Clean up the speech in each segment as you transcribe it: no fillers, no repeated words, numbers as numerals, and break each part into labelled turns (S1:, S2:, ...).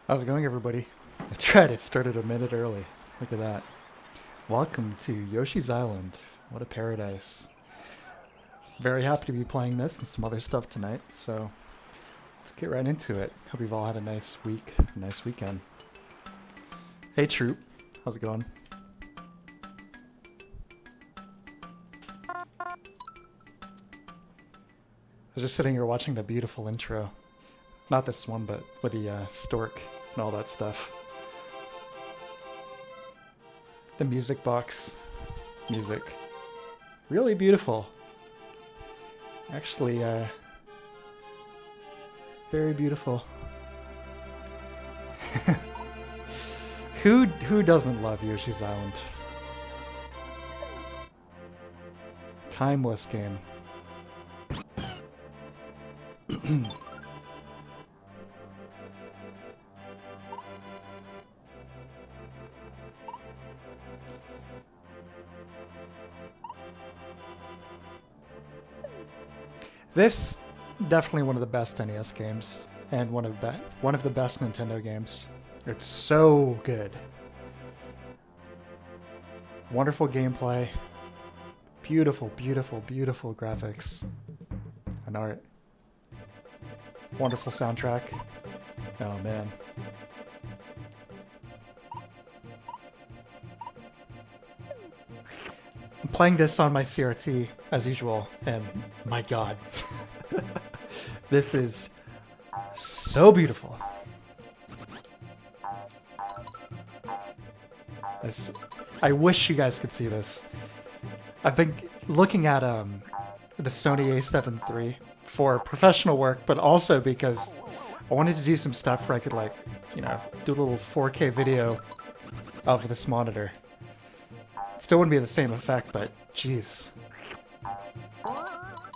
S1: How's it going, everybody? That's right, it started a minute early. Look at that. Welcome to Yoshi's Island. What a paradise. Very happy to be playing this and some other stuff tonight, so let's get right into it. Hope you've all had a nice week, a nice weekend. Hey, Troop. How's it going? I was just sitting here watching the beautiful intro. Not this one, but with the stork and all that stuff. The music box. Music. Really beautiful. Actually, very beautiful. Who doesn't love Yoshi's Island? Timeless game. This definitely one of the best NES games and one of the best Nintendo games. It's so good. Wonderful gameplay. Beautiful, beautiful, beautiful graphics and art. Wonderful soundtrack. Oh man. I'm playing this on my CRT as usual, and my god. This is so beautiful. I wish you guys could see this. I've been looking at the Sony A7 III for professional work, but also because I wanted to do some stuff where I could, like, you know, do a little 4K video of this monitor. Still wouldn't be the same effect, but jeez.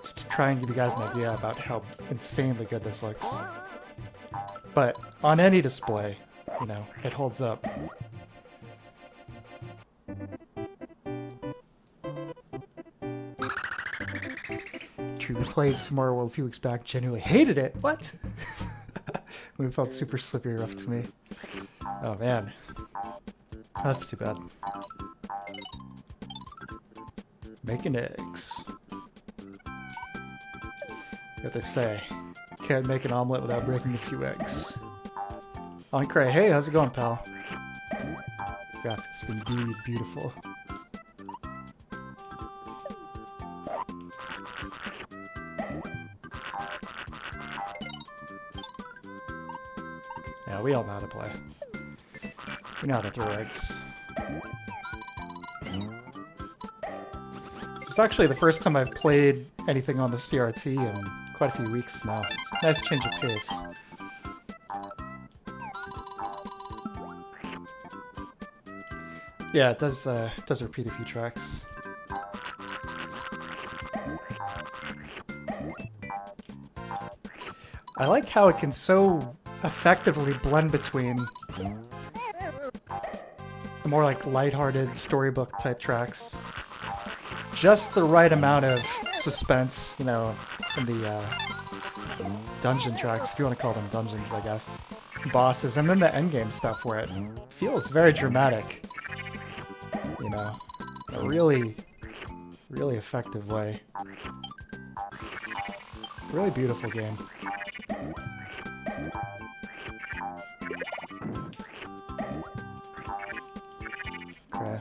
S1: Just to try and give you guys an idea about how insanely good this looks. But on any display, you know, it holds up. True, we played Super Mario World a few weeks back, genuinely hated it. What? When it felt super slippery rough to me. Oh man. That's too bad. Making eggs. What they say. Can't make an omelet without breaking a few eggs. Ankre, hey, how's it going, pal? Graphics indeed beautiful. Yeah, we all know how to play. We know how to throw eggs. It's actually the first time I've played anything on the CRT in quite a few weeks now. It's a nice change of pace. Yeah, it does repeat a few tracks. I like how it can so effectively blend between the more like lighthearted storybook type tracks. Just the right amount of suspense, you know, in the dungeon tracks, if you want to call them dungeons, I guess. Bosses, and then the endgame stuff where it feels very dramatic. You know, a really, really effective way. Really beautiful game.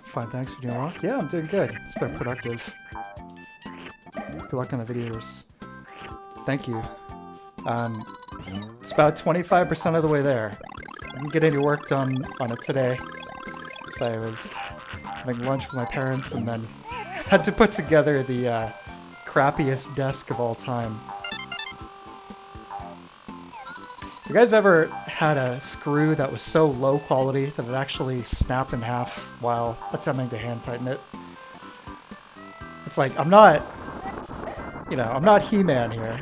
S1: Fine, thanks for doing well. Yeah, I'm doing good. It's been productive. Good luck on the videos. Thank you. It's about 25% of the way there. I didn't get any work done on it today. So I was having lunch with my parents and then had to put together the crappiest desk of all time. You guys ever had a screw that was so low quality that it actually snapped in half while attempting to hand tighten it? It's like, I'm not He-Man here.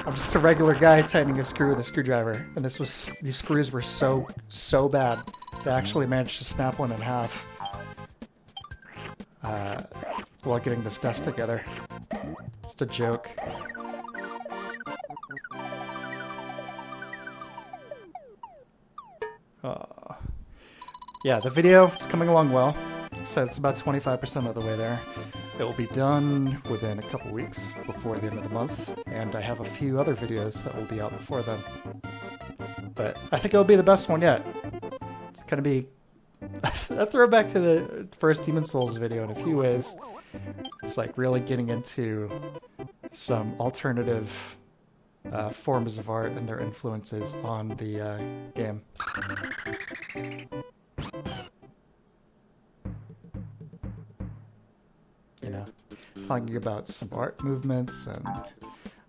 S1: I'm just a regular guy tightening a screw with a screwdriver, and these screws were so bad they actually managed to snap one in half while getting this desk together. Just a joke. Yeah, the video is coming along well. So it's about 25% of the way there. It will be done within a couple weeks before the end of the month, and I have a few other videos that will be out before then. But I think it'll be the best one yet. It's gonna be a throwback to the first Demon Souls video in a few ways. It's like really getting into some alternative forms of art and their influences on the game. You know, talking about some art movements and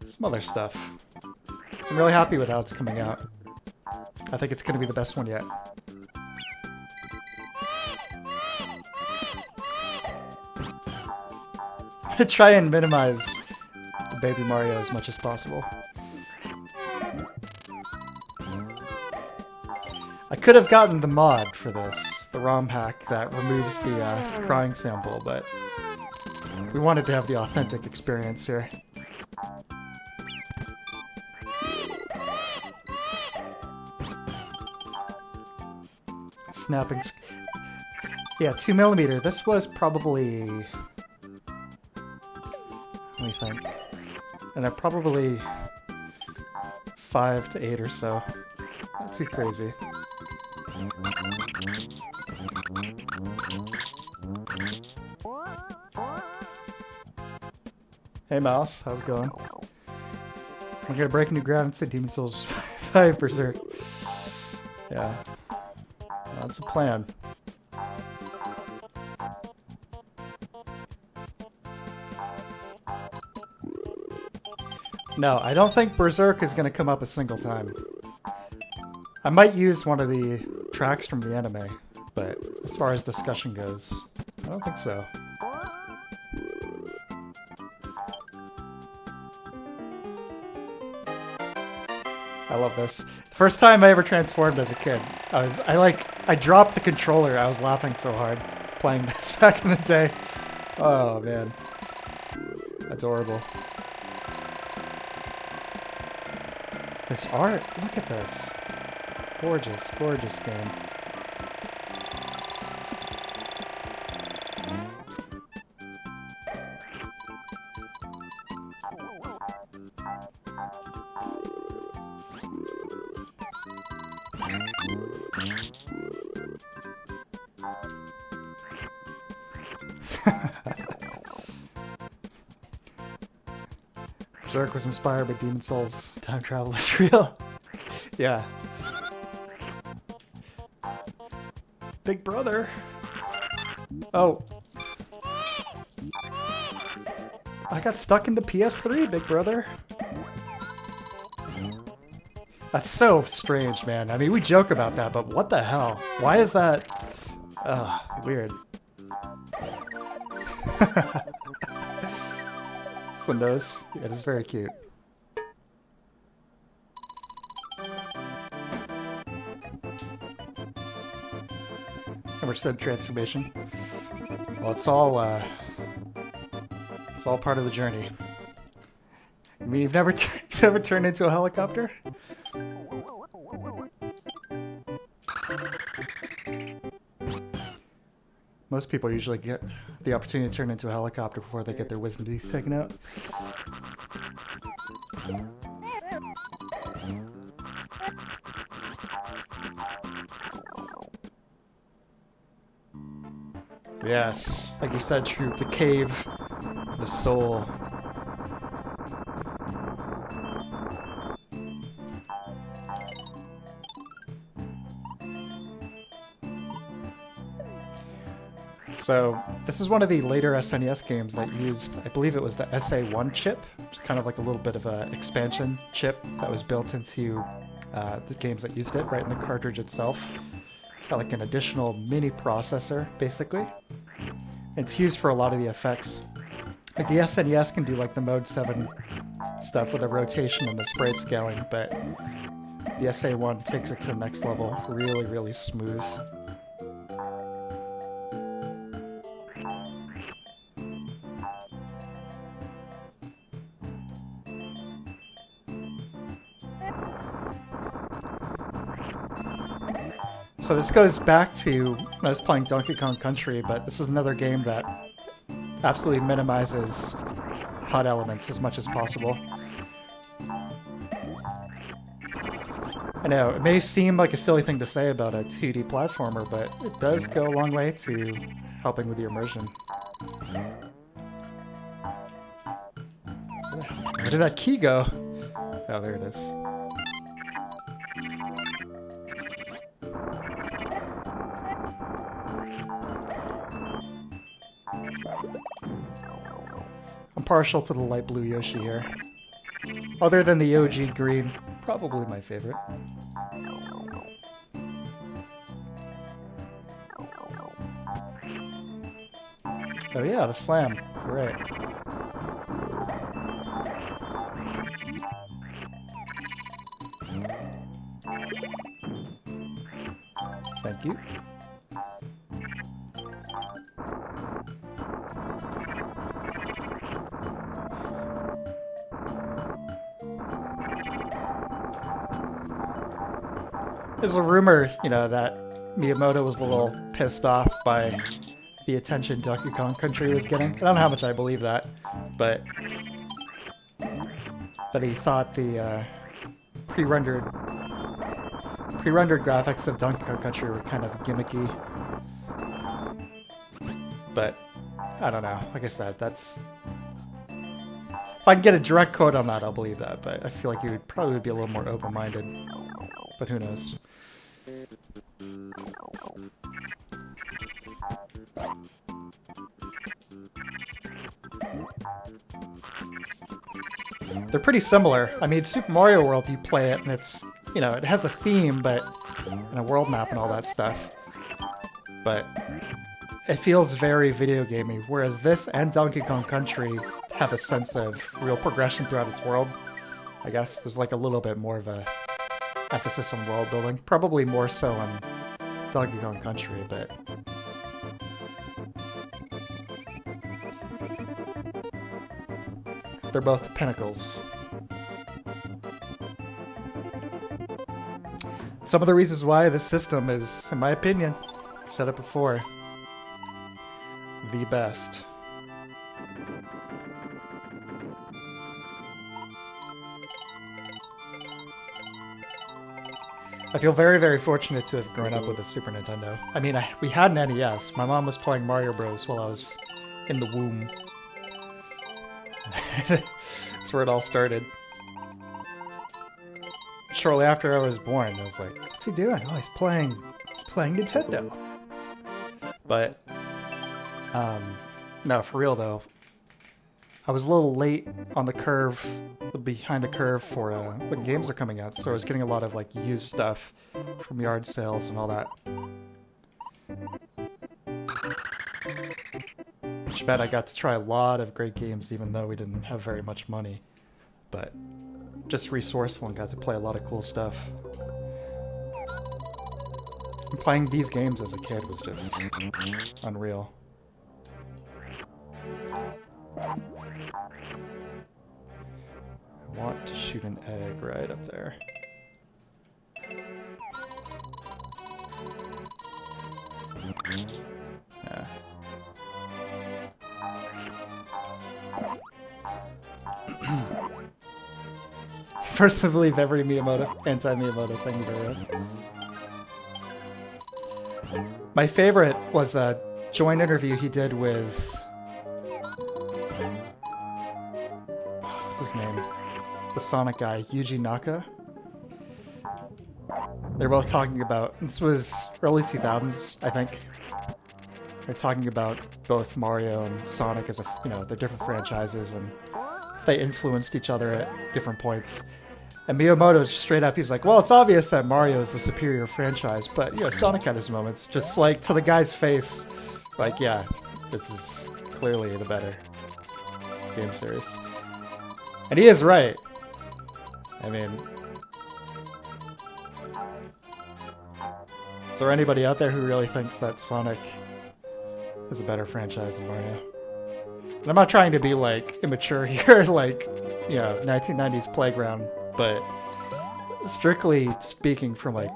S1: some other stuff. So I'm really happy with how it's coming out. I think it's going to be the best one yet. I'm going to try and minimize the Baby Mario as much as possible. I could have gotten the mod for this, the ROM hack that removes the crying sample, but we wanted to have the authentic experience here. Snapping. Yeah, 2mm. This was probably. Let me think. And they're probably 5 to 8 or so. Not too crazy. Hey Mouse, how's it going? We're gonna break new ground into Demon Souls 5 Berserk. Yeah. That's the plan. No, I don't think Berserk is gonna come up a single time. I might use one of the tracks from the anime, but as far as discussion goes, I don't think so. I love this. The first time I ever transformed as a kid, I dropped the controller. I was laughing so hard playing this back in the day. Oh man, adorable. This art, look at this. Gorgeous, gorgeous game. Berserk was inspired by Demon Souls. Time travel is real. Yeah. Big brother. Oh. I got stuck in the PS3, big brother. That's so strange, man. I mean, we joke about that, but what the hell? Why is that? Weird. The nose. Yeah, it is very cute. Emerson transformation. Well, it's all part of the journey. I mean, you've never turned into a helicopter? Most people usually get the opportunity to turn into a helicopter before they get their wisdom teeth taken out. Yes, like you said, Troop, the cave, the soul. So, this is one of the later SNES games that used, I believe it was the SA1 chip, which is kind of like a little bit of an expansion chip that was built into the games that used it, right in the cartridge itself. Got like an additional mini processor, basically. It's used for a lot of the effects. Like the SNES can do like the Mode 7 stuff with the rotation and the sprite scaling, but the SA1 takes it to the next level. Really, really smooth. So this goes back to when I was playing Donkey Kong Country, but this is another game that absolutely minimizes HUD elements as much as possible. I know, it may seem like a silly thing to say about a 2D platformer, but it does go a long way to helping with the immersion. Where did that key go? Oh, there it is. I'm partial to the light blue Yoshi here. Other than the OG green, probably my favorite. Oh yeah, the slam. You're right. Thank you. There's a rumor, you know, that Miyamoto was a little pissed off by the attention Donkey Kong Country was getting. I don't know how much I believe that, but that he thought the pre-rendered graphics of Donkey Kong Country were kind of gimmicky. But I don't know. Like I said, that's... If I can get a direct quote on that, I'll believe that. But I feel like he would probably be a little more open-minded. But who knows? They're pretty similar. I mean, Super Mario World, you play it and it's, you know, it has a theme, but and a world map and all that stuff. But it feels very video gamey, whereas this and Donkey Kong Country have a sense of real progression throughout its world. I guess there's like a little bit more of a emphasis on world building, probably more so on Donkey Kong Country, but they're both pinnacles. Some of the reasons why this system is, in my opinion, I've said it before, the best. I feel very, very fortunate to have grown up with a Super Nintendo. I mean, we had an NES. My mom was playing Mario Bros. While I was in the womb. That's where it all started. Shortly after I was born, I was like, what's he doing? Oh, he's playing Nintendo. But, no, for real though, I was a little late on the curve, behind the curve for when games are coming out, so I was getting a lot of like used stuff from yard sales and all that. Which meant I got to try a lot of great games even though we didn't have very much money. But just resourceful and got to play a lot of cool stuff. And playing these games as a kid was just unreal. I want to shoot an egg right up there. Yeah. First to believe every anti-Miyamoto thing you've ever read. My favorite was a joint interview he did with... what's his name? The Sonic guy, Yuji Naka. They're both talking about... this was early 2000s, I think. They're talking about both Mario and Sonic as they're different franchises and they influenced each other at different points. And Miyamoto's straight up, he's like, well, it's obvious that Mario is the superior franchise, but, Sonic had his moments. Just, like, to the guy's face, like, yeah, this is clearly the better game series. And he is right. I mean... is there anybody out there who really thinks that Sonic is a better franchise than Mario? And I'm not trying to be, like, immature here, like, 1990s Playground, but strictly speaking from, like,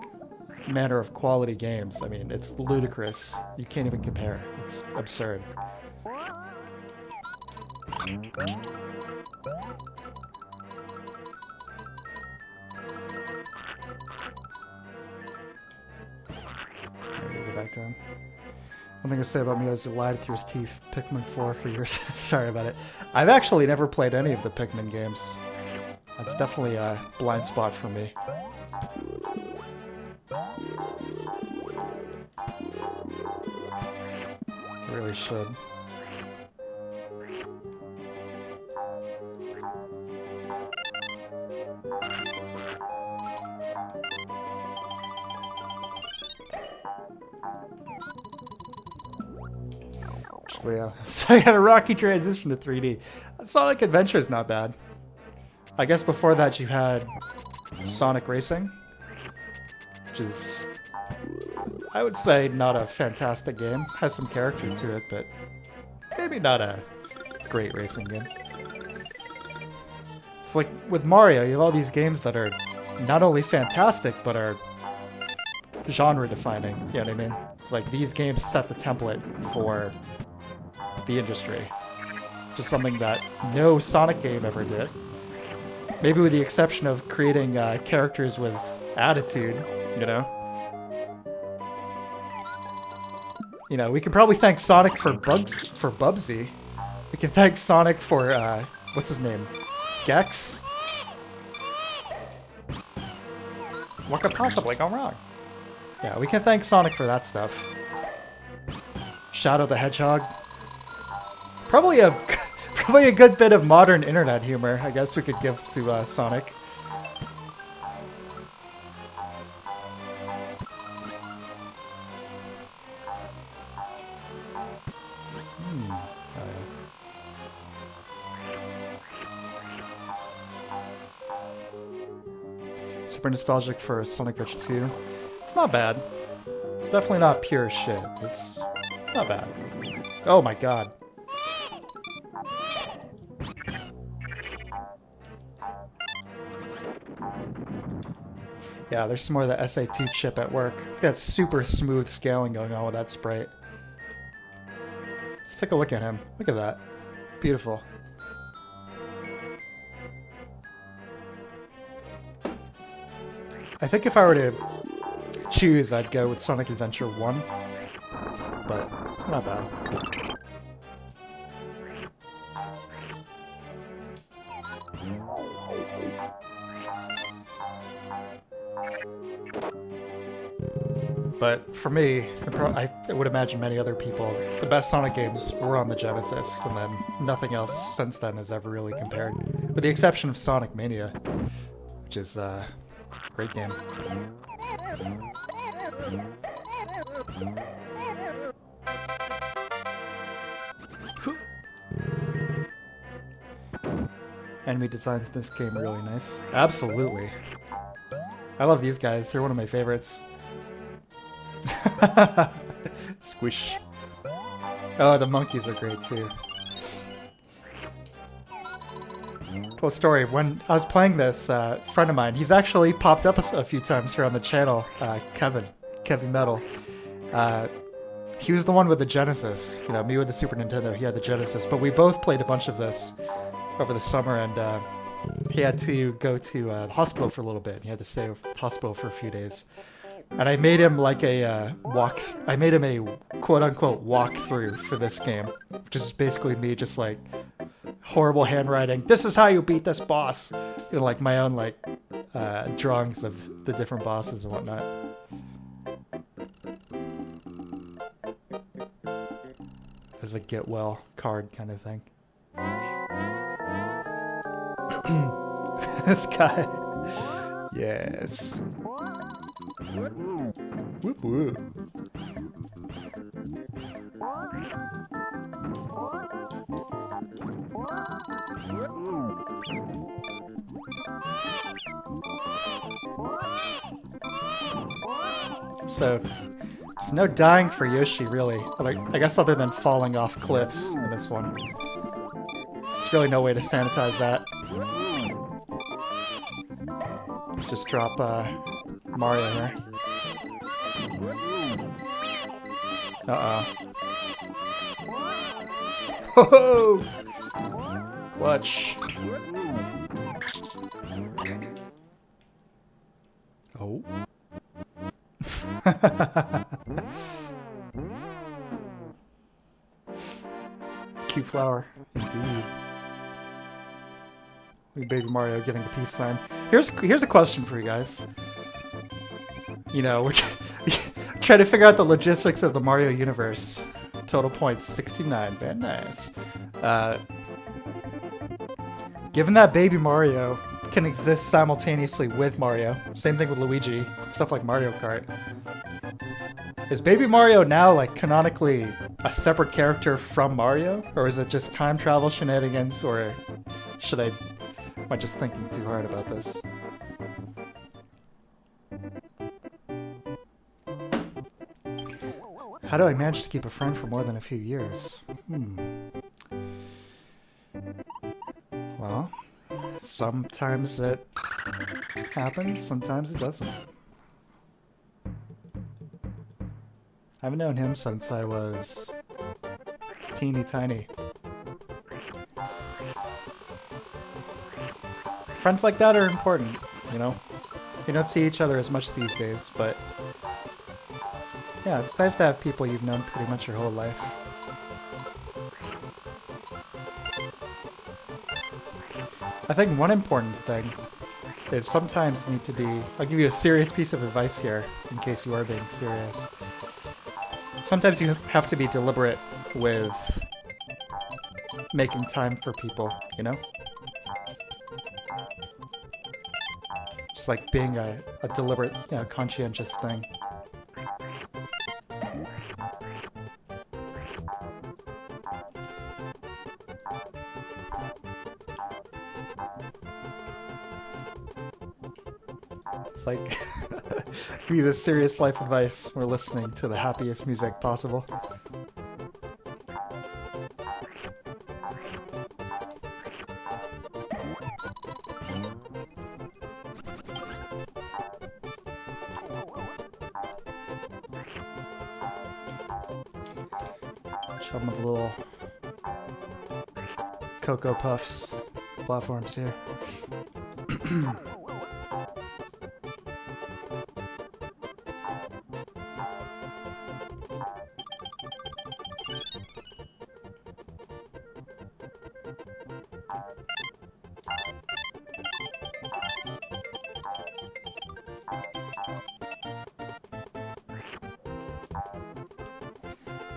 S1: manner of quality games. I mean, it's ludicrous. You can't even compare. It's absurd. Go back down. One thing to say about me is he lied through his teeth. Pikmin 4 for years. Sorry about it. I've actually never played any of the Pikmin games. That's definitely a blind spot for me. I really should. Yeah. So I had a rocky transition to 3D. Sonic Adventure is not bad. I guess before that you had Sonic Racing, which is, I would say, not a fantastic game. Has some character to it, but maybe not a great racing game. It's like with Mario, you have all these games that are not only fantastic, but are genre-defining. You know what I mean? It's like these games set the template for the industry. Just something that no Sonic game ever did. Maybe with the exception of creating characters with attitude, you know? You know, we can probably thank Sonic for Bubsy. We can thank Sonic for, what's his name? Gex? What could possibly go wrong? Yeah, we can thank Sonic for that stuff. Shadow the Hedgehog. Probably a good bit of modern internet humor, I guess we could give to Sonic. Super nostalgic for Sonic Adventure 2. It's not bad. It's definitely not pure shit. It's not bad. Oh my god. Yeah, there's some more of the SA2 chip at work. That super smooth scaling going on with that sprite. Let's take a look at him. Look at that. Beautiful. I think if I were to choose, I'd go with Sonic Adventure 1. But, not bad. But for me, I would imagine many other people, the best Sonic games were on the Genesis, and then nothing else since then has ever really compared. With the exception of Sonic Mania, which is a great game. Enemy designs in this game are really nice. Absolutely. I love these guys, they're one of my favorites. Squish. Oh, the monkeys are great too. Cool story. When I was playing this, a friend of mine, he's actually popped up a few times here on the channel, Kevin Metal. He was the one with the Genesis. You know, me with the Super Nintendo, he had the Genesis. But we both played a bunch of this over the summer, and he had to go to the hospital for a little bit. He had to stay at the hospital for a few days. And I made him like a I made him a quote-unquote walkthrough for this game, which is basically me just like horrible handwriting. This is how you beat this boss. You know, like my own like drawings of the different bosses and whatnot. As a get well card kind of thing. This guy. Yes. Whoop whoop. So, there's no dying for Yoshi, really. Like, I guess other than falling off cliffs in this one. There's really no way to sanitize that. Let's just drop Mario here. Uh-oh. Ho-ho! Clutch. Oh. Cute flower, indeed. Baby Mario giving the peace sign. Here's a question for you guys. You know, we're trying to figure out the logistics of the Mario universe. Total points 69. Very nice. Given that Baby Mario can exist simultaneously with Mario, same thing with Luigi, stuff like Mario Kart. Is Baby Mario now like canonically a separate character from Mario, or is it just time travel shenanigans, or am I just thinking too hard about this? How do I manage to keep a friend for more than a few years? Well, sometimes it happens, sometimes it doesn't. I've known him since I was teeny tiny. Friends like that are important, you know? You don't see each other as much these days, but yeah, it's nice to have people you've known pretty much your whole life. I think one important thing is sometimes you need to be... I'll give you a serious piece of advice here, in case you are being serious. Sometimes you have to be deliberate with making time for people, you know? Just like being a deliberate, you know, conscientious thing. It's like, give you this serious life advice. We're listening to the happiest music possible. Show them the little Cocoa Puffs platforms here.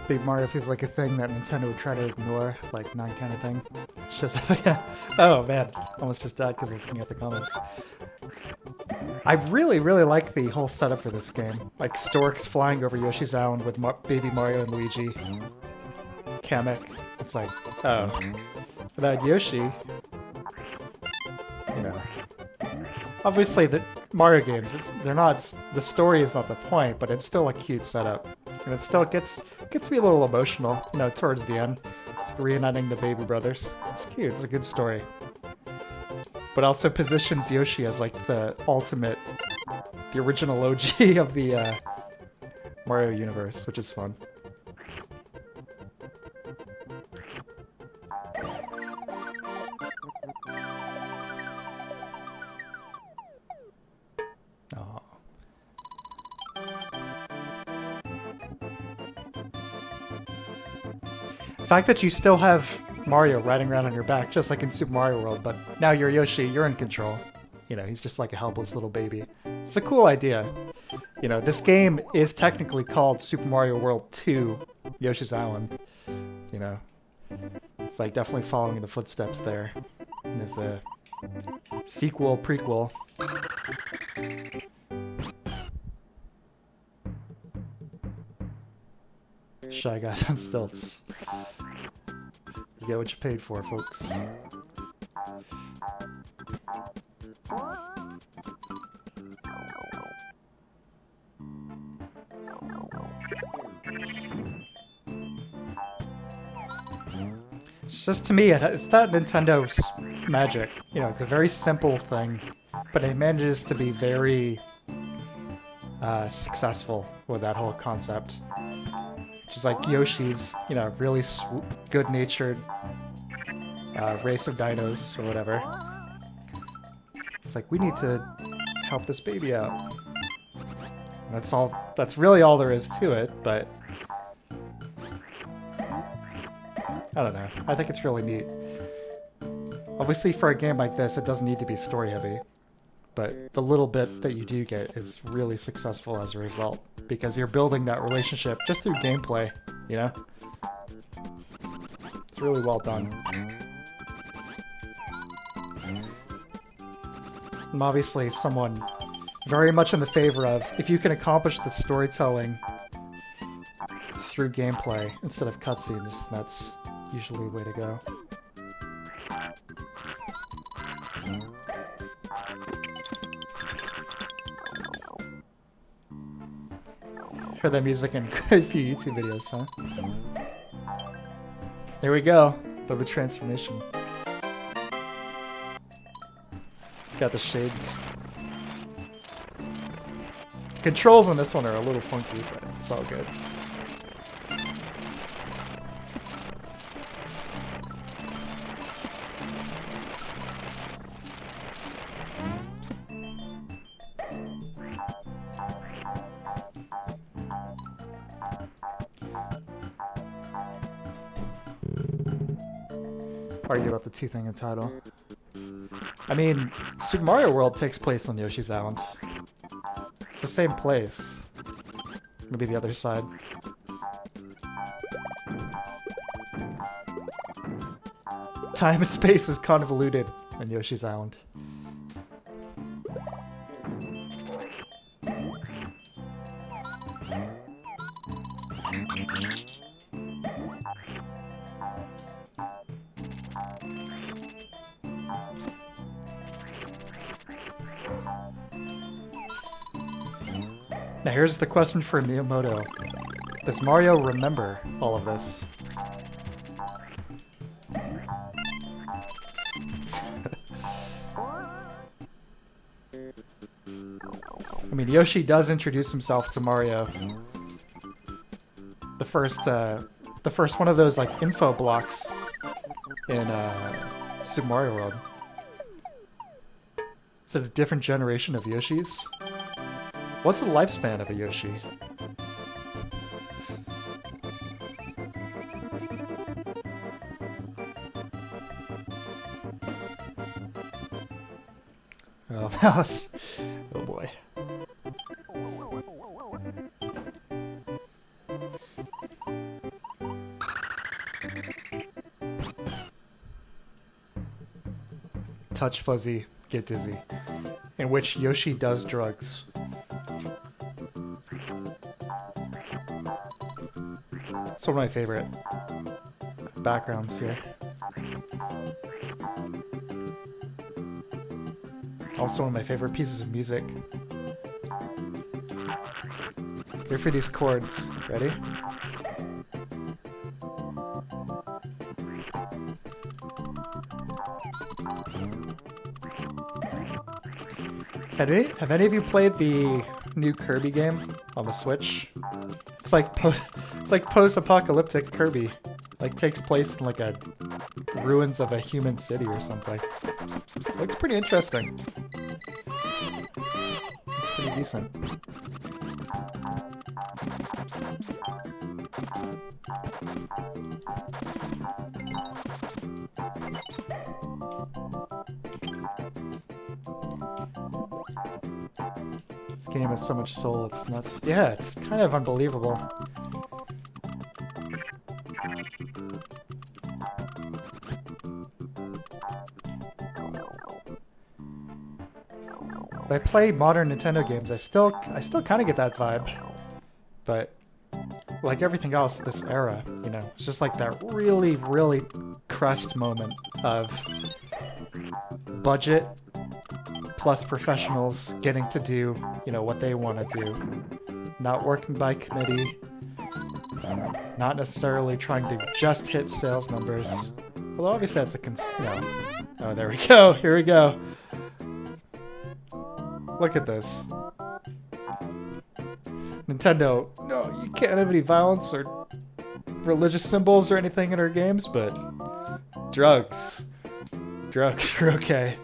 S1: Big Mario feels like a thing that Nintendo would try to ignore, like 9 kind of thing. It's just, oh man, almost just died because I was looking at the comments. I really, really like the whole setup for this game. Like storks flying over Yoshi's Island with Baby Mario and Luigi. Kamek. It's like, oh. Without Yoshi, you know. Obviously, the Mario games, the story is not the point, but it's still a cute setup. And it still gets me a little emotional, you know, towards the end. It's reuniting the baby brothers. It's cute, it's a good story. But also positions Yoshi as like the ultimate, the original OG of the Mario universe, which is fun. The fact that you still have Mario riding around on your back, just like in Super Mario World, but now you're Yoshi, you're in control. You know, he's just like a helpless little baby. It's a cool idea. You know, this game is technically called Super Mario World 2, Yoshi's Island. You know, it's like definitely following in the footsteps there. And it's a sequel, prequel. Shy Guys on Stilts. You get what you paid for, folks. It's just, to me, it's that Nintendo's magic. You know, it's a very simple thing, but it manages to be very successful with that whole concept. Just like Yoshi's, you know, really good-natured race of dinos or whatever. It's like, we need to help this baby out. That's all. That's really all there is to it, but I don't know. I think it's really neat. Obviously, for a game like this, it doesn't need to be story-heavy, but the little bit that you do get is really successful as a result, because you're building that relationship just through gameplay, you know? It's really well done. I'm obviously someone very much in the favor of, if you can accomplish the storytelling through gameplay instead of cutscenes, that's usually the way to go. Heard that music in quite a few YouTube videos, huh? There we go. The transformation. It's got the shades. Controls on this one are a little funky, but it's all good. Argue about the two-thing in title. I mean, Super Mario World takes place on Yoshi's Island. It's the same place. Maybe the other side. Time and space is convoluted on Yoshi's Island. Now here's the question for Miyamoto. Does Mario remember all of this? I mean, Yoshi does introduce himself to Mario. The first one of those like info blocks in Super Mario World. Is it a different generation of Yoshis? What's the lifespan of a Yoshi? Oh, mouse. Oh boy. Touch Fuzzy, Get Dizzy. In which Yoshi does drugs. It's one of my favorite backgrounds here. Also one of my favorite pieces of music. Here for these chords. Ready? Have any of you played the new Kirby game on the Switch? It's like post-apocalyptic Kirby. Like takes place in like a ruins of a human city or something. Looks pretty interesting. Looks pretty decent. This game has so much soul, it's nuts. Yeah, it's kind of unbelievable. When I play modern Nintendo games, I still kind of get that vibe, but like everything else, this era, you know, it's just like that really, really crest moment of budget plus professionals getting to do, you know, what they want to do, not working by committee, not necessarily trying to just hit sales numbers. Although obviously that's you know. Oh, there we go. Here we go. Look at this. Nintendo, no, you can't have any violence or religious symbols or anything in our games, but drugs are okay.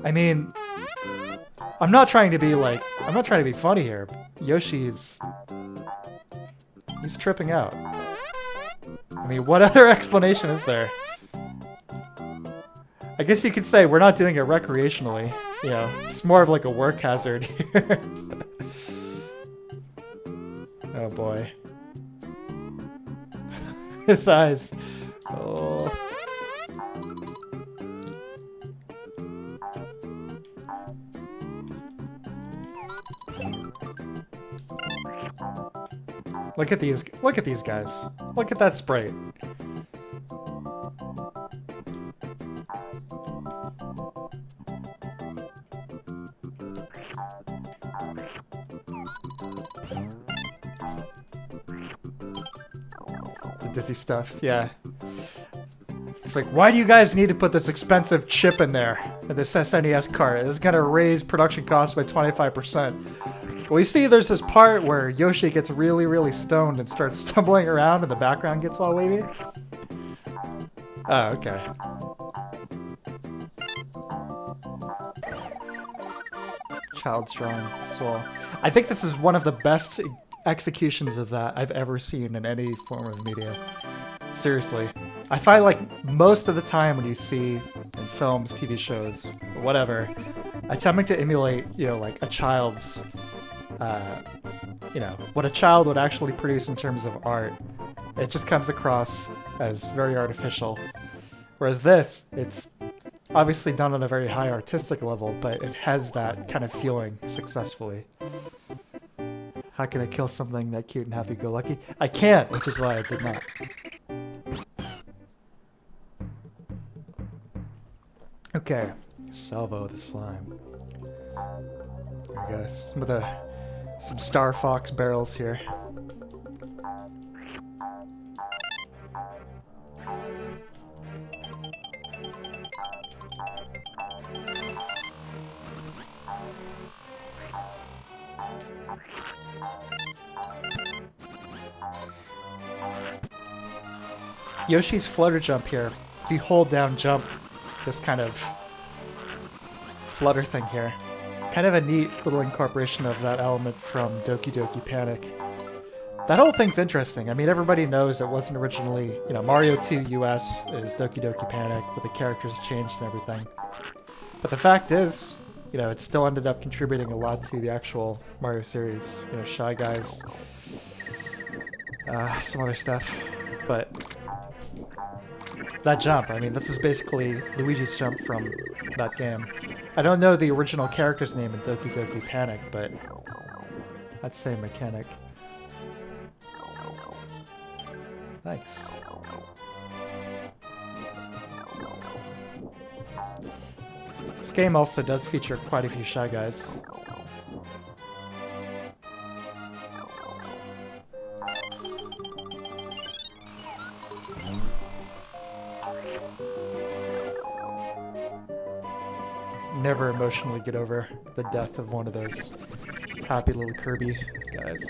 S1: I mean, I'm not trying to be funny here. Yoshi's, he's tripping out. I mean, what other explanation is there? I guess you could say we're not doing it recreationally. You know, it's more of like a work hazard here. Oh boy. His eyes. Oh. Look at these guys. Look at that sprite. The dizzy stuff, yeah. It's like, why do you guys need to put this expensive chip in there? In this SNES cart? This is gonna raise production costs by 25%. Well, you see there's this part where Yoshi gets really, really stoned and starts stumbling around and the background gets all wavy. Oh, okay. Child's drawing soul. I think this is one of the best executions of that I've ever seen in any form of media. Seriously. I find like most of the time when you see in films, TV shows, whatever, attempting to emulate, you know, like a child's, you know, what a child would actually produce in terms of art, it just comes across as very artificial. Whereas this, it's obviously done on a very high artistic level, but it has that kind of feeling successfully. How can I kill something that cute and happy-go-lucky? I can't, which is why I did not. Okay, salvo the slime. There we go. Some Star Fox barrels here. Yoshi's flutter jump here. If you hold down jump, this kind of flutter thing here. Kind of a neat little incorporation of that element from Doki Doki Panic. That whole thing's interesting. I mean, everybody knows it wasn't originally, you know, Mario 2 US is Doki Doki Panic, but the characters changed and everything. But the fact is, you know, it still ended up contributing a lot to the actual Mario series. You know, Shy Guys, some other stuff. But that jump, I mean, this is basically Luigi's jump from that game. I don't know the original character's name in Doki Doki Panic, but that same mechanic. Thanks. This game also does feature quite a few Shy Guys. Never emotionally get over the death of one of those happy little Kirby guys.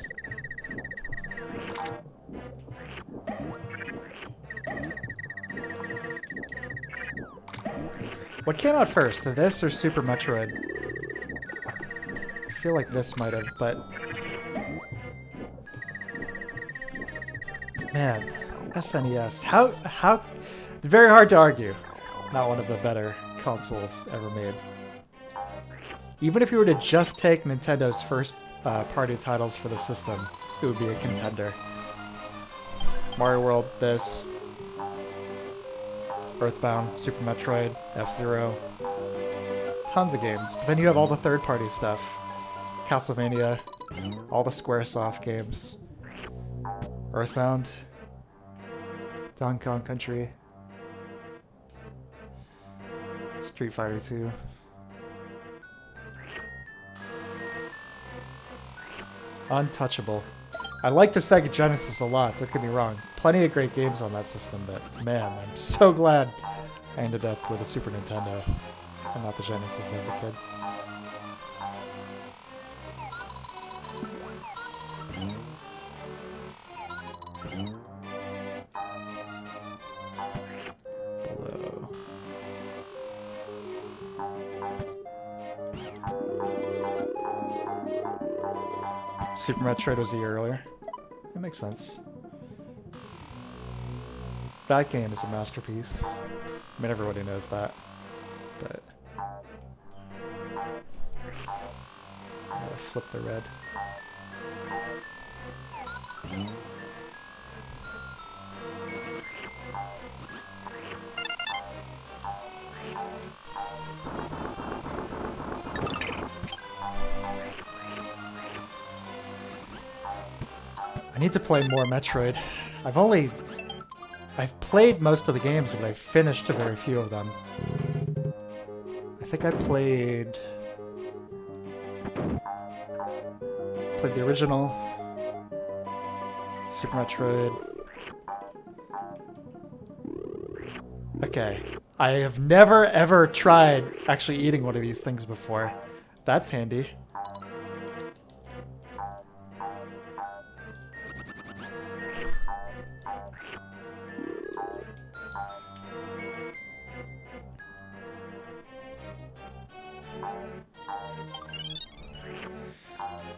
S1: What came out first, this or Super Metroid? I feel like this might have, but man, SNES. How? It's very hard to argue. Not one of the better consoles ever made. Even if you were to just take Nintendo's first party titles for the system, it would be a contender. Mario World, this, Earthbound, Super Metroid, F-Zero, tons of games. But then you have all the third-party stuff. Castlevania, all the Squaresoft games, Earthbound, Donkey Kong Country, Street Fighter 2. Untouchable. I like the Sega Genesis a lot, don't get me wrong. Plenty of great games on that system, but man, I'm so glad I ended up with a Super Nintendo. And not the Genesis as a kid. Below. Super Metroid was a year earlier. That makes sense. That game is a masterpiece. I mean, everybody knows that. But I'll flip the red. I need to play more Metroid. I've played most of the games, but I've finished very few of them. I think I played the original Super Metroid. Okay, I have never ever tried actually eating one of these things before. That's handy.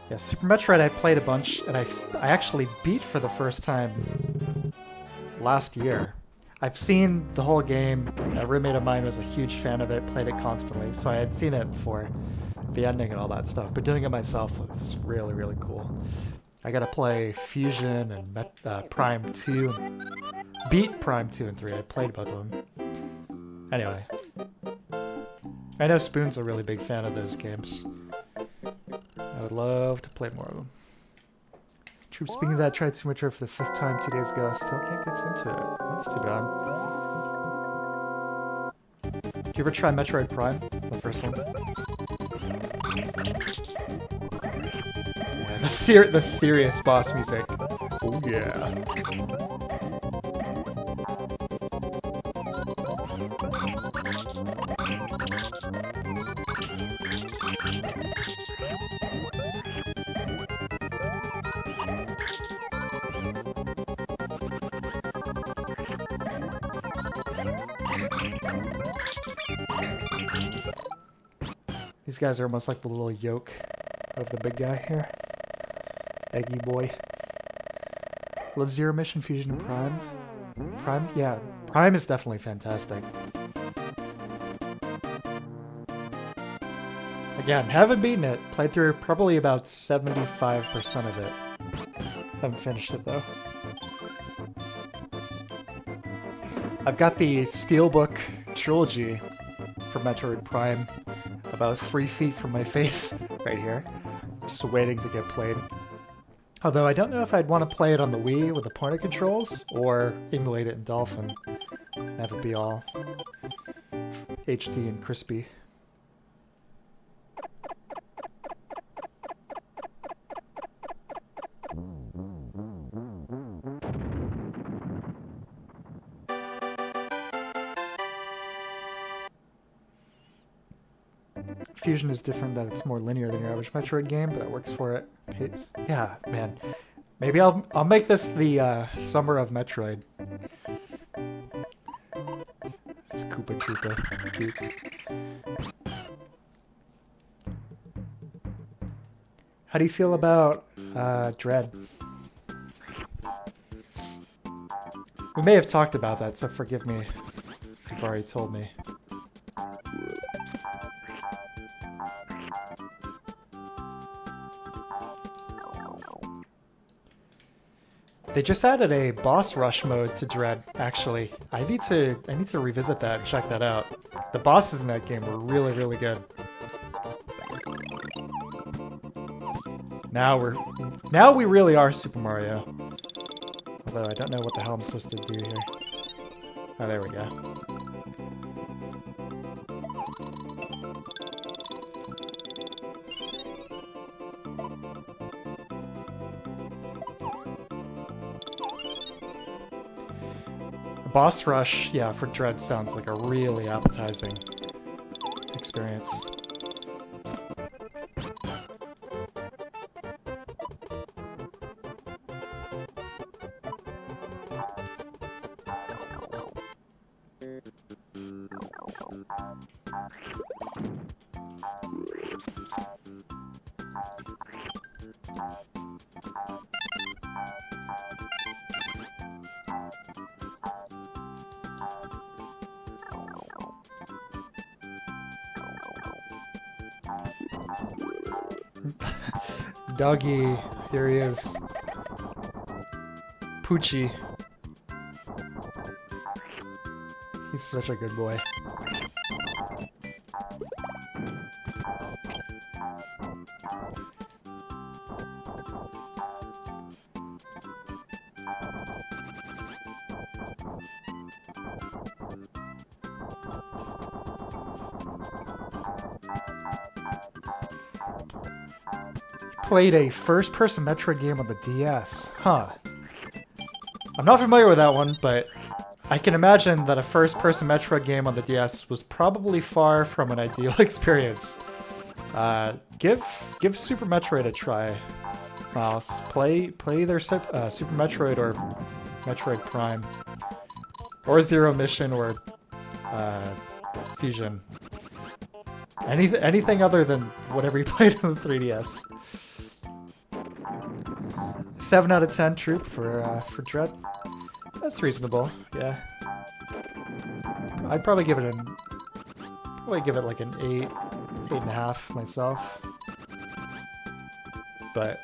S1: Yeah, Super Metroid I played a bunch, and I actually beat for the first time last year. I've seen the whole game. A roommate of mine was a huge fan of it, played it constantly, so I had seen it before, the ending and all that stuff, but doing it myself was really, really cool. I gotta play Fusion and Prime 2, beat Prime 2 and 3, I played both of them. Anyway, I know Spoon's a really big fan of those games. I would love to play more of them. True, speaking of that, I tried Super Metroid for the 5th time 2 days ago. Still can't get into it. That's too bad. Did you ever try Metroid Prime? The first one? Yeah, the serious boss music. Oh yeah. These guys are almost like the little yoke of the big guy here. Eggy boy. Love Zero Mission, Fusion, and Prime. Prime? Yeah, Prime is definitely fantastic. Again, haven't beaten it. Played through probably about 75% of it. Haven't finished it though. I've got the Steelbook trilogy for Metroid Prime about 3 feet from my face right here, just waiting to get played. Although I don't know if I'd want to play it on the Wii with the pointer controls or emulate it in Dolphin. Have it be all HD and crispy. Fusion is different, that it's more linear than your average Metroid game, but that works for it. Pace. Yeah, man. Maybe I'll make this the summer of Metroid. This is Koopa Troopa. Cute. How do you feel about Dread? We may have talked about that, so forgive me if you've already told me. They just added a boss rush mode to Dread, actually. I need to revisit that and check that out. The bosses in that game were really, really good. Now we really are Super Mario. Although I don't know what the hell I'm supposed to do here. Oh, there we go. Boss rush, yeah, for Dread sounds like a really appetizing experience. Doggy, here he is. Poochie. He's such a good boy. Played a first-person Metroid game on the DS. Huh. I'm not familiar with that one, but I can imagine that a first-person Metroid game on the DS was probably far from an ideal experience. Give Super Metroid a try, Miles. Play either Super Metroid or Metroid Prime, or Zero Mission or Fusion. Anything other than whatever you played on the 3DS. 7 out of 10 Troop for Dread. That's reasonable, yeah. I'd probably give it like an 8.5 myself. But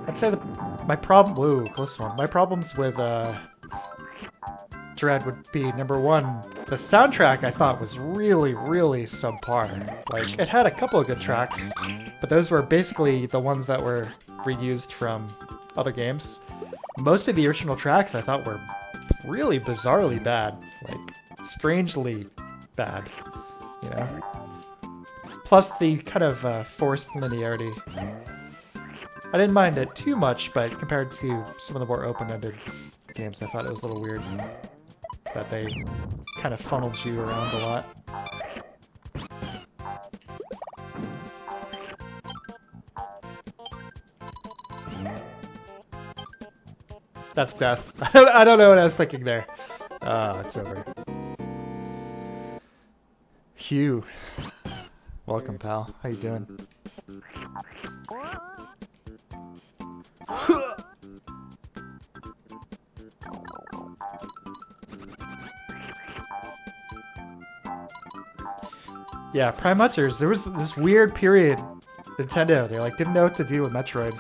S1: I'd say my problems with Dread would be, number one, the soundtrack I thought was really, really subpar. Like, it had a couple of good tracks, but those were basically the ones that were reused from other games. Most of the original tracks I thought were really bizarrely bad. Like, strangely bad, you know? Plus the kind of forced linearity. I didn't mind it too much, but compared to some of the more open-ended games, I thought it was a little weird that they kind of funneled you around a lot. That's death. I don't know what I was thinking there. Ah, it's over. Hugh. Welcome, pal. How you doing? Yeah, Prime Hunters. There was this weird period. Nintendo, they like didn't know what to do with Metroid.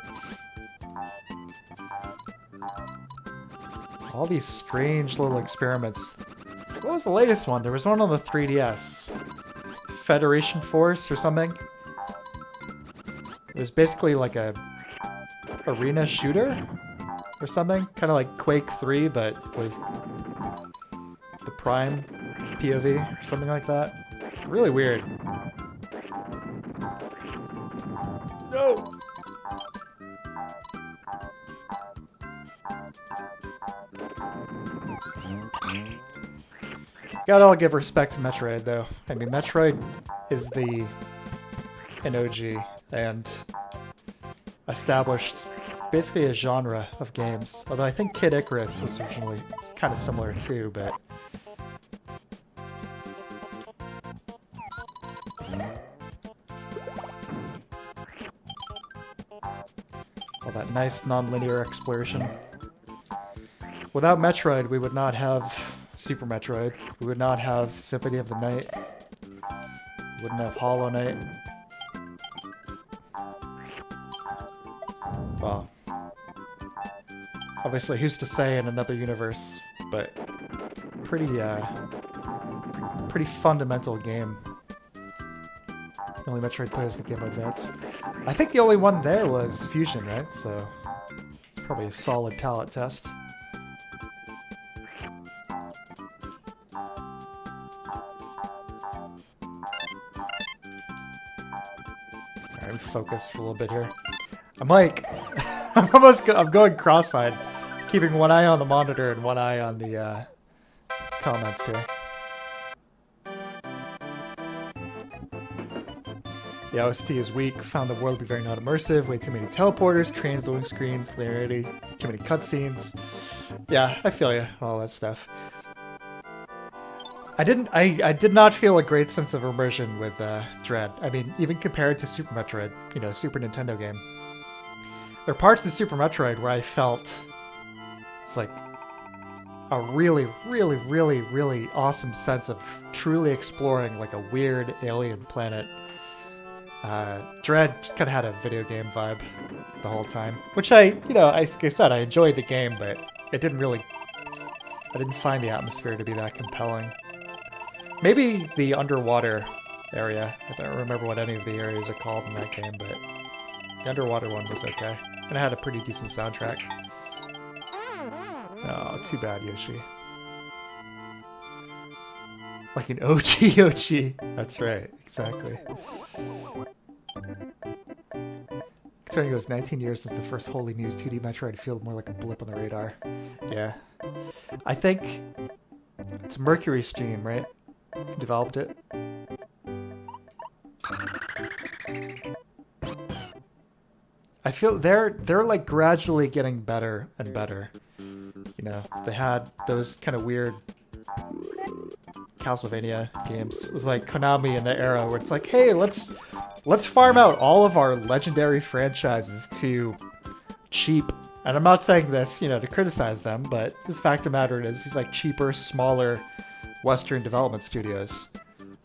S1: All these strange little experiments. What was the latest one? There was one on the 3DS. Federation Force or something. It was basically like a arena shooter or something. Kind of like Quake 3, but with the Prime POV or something like that. Really weird. No! Gotta all give respect to Metroid, though. I mean, Metroid is an OG and established basically a genre of games. Although I think Kid Icarus was originally kind of similar too, but all that nice non-linear exploration. Without Metroid, we would not have Super Metroid. We would not have Symphony of the Night. We wouldn't have Hollow Knight. Well, obviously, who's to say in another universe? But pretty fundamental game. The only Metroid plays the Game Boy Advance. I think the only one there was Fusion, right? So it's probably a solid palate test. Alright, focus for a little bit here. I'm like, I'm going cross-eyed, keeping one eye on the monitor and one eye on the comments here. The OST is weak, found the world to be very not immersive, way too many teleporters, trains, loading screens, linearity, too many cutscenes. Yeah, I feel you, all that stuff. I did not feel a great sense of immersion with Dread. I mean, even compared to Super Metroid, you know, Super Nintendo game. There are parts of Super Metroid where I felt it's like a really, really, really, really awesome sense of truly exploring like a weird alien planet. Dread just kind of had a video game vibe the whole time, which like I said, I enjoyed the game, but I didn't find the atmosphere to be that compelling. Maybe the underwater area. I don't remember what any of the areas are called in that game, but the underwater one was okay. And it had a pretty decent soundtrack. Oh, too bad, Yoshi. Like an OG Yoshi. That's right, exactly. Considering it was 19 years since the first wholly news 2D Metroid, feel more like a blip on the radar. Yeah. I think it's Mercury Steam, right? Who developed it. I feel they're like gradually getting better and better. You know, they had those kind of weird Castlevania games. It was like Konami in the era where it's like, hey, let's farm out all of our legendary franchises to cheap. And I'm not saying this, you know, to criticize them, but the fact of the matter is, these like cheaper, smaller Western development studios.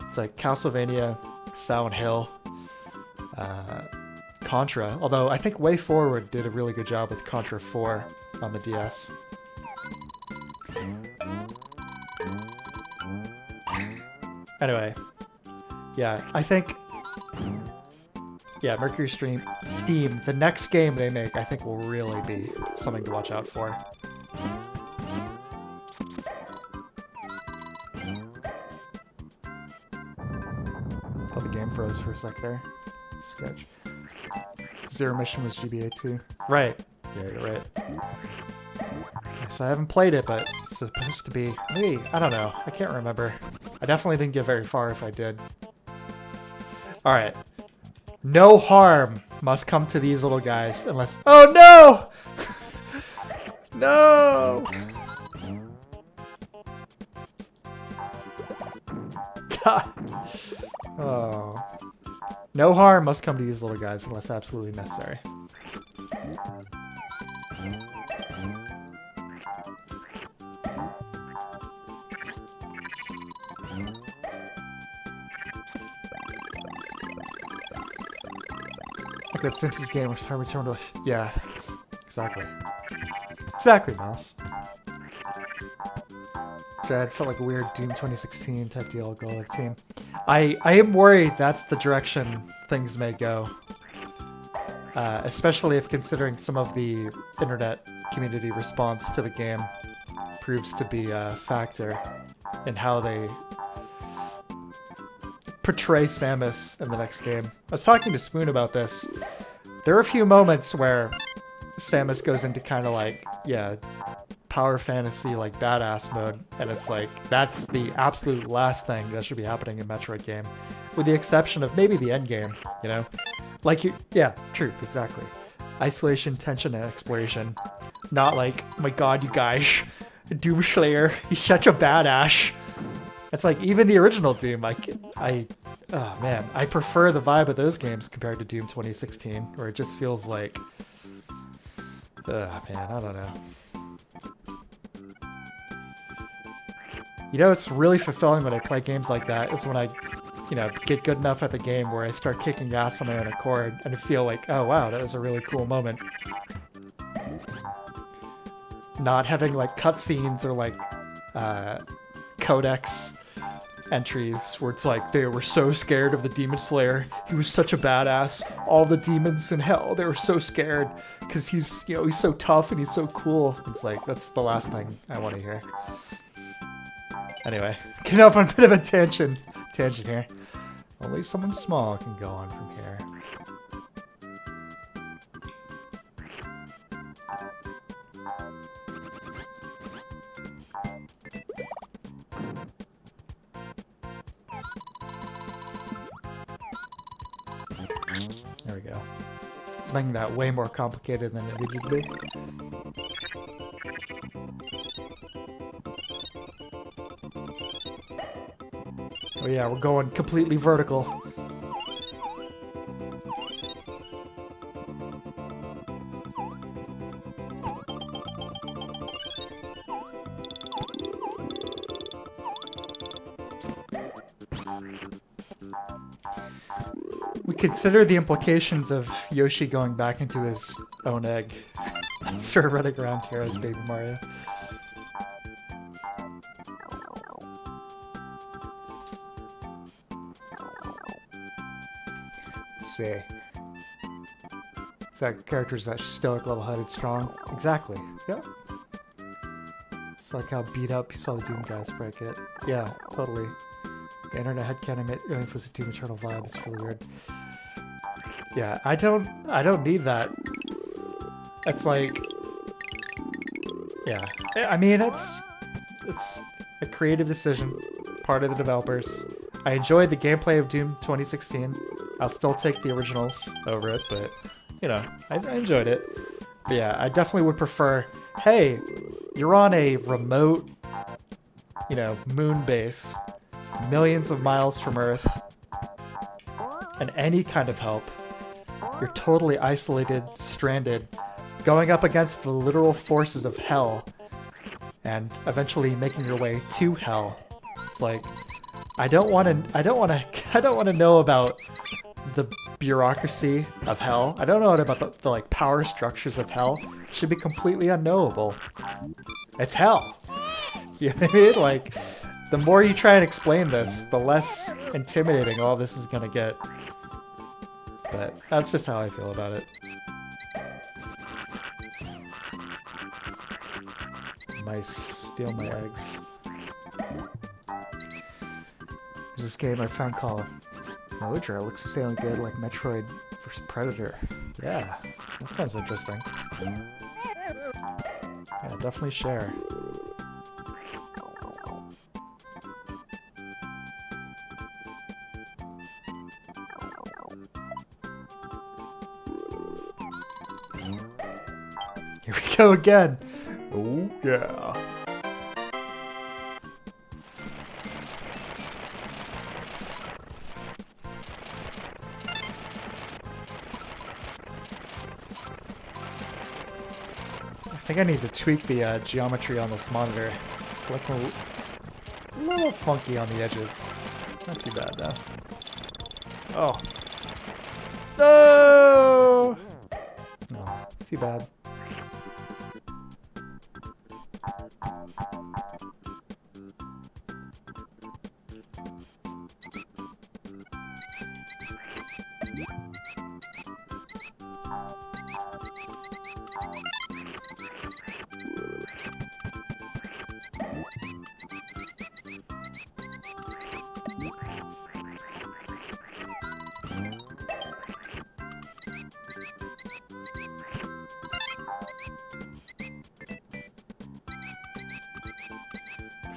S1: It's like Castlevania, Silent Hill, Contra. Although I think Way Forward did a really good job with Contra 4 on the DS. Anyway, yeah, I think, yeah, Mercury Steam, the next game they make, I think will really be something to watch out for. Oh, the game froze for a sec there. Sketch. Zero Mission was GBA 2. Right. Yeah, you're right. So I haven't played it, but it's supposed to be... Maybe, I don't know. I can't remember. I definitely didn't get very far if I did. Alright. No harm must come to these little guys unless... Oh, no! No! Oh. No harm must come to these little guys unless absolutely necessary. Like that Simpsons game where time return to... Yeah, exactly. Exactly, Mouse. Dread felt like a weird Doom 2016 type deal. Go like team. I am worried that's the direction things may go. Especially if considering some of the internet community response to the game proves to be a factor in how they portray Samus in the next game. I was talking to Spoon about this. There are a few moments where Samus goes into kind of like, yeah, power fantasy, like badass mode, and it's like, that's the absolute last thing that should be happening in a Metroid game. With the exception of maybe the end game, you know? Like, yeah, true, exactly. Isolation, tension, and exploration. Not like, oh my god, you guys, Doomslayer, he's such a badass. It's like, even the original Doom, oh man, I prefer the vibe of those games compared to Doom 2016, where it just feels like, man, I don't know. You know, it's really fulfilling when I play games like that, is when I, you know, get good enough at the game where I start kicking ass on my own accord, and I feel like, oh wow, that was a really cool moment. Not having, like, cutscenes or, like, codex entries where it's like, they were so scared of the Demon Slayer, he was such a badass, all the demons in hell, they were so scared, because he's, you know, he's so tough and he's so cool. It's like, that's the last thing I want to hear. Anyway, getting off on a bit of a tangent here. Only someone small can go on from here. There we go. It's making that way more complicated than it needed to be. Oh yeah, we're going completely vertical. We consider the implications of Yoshi going back into his own egg. Sort of running around here as Baby Mario. Let's see. Is that characters that stoic, level-headed, strong? Exactly. Yep. It's like how beat up you saw the Doom guys break it. Yeah, totally. The internet headcanon really influenced the Doom Eternal vibe. It's really weird. Yeah, I don't need that. It's like, yeah. I mean, it's a creative decision, part of the developers. I enjoyed the gameplay of Doom 2016. I'll still take the originals over it, but you know, I enjoyed it. But yeah, I definitely would prefer. Hey, you're on a remote, you know, moon base, millions of miles from Earth, and any kind of help. You're totally isolated, stranded, going up against the literal forces of hell, and eventually making your way to hell. It's like, I don't want to know about the bureaucracy of hell. I don't know about the like power structures of hell. It should be completely unknowable. It's hell. You know what I mean? Like, the more you try and explain this, the less intimidating all this is gonna get. But that's just how I feel about it. Mice steal my eggs. There's this game I found called Mojo. It looks insanely good, like Metroid vs. Predator. Yeah, that sounds interesting. Yeah, definitely share. Here we go again. Oh, yeah. I think I need to tweak the geometry on this monitor. It's looking a little funky on the edges. Not too bad, though. Oh. No! No, too bad.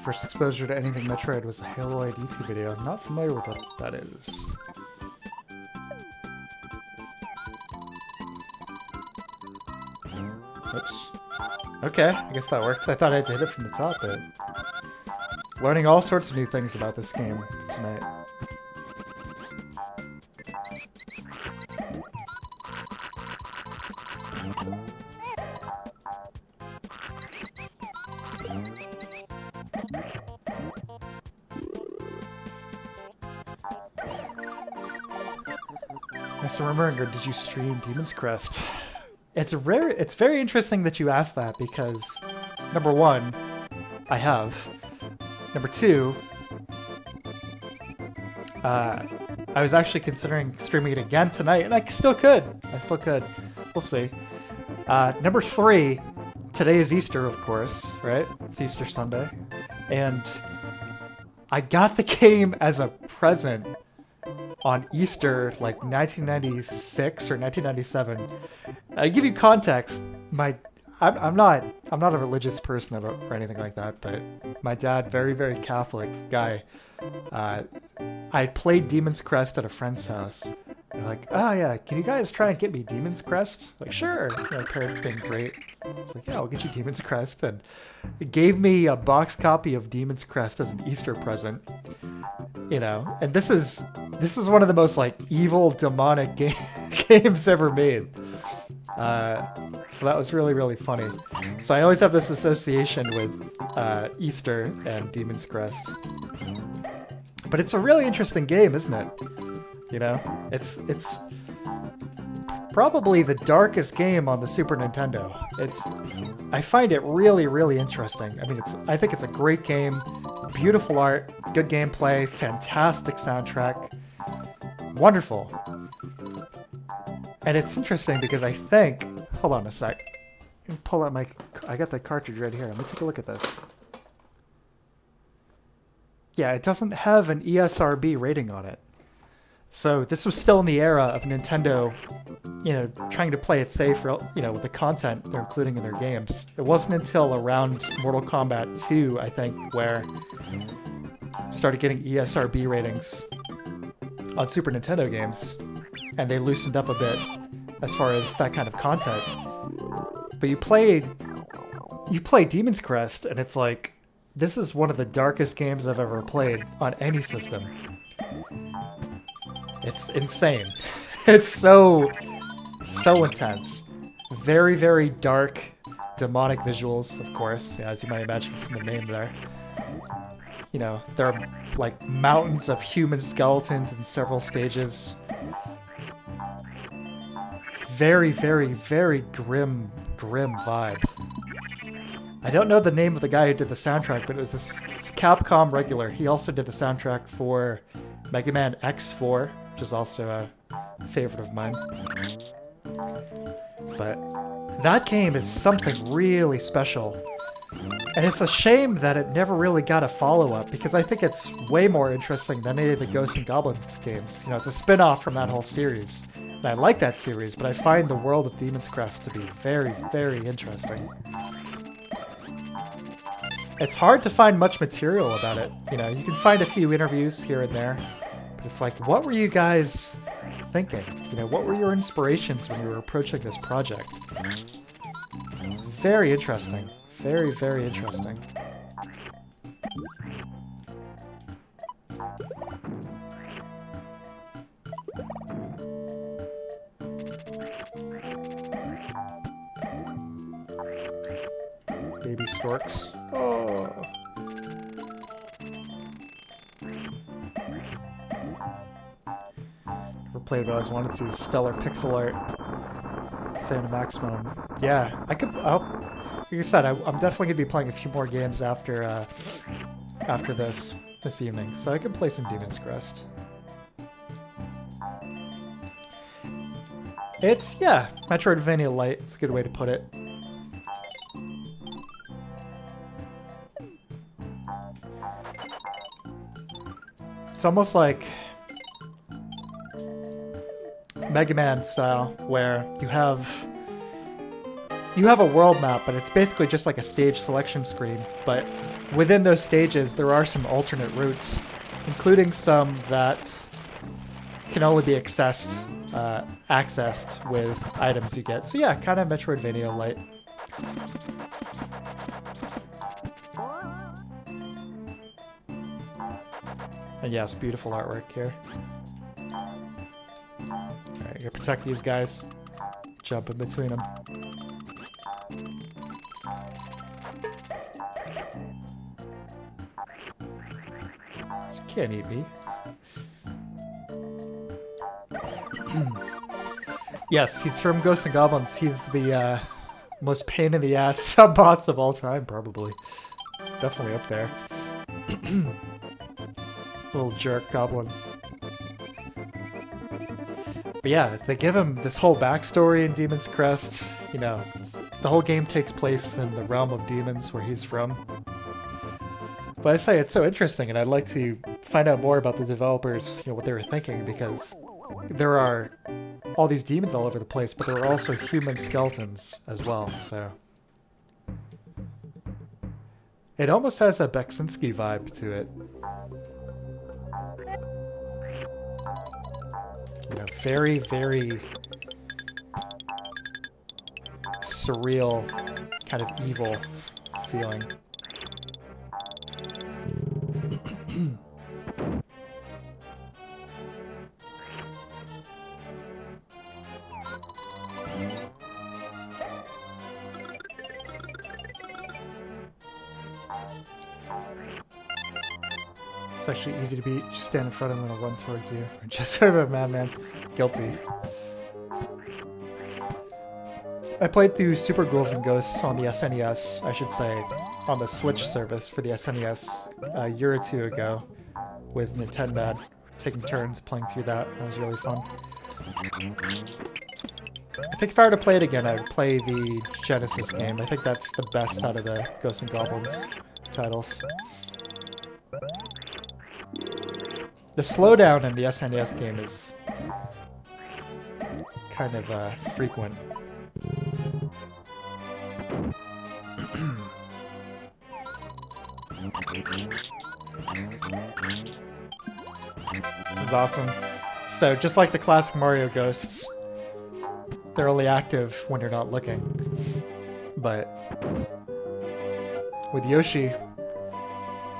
S1: First exposure to anything Metroid was a Haloid YouTube video. I'm not familiar with what that is. Oops. Okay, I guess that worked. I thought I had to hit it from the top, but... learning all sorts of new things about this game tonight. Mr. Remember, did you stream Demon's Crest? It's very interesting that you asked that because, number one, I have. Number two, I was actually considering streaming it again tonight, and I still could. We'll see. Number three, today is Easter, of course, right? It's Easter Sunday. And I got the game as a present on Easter, like 1996 or 1997. I give you context. I'm not a religious person or anything like that, but my dad, very, very Catholic guy. I played Demon's Crest at a friend's house, They're like, oh yeah, can you guys try and get me Demon's Crest? Like, sure. My parents being great. It's like, yeah, I'll get you Demon's Crest. And it gave me a box copy of Demon's Crest as an Easter present. You know, and this is one of the most like evil demonic games ever made. So that was really, really funny. So I always have this association with Easter and Demon's Crest. But it's a really interesting game, isn't it? You know, it's probably the darkest game on the Super Nintendo. I find it really, really interesting. I mean, I think it's a great game, beautiful art, good gameplay, fantastic soundtrack, wonderful. And it's interesting because I think, hold on a sec, pull out I got the cartridge right here. Let me take a look at this. Yeah, it doesn't have an ESRB rating on it. So this was still in the era of Nintendo, you know, trying to play it safe, you know, with the content they're including in their games. It wasn't until around Mortal Kombat 2, I think, where started getting ESRB ratings on Super Nintendo games, and they loosened up a bit as far as that kind of content. But you play Demon's Crest, and it's like, this is one of the darkest games I've ever played on any system. It's insane. It's so intense. Very, very dark, demonic visuals, of course, as you might imagine from the name there. You know, there are like mountains of human skeletons in several stages. Very, very, very grim vibe. I don't know the name of the guy who did the soundtrack, but it was this Capcom regular. He also did the soundtrack for Mega Man X4, which is also a favorite of mine. But that game is something really special. And it's a shame that it never really got a follow-up, because I think it's way more interesting than any of the Ghosts and Goblins games. You know, it's a spin-off from that whole series. And I like that series, but I find the world of Demon's Crest to be very, very interesting. It's hard to find much material about it. You know, you can find a few interviews here and there, but it's like, what were you guys thinking? You know, what were your inspirations when you were approaching this project? It's very interesting. Very, very interesting. Baby storks. Oh. Never played what I always wanted to. Stellar pixel art. Fan of Maximum. Yeah, I could. Like I said, I'm definitely gonna be playing a few more games after this evening, so I can play some Demon's Crest. It's Metroidvania light. It's a good way to put it. It's almost like Mega Man style, where you have a world map, but it's basically just like a stage selection screen. But within those stages, there are some alternate routes, including some that can only be accessed with items you get. So yeah, kind of Metroidvania light. And yes, beautiful artwork here. Alright, gotta protect these guys. Jump in between them. You can't eat me. Yes, he's from Ghosts and Goblins. He's the most pain in the ass sub-boss of all time, probably. Definitely up there. Little jerk goblin. But yeah, they give him this whole backstory in Demon's Crest. You know, the whole game takes place in the realm of demons where he's from. But I say it's so interesting, and I'd like to find out more about the developers, you know, what they were thinking, because there are all these demons all over the place, but there are also human skeletons as well, so... It almost has a Beksinski vibe to it. You know, very, very surreal, kind of evil feeling. It's actually easy to beat. Just stand in front of him and he'll run towards you. Just sort of a madman. Guilty. I played through Super Ghouls and Ghosts on the SNES, I should say, on the Switch service for the SNES a year or two ago with Nintendo, taking turns playing through that. That was really fun. I think if I were to play it again, I would play the Genesis game. I think that's the best out of the Ghosts and Goblins titles. The slowdown in the SNES game is kind of frequent. This is awesome. So, just like the classic Mario ghosts, they're only active when you're not looking. But with Yoshi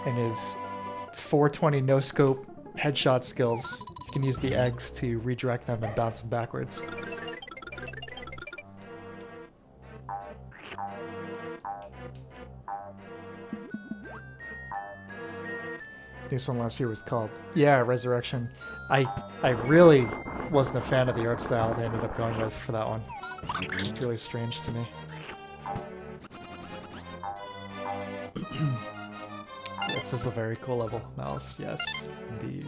S1: and his 420 no-scope headshot skills, you can use the eggs to redirect them and bounce them backwards. This one last year was called, yeah, Resurrection. I really wasn't a fan of the art style they ended up going with for that one. It's really strange to me. This is a very cool level, Mouse. Yes, indeed.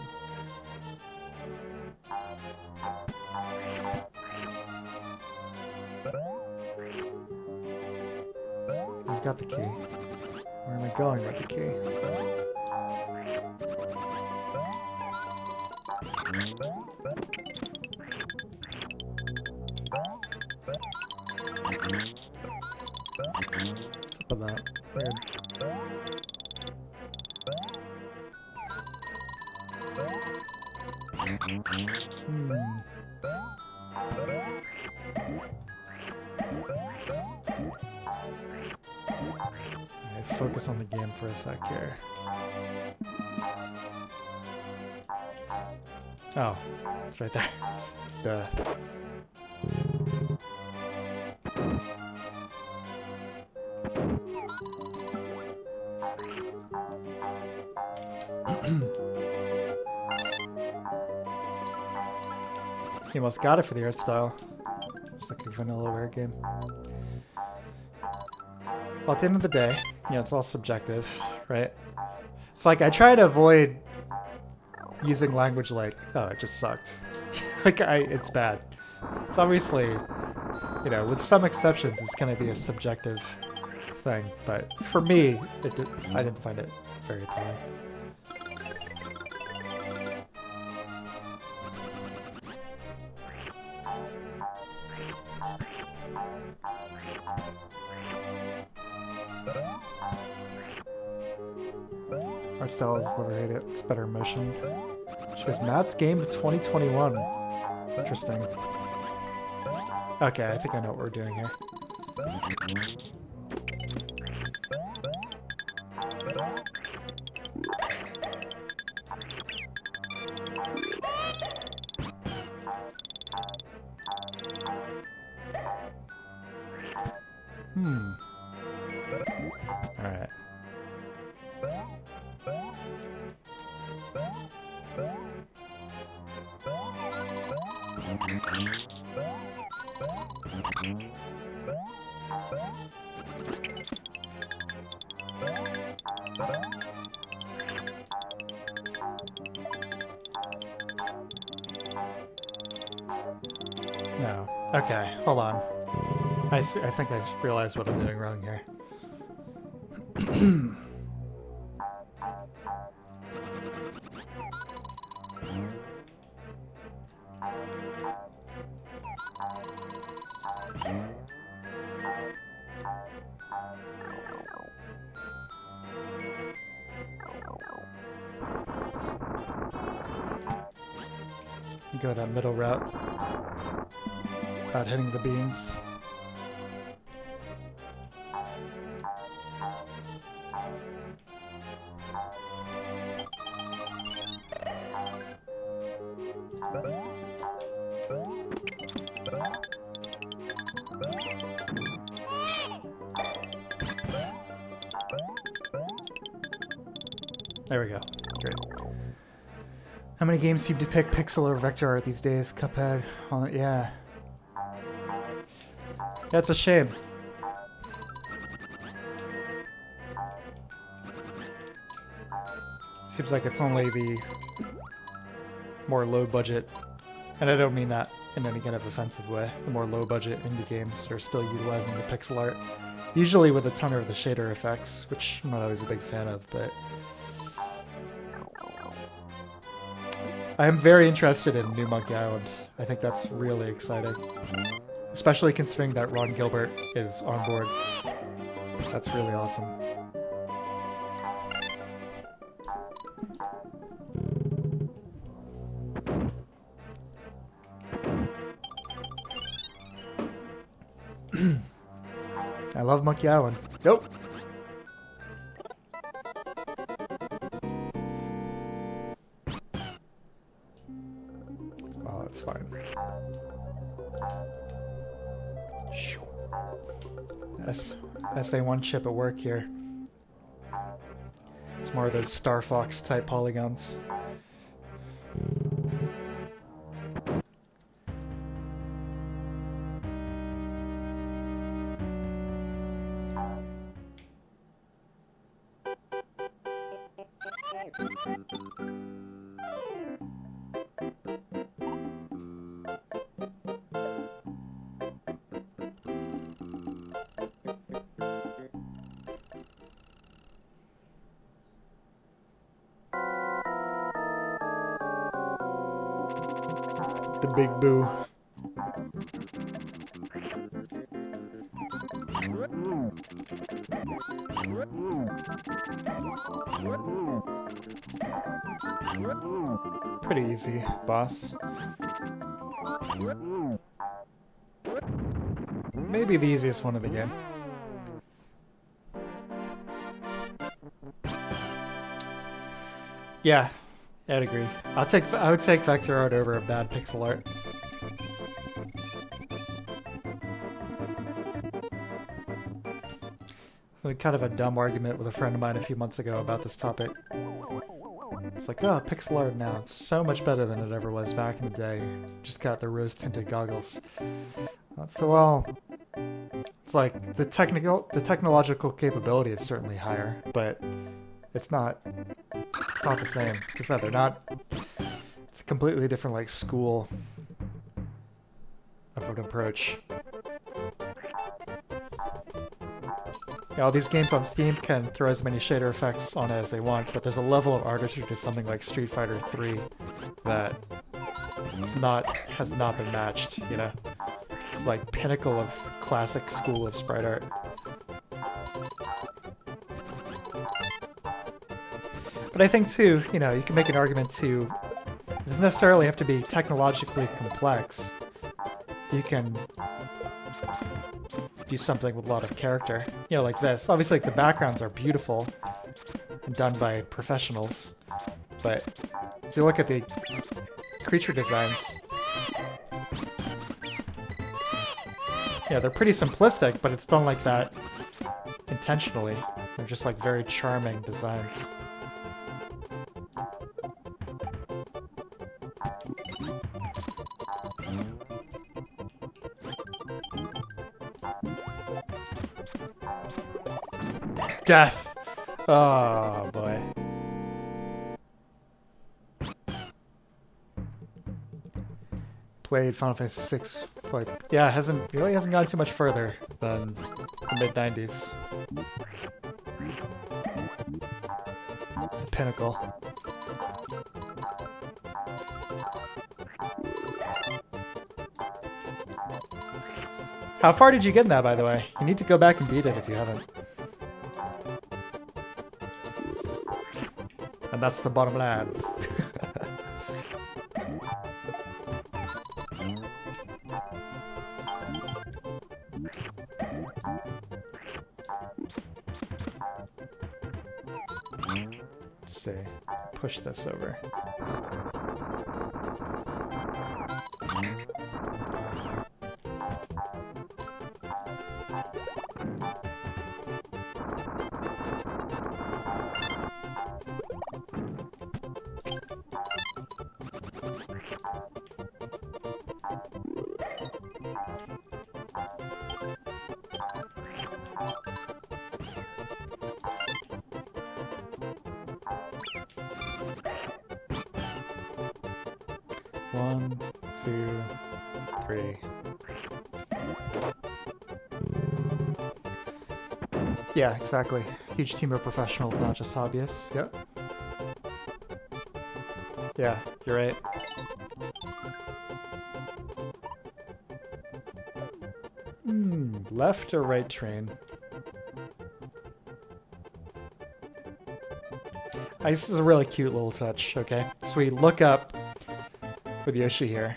S1: I got the key. Where am I going with the key? What's up with that? Weird. Alright, focus on the game for a sec here. Oh, it's right there. Duh. You almost got it for the art style. It's like a vanilla game. Well, at the end of the day, you know, it's all subjective, right? It's like I try to avoid using language like, oh, it just sucked. Like, it's bad. It's obviously, you know, with some exceptions, it's going to be a subjective thing. But for me, I didn't find it very appealing. Art style is liberated, looks better in motion. Shows Matt's game of 2021. Interesting. Okay, I think I know what we're doing here. Alright. No. Okay, hold on. I think I realized what I'm doing wrong here. You go that middle route without hitting the beams. There we go. Great. How many games seem to pick pixel or vector art these days? Cuphead. Yeah. That's a shame. Seems like it's only the more low budget, and I don't mean that in any kind of offensive way, the more low budget indie games that are still utilizing the pixel art. Usually with a ton of the shader effects, which I'm not always a big fan of, but I am very interested in New Monkey Island. I think that's really exciting. Especially considering that Ron Gilbert is on board. That's really awesome. I love Monkey Island. Nope. Oh, that's fine. SA1 chip at work here. It's more of those Star Fox type polygons. The big boo. Pretty easy, boss. Maybe the easiest one of the game. Yeah, I'd agree. I would take vector art over a bad pixel art. I had kind of a dumb argument with a friend of mine a few months ago about this topic. It's like, oh, pixel art now, it's so much better than it ever was back in the day. Just got the rose-tinted goggles. So, well, it's like the technological capability is certainly higher, but it's not the same. Because they're not. It's a completely different like school of an approach. Yeah, all these games on Steam can throw as many shader effects on it as they want, but there's a level of artistry to something like Street Fighter 3 that has not been matched, you know? It's like pinnacle of classic school of sprite art. But I think too, you know, you can make an argument too, it doesn't necessarily have to be technologically complex. You can do something with a lot of character. You know, like this. Obviously, like, the backgrounds are beautiful and done by professionals, but as you look at the creature designs, yeah, they're pretty simplistic, but it's done like that intentionally. They're just like very charming designs. Death! Oh boy. Played Final Fantasy VI. Like, yeah, it really hasn't gone too much further than the mid-90s. The pinnacle. How far did you get in that, by the way? You need to go back and beat it if you haven't. And that's the bottom line. push this over. One, two, three. Yeah, exactly. Huge team of professionals, not just hobbyists. Yep. Yeah, you're right. Left or right train? This is a really cute little touch, okay? So we look up with Yoshi here.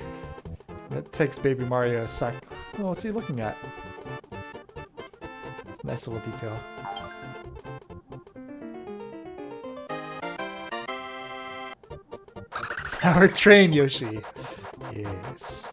S1: It takes Baby Mario a sec. Oh, what's he looking at? It's a nice little detail. Our train, Yoshi. Yes.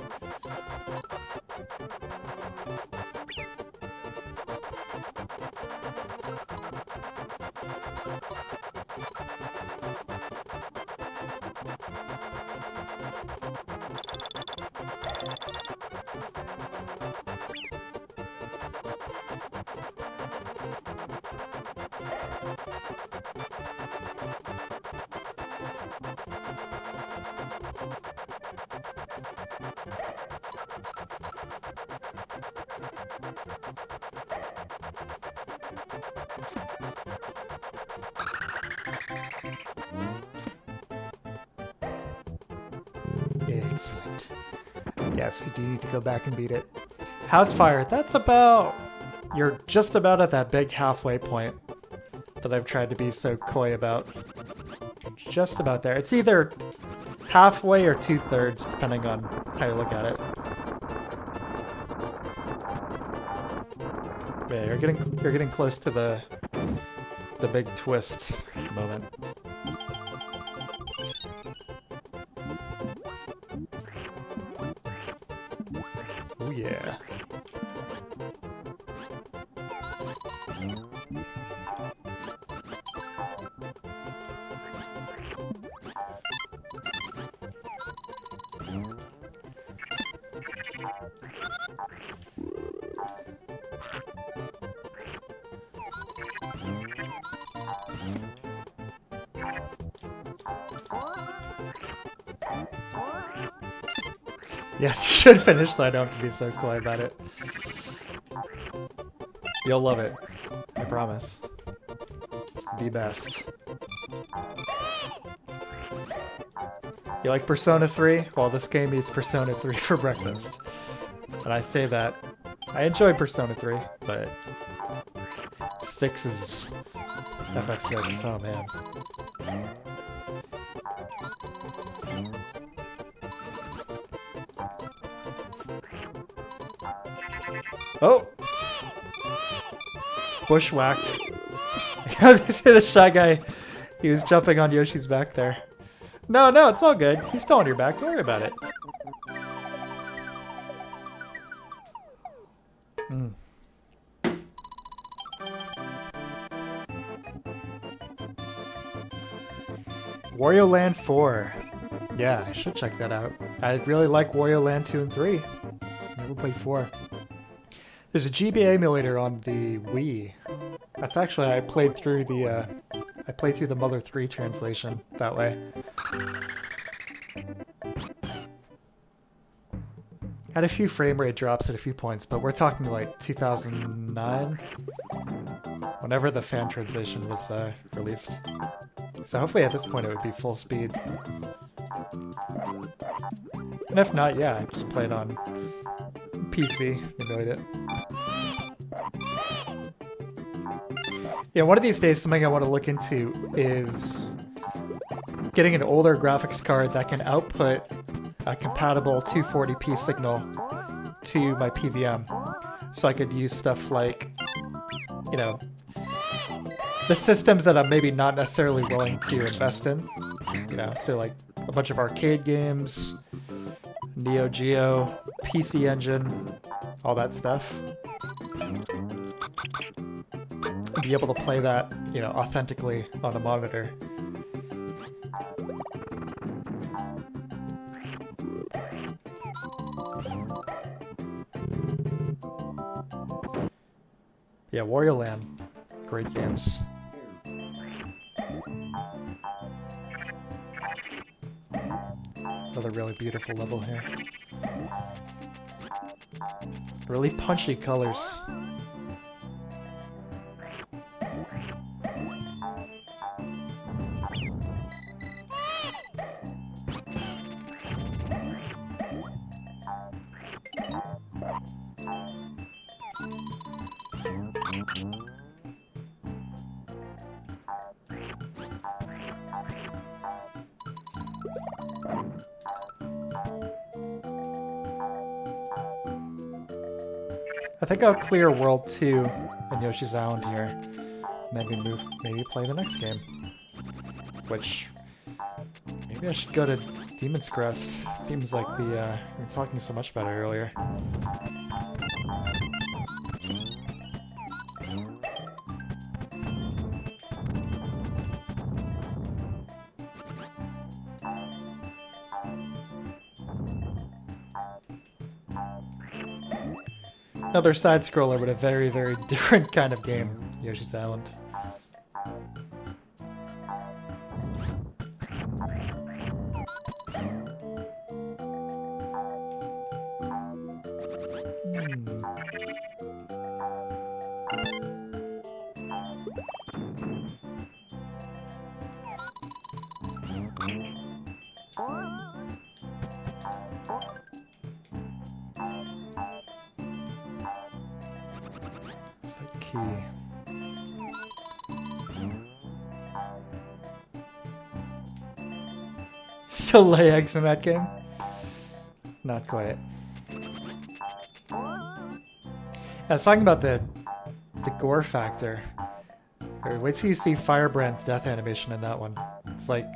S1: Excellent. Yes, you do need to go back and beat it. House Fire, that's about... You're just about at that big halfway point that I've tried to be so coy about. Just about there. It's either halfway or 2/3, depending on how you look at it. Yeah, you're getting close to the big twist moment. Oh yeah. Yes, you should finish so I don't have to be so coy about it. You'll love it. I promise. It's the best. You like Persona 3? Well, this game eats Persona 3 for breakfast. And I say that. I enjoy Persona 3, but 6 is FF6. Oh, man. Oh! Bushwhacked. The Shy Guy, he was jumping on Yoshi's back there. No, it's all good. He's still on your back. Don't worry about it. Wario Land 4. Yeah, I should check that out. I really like Wario Land 2 and 3. Never played 4. There's a GBA emulator on the Wii. That's actually I played through the Mother 3 translation that way. Had a few frame rate drops at a few points, but we're talking like 2009, whenever the fan translation was released. So hopefully at this point it would be full speed. And if not, yeah, just play it on PC, emulate it. Yeah, one of these days something I want to look into is getting an older graphics card that can output a compatible 240p signal to my PVM. So I could use stuff like, you know, the systems that I'm maybe not necessarily willing to invest in, You know, so like a bunch of arcade games, Neo Geo, PC Engine, all that stuff. Be able to play that, you know, authentically on a monitor. Yeah, Wario Land, great games. Another really beautiful level here. Really punchy colors. I think I'll clear World 2 in Yoshi's Island here. Maybe play the next game. Which, maybe I should go to Demon's Crest. Seems like we were talking so much about it earlier. Another side-scroller, but a very, very different kind of game, Yoshi's Island. Still lay eggs in that game? Not quite. I was talking about the gore factor. Wait till you see Firebrand's death animation in that one. It's like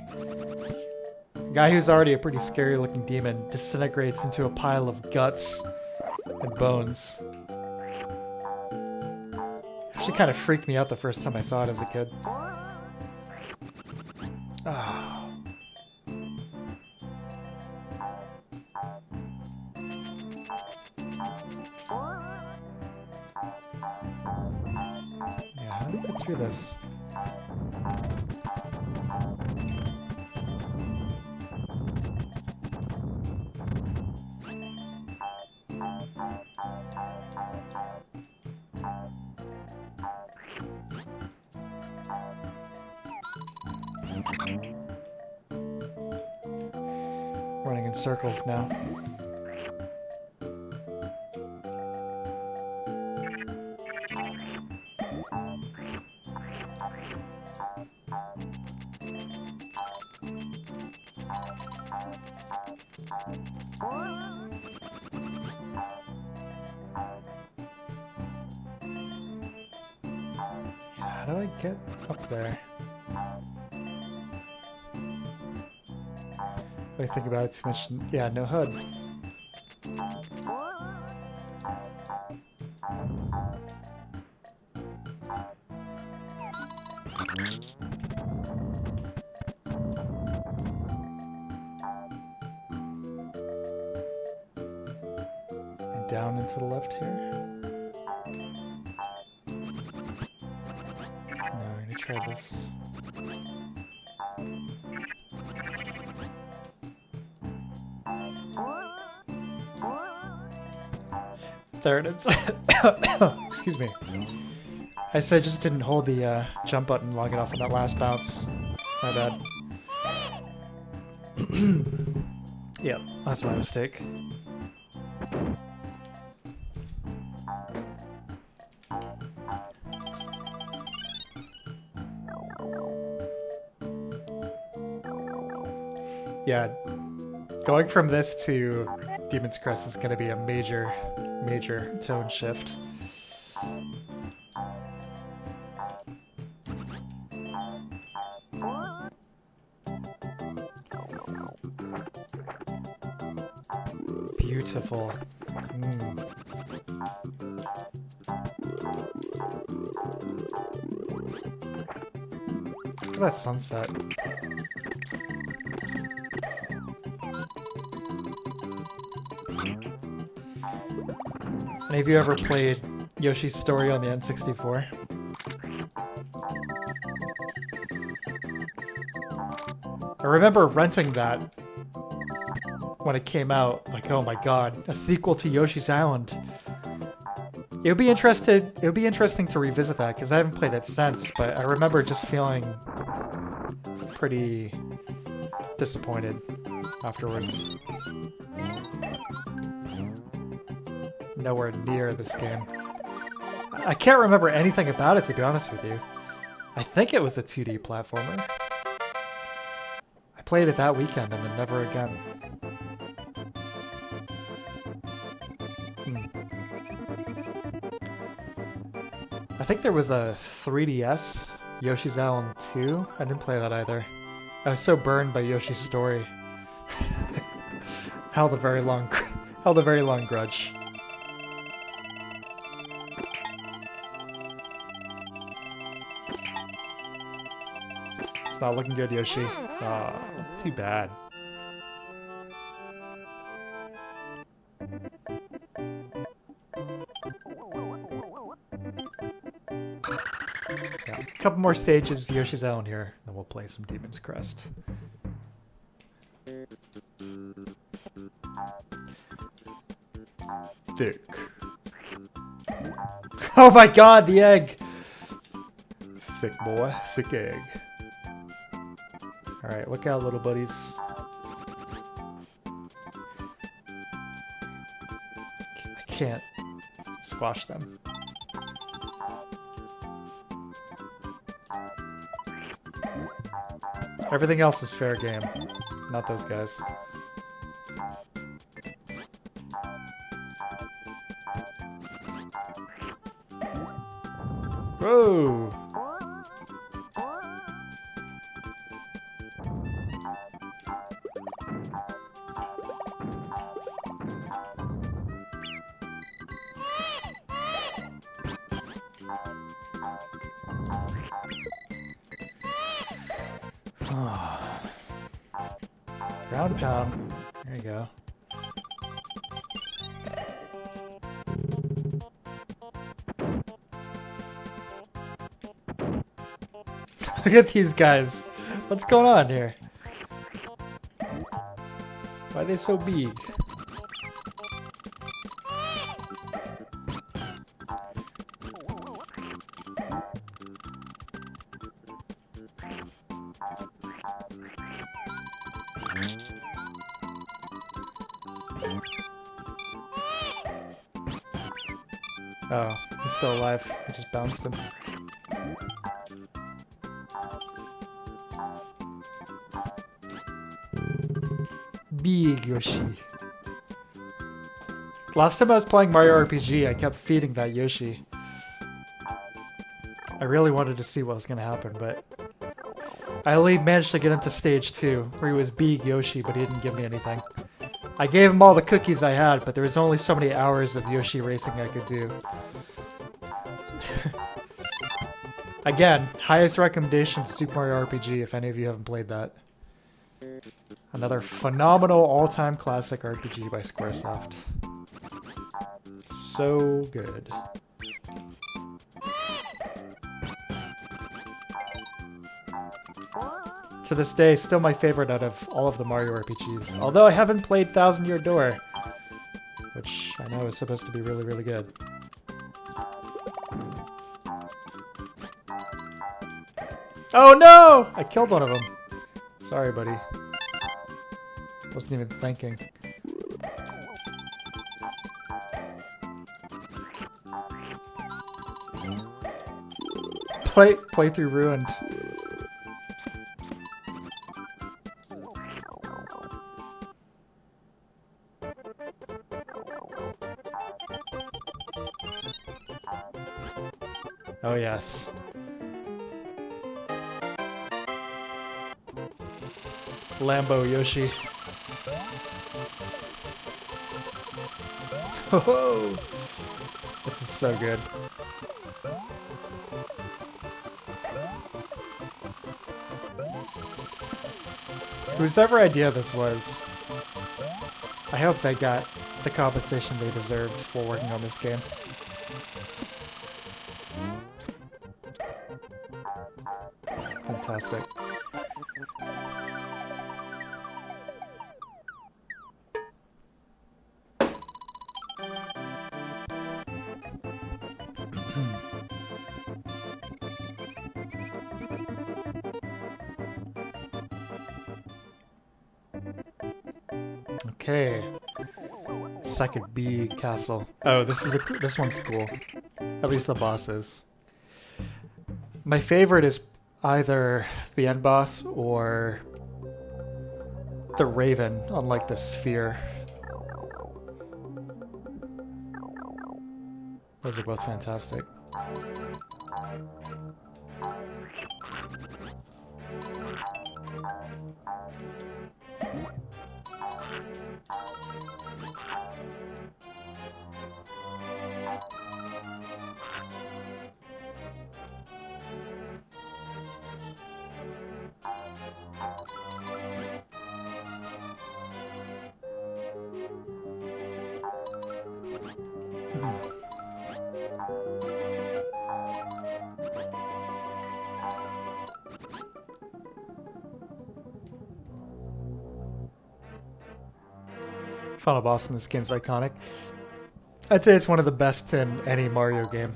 S1: a guy who's already a pretty scary looking demon disintegrates into a pile of guts and bones. Actually kind of freaked me out the first time I saw it as a kid. Ah. Through this. Running in circles now. How do I get up there? I think about it too much. Yeah, no HUD. And down and to the left here. Try this. There it is. Excuse me. I said just didn't hold the jump button long enough on that last bounce. My bad. Yep, that's my mistake. Yeah, going from this to Demon's Crest is going to be a major tone shift. beautiful. Look at that sunset. Any of you ever played Yoshi's Story on the N64? I remember renting that when it came out. Like, oh my god, a sequel to Yoshi's Island. It would be interesting to revisit that because I haven't played it since, but I remember just feeling pretty disappointed afterwards. Nowhere near this game. I can't remember anything about it, to be honest with you. I think it was a 2D platformer. I played it that weekend and then never again. I think there was a 3DS, Yoshi's Island 2. I didn't play that either. I was so burned by Yoshi's Story. held a very long grudge. It's not looking good, Yoshi. Oh, too bad. Yeah, a couple more stages, Yoshi's Island here, then we'll play some Demon's Crest. Thick. Oh my god, the egg! Thick boy, thick egg. Alright, look out, little buddies. I can't squash them. Everything else is fair game. Not those guys. Whoa! Ground pound. There you go. Look at these guys. What's going on here? Why are they so big? Oh, he's still alive. I just bounced him. Big Yoshi. Last time I was playing Mario RPG, I kept feeding that Yoshi. I really wanted to see what was going to happen, but I only managed to get into stage 2, where he was big Yoshi, but he didn't give me anything. I gave him all the cookies I had, but there was only so many hours of Yoshi racing I could do. Again, highest recommendation, Super Mario RPG, if any of you haven't played that. Another phenomenal all-time classic RPG by Squaresoft. So good. To this day, still my favorite out of all of the Mario RPGs. Although I haven't played Thousand Year Door, which I know is supposed to be really, really good. Oh no! I killed one of them. Sorry, buddy. Wasn't even thinking. Playthrough ruined. Oh yes. Lambo Yoshi. Oh, this is so good. Whosever idea this was, I hope they got the compensation they deserved for working on this game. Fantastic. Okay. Second B castle. Oh, this one's cool. At least the boss is. My favorite is either the end boss or the Raven on like the sphere. Those are both fantastic. Final boss in this game is iconic. I'd say it's one of the best in any Mario game.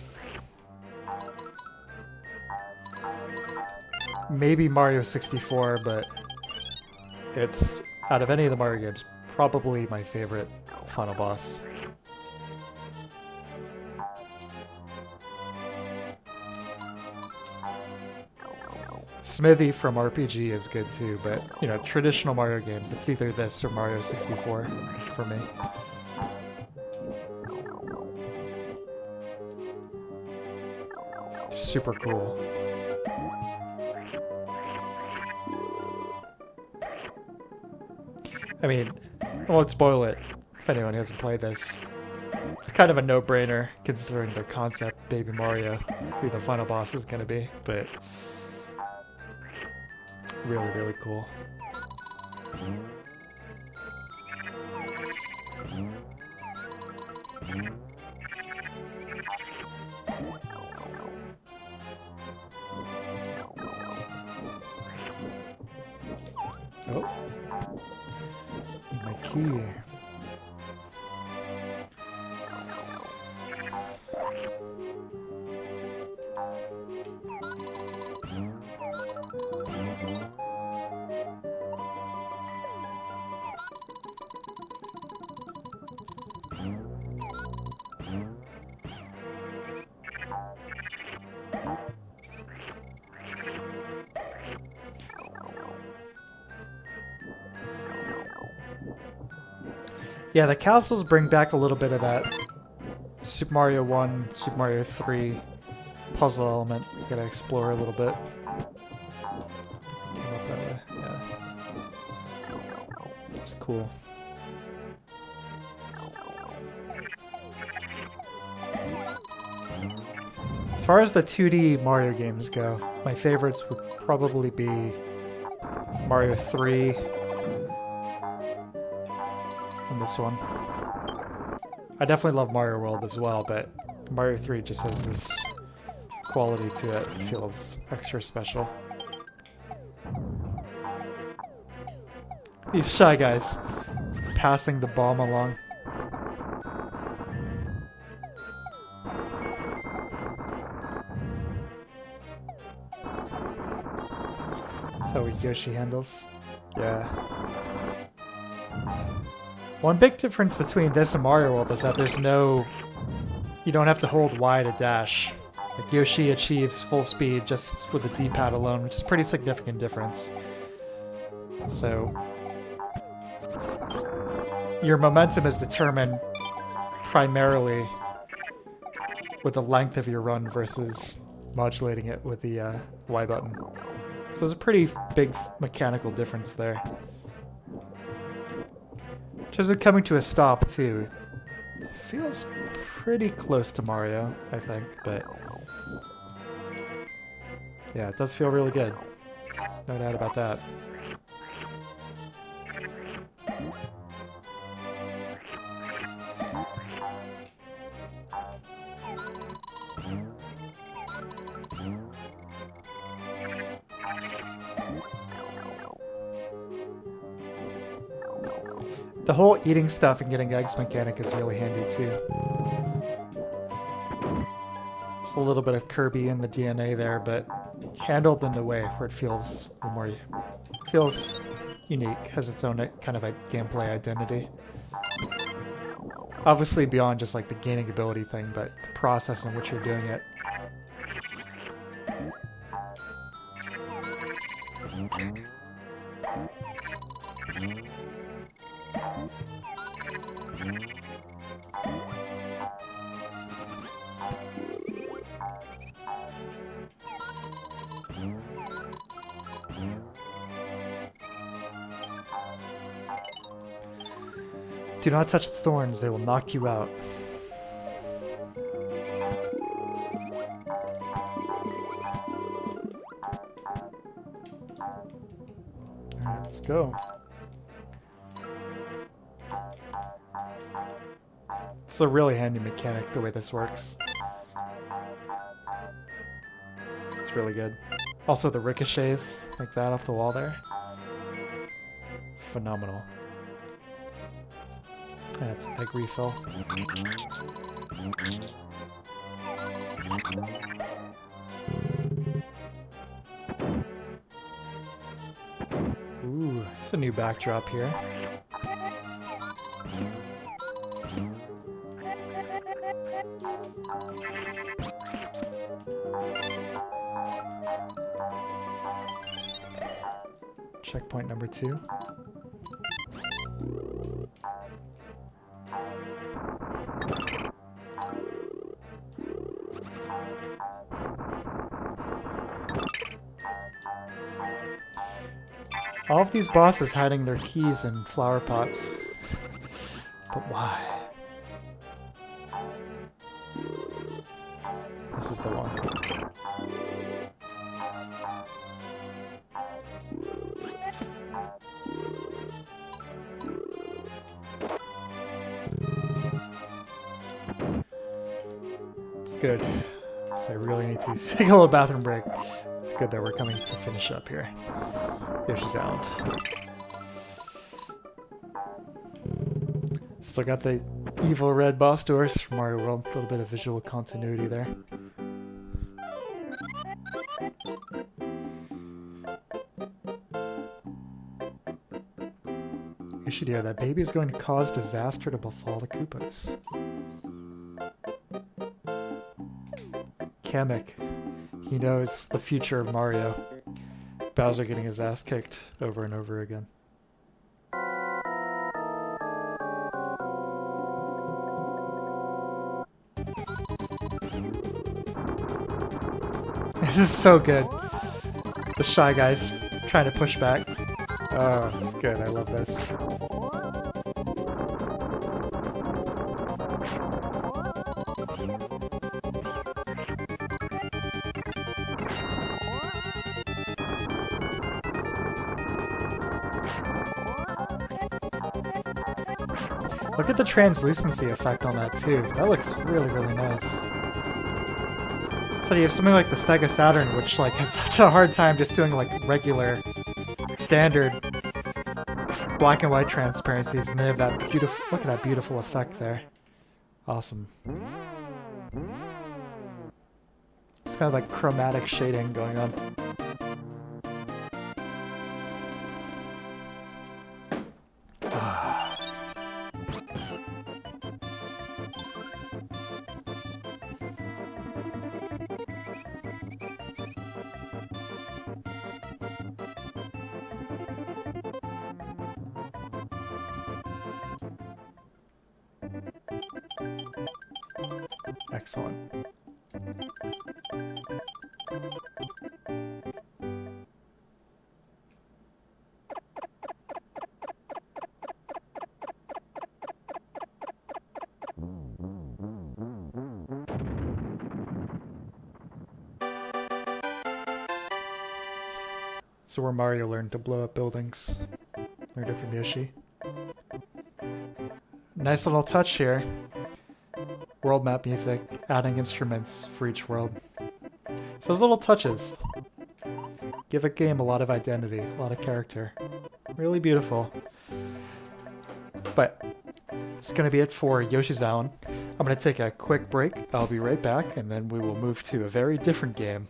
S1: Maybe Mario 64, but it's, out of any of the Mario games, probably my favorite final boss. Smithy from RPG is good too, but, you know, traditional Mario games, it's either this or Mario 64 for me. Super cool. I mean, I won't spoil it if anyone hasn't played this. It's kind of a no-brainer considering the concept, Baby Mario, who the final boss is going to be, but really, really cool. Oh, my key. Yeah, the castles bring back a little bit of that Super Mario 1, Super Mario 3 puzzle element. You gotta explore a little bit. Came up that way, yeah. It's cool. As far as the 2D Mario games go, my favorites would probably be Mario 3, and this one. I definitely love Mario World as well, but Mario 3 just has this quality to it. It feels extra special. These Shy Guys passing the bomb along. That's how Yoshi handles. Yeah. One big difference between this and Mario World is that there's no... You don't have to hold Y to dash. Like Yoshi achieves full speed just with the D-pad alone, which is a pretty significant difference. So... your momentum is determined primarily with the length of your run versus modulating it with the Y button. So there's a pretty big mechanical difference there. Just coming to a stop, too. Feels pretty close to Mario, I think, but yeah, it does feel really good. There's no doubt about that. The whole eating stuff and getting eggs mechanic is really handy too. Just a little bit of Kirby in the DNA there, but handled in a way where it feels more unique, has its own kind of a gameplay identity. Obviously beyond just like the gaining ability thing, but the process in which you're doing it. Do not touch the thorns, they will knock you out. Alright, let's go. It's a really handy mechanic, the way this works. It's really good. Also the ricochets, like that off the wall there. Phenomenal. That's egg refill. Ooh, it's a new backdrop here. Checkpoint number 2. All of these bosses hiding their keys in flower pots. But why? This is the one. It's good. So I really need to take a little bathroom break. It's good that we're coming to finish up here. Yoshi's Island. Still got the evil red boss doors from Mario World. A little bit of visual continuity there. Yoshi, dear, that baby is going to cause disaster to befall the Koopas. Kamek. He knows the future of Mario. Bowser getting his ass kicked over and over again. This is so good. The Shy Guy's trying to push back. Oh, it's good. I love this. Look at the translucency effect on that too. That looks really, really nice. So you have something like the Sega Saturn, which like has such a hard time just doing like regular, standard black and white transparencies, and they have that beautiful. Look at that beautiful effect there. Awesome. It's kind of like chromatic shading going on. Excellent. So where Mario learned to blow up buildings. Learned it from Yoshi. Nice little touch here. World map music, adding instruments for each world. So those little touches give a game a lot of identity, a lot of character. Really beautiful. But it's going to be it for Yoshi's Island. I'm going to take a quick break. I'll be right back, and then we will move to a very different game.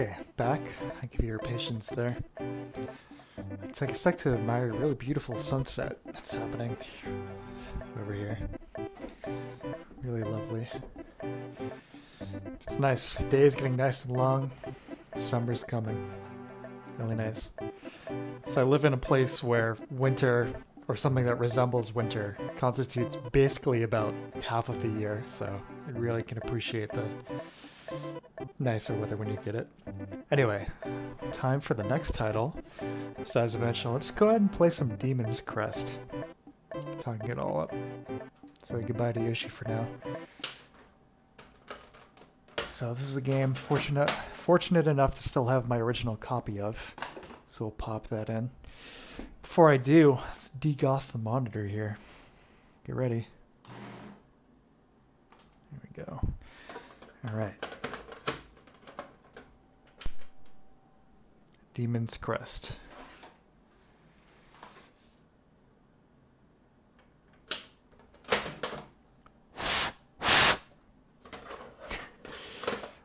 S1: Okay, back. Thank you for your patience there. It's like I like to admire a really beautiful sunset that's happening over here. Really lovely. It's nice. The day is getting nice and long. Summer's coming. Really nice. So I live in a place where winter or something that resembles winter, constitutes basically about half of the year, so you really can appreciate the nicer weather when you get it. Anyway, time for the next title. So as I mentioned, let's go ahead and play some Demon's Crest. Talking it all up. So goodbye to Yoshi for now. So this is a game fortunate enough to still have my original copy of. So we'll pop that in. Before I do, let's degauss the monitor here. Get ready. There we go. Alright. Demon's Crest.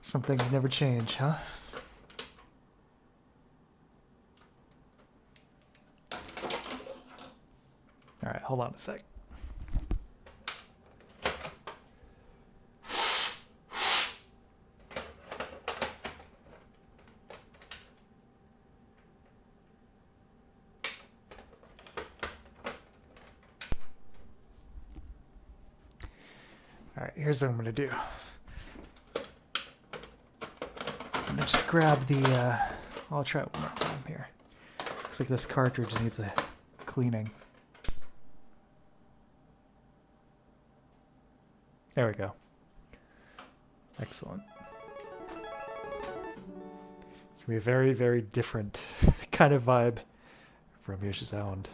S1: Some things never change, huh? Alright, hold on a sec. Alright, here's what I'm going to do. I'm going to just grab the, I'll try it one more time here. Looks like this cartridge needs a cleaning. There we go. Excellent. It's going to be a very, very different kind of vibe from Yoshi's Island.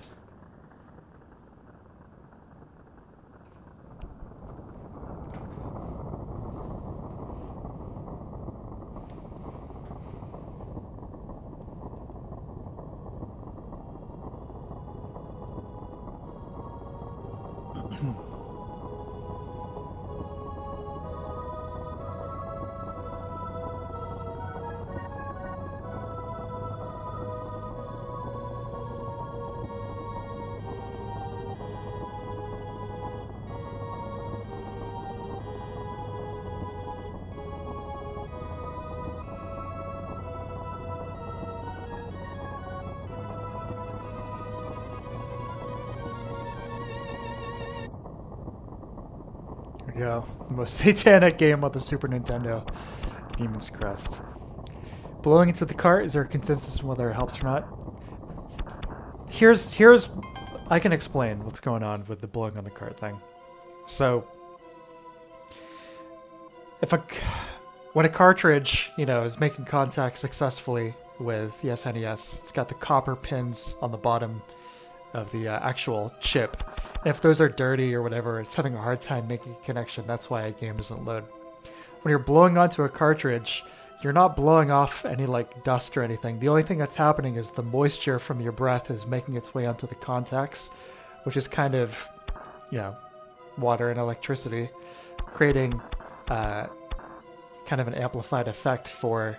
S1: Go. The most satanic game on the Super Nintendo, Demon's Crest. Blowing into the cart, is there a consensus on whether it helps or not? Here's I can explain what's going on with the blowing on the cart thing. So, when a cartridge, is making contact successfully with the SNES, it's got the copper pins on the bottom of the actual chip. And if those are dirty or whatever, it's having a hard time making a connection. That's why a game doesn't load. When you're blowing onto a cartridge, you're not blowing off any dust or anything. The only thing that's happening is the moisture from your breath is making its way onto the contacts, which is kind of, water and electricity, creating kind of an amplified effect for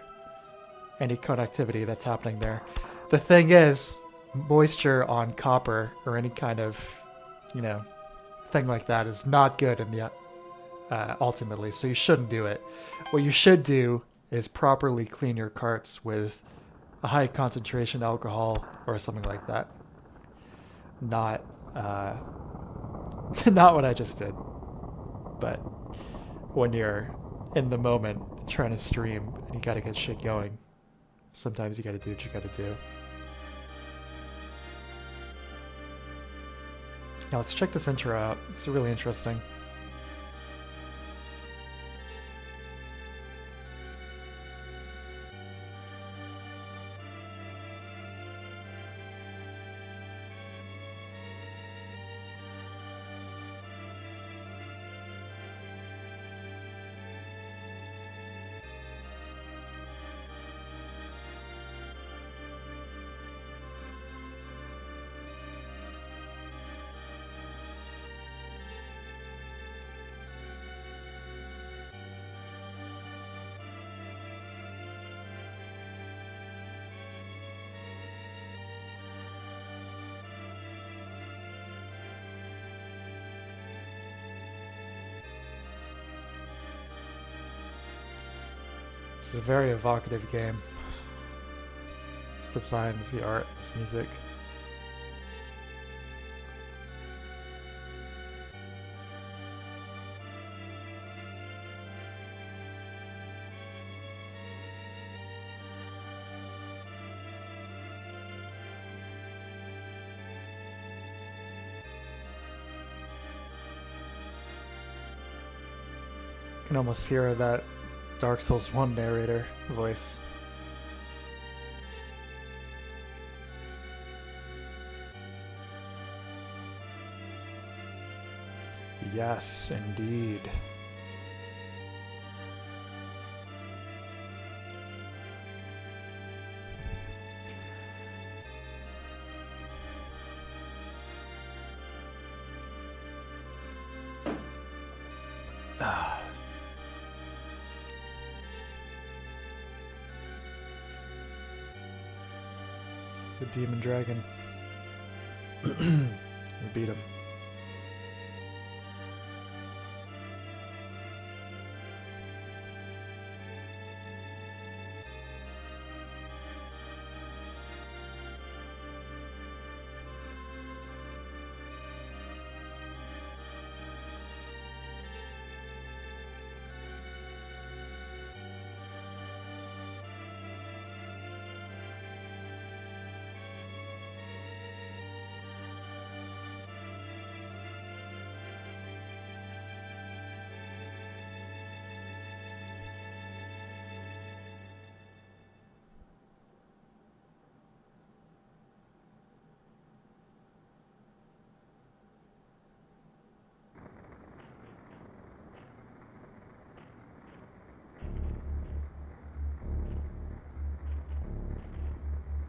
S1: any conductivity that's happening there. The thing is, moisture on copper or any kind of thing like that is not good in the ultimately, so you shouldn't do it. What you should do is properly clean your carts with a high concentration alcohol or something like that. Not not what I just did. But when you're in the moment trying to stream and you gotta get shit going, sometimes you gotta do what you gotta do. Now let's check this intro out. It's really interesting. This is a very evocative game. Its designs, the art, its music. can almost hear that Dark Souls 1 narrator voice. Yes, indeed. The demon dragon. We beat him.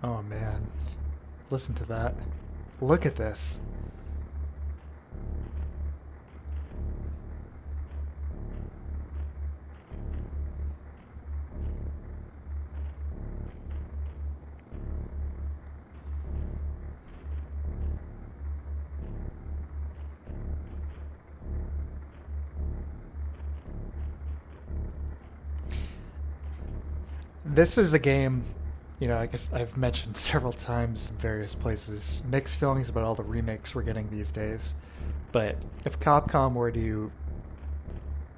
S1: Oh man, listen to that. Look at this. This is a game, you know, I guess I've mentioned several times in various places, mixed feelings about all the remakes we're getting these days. But if Capcom were to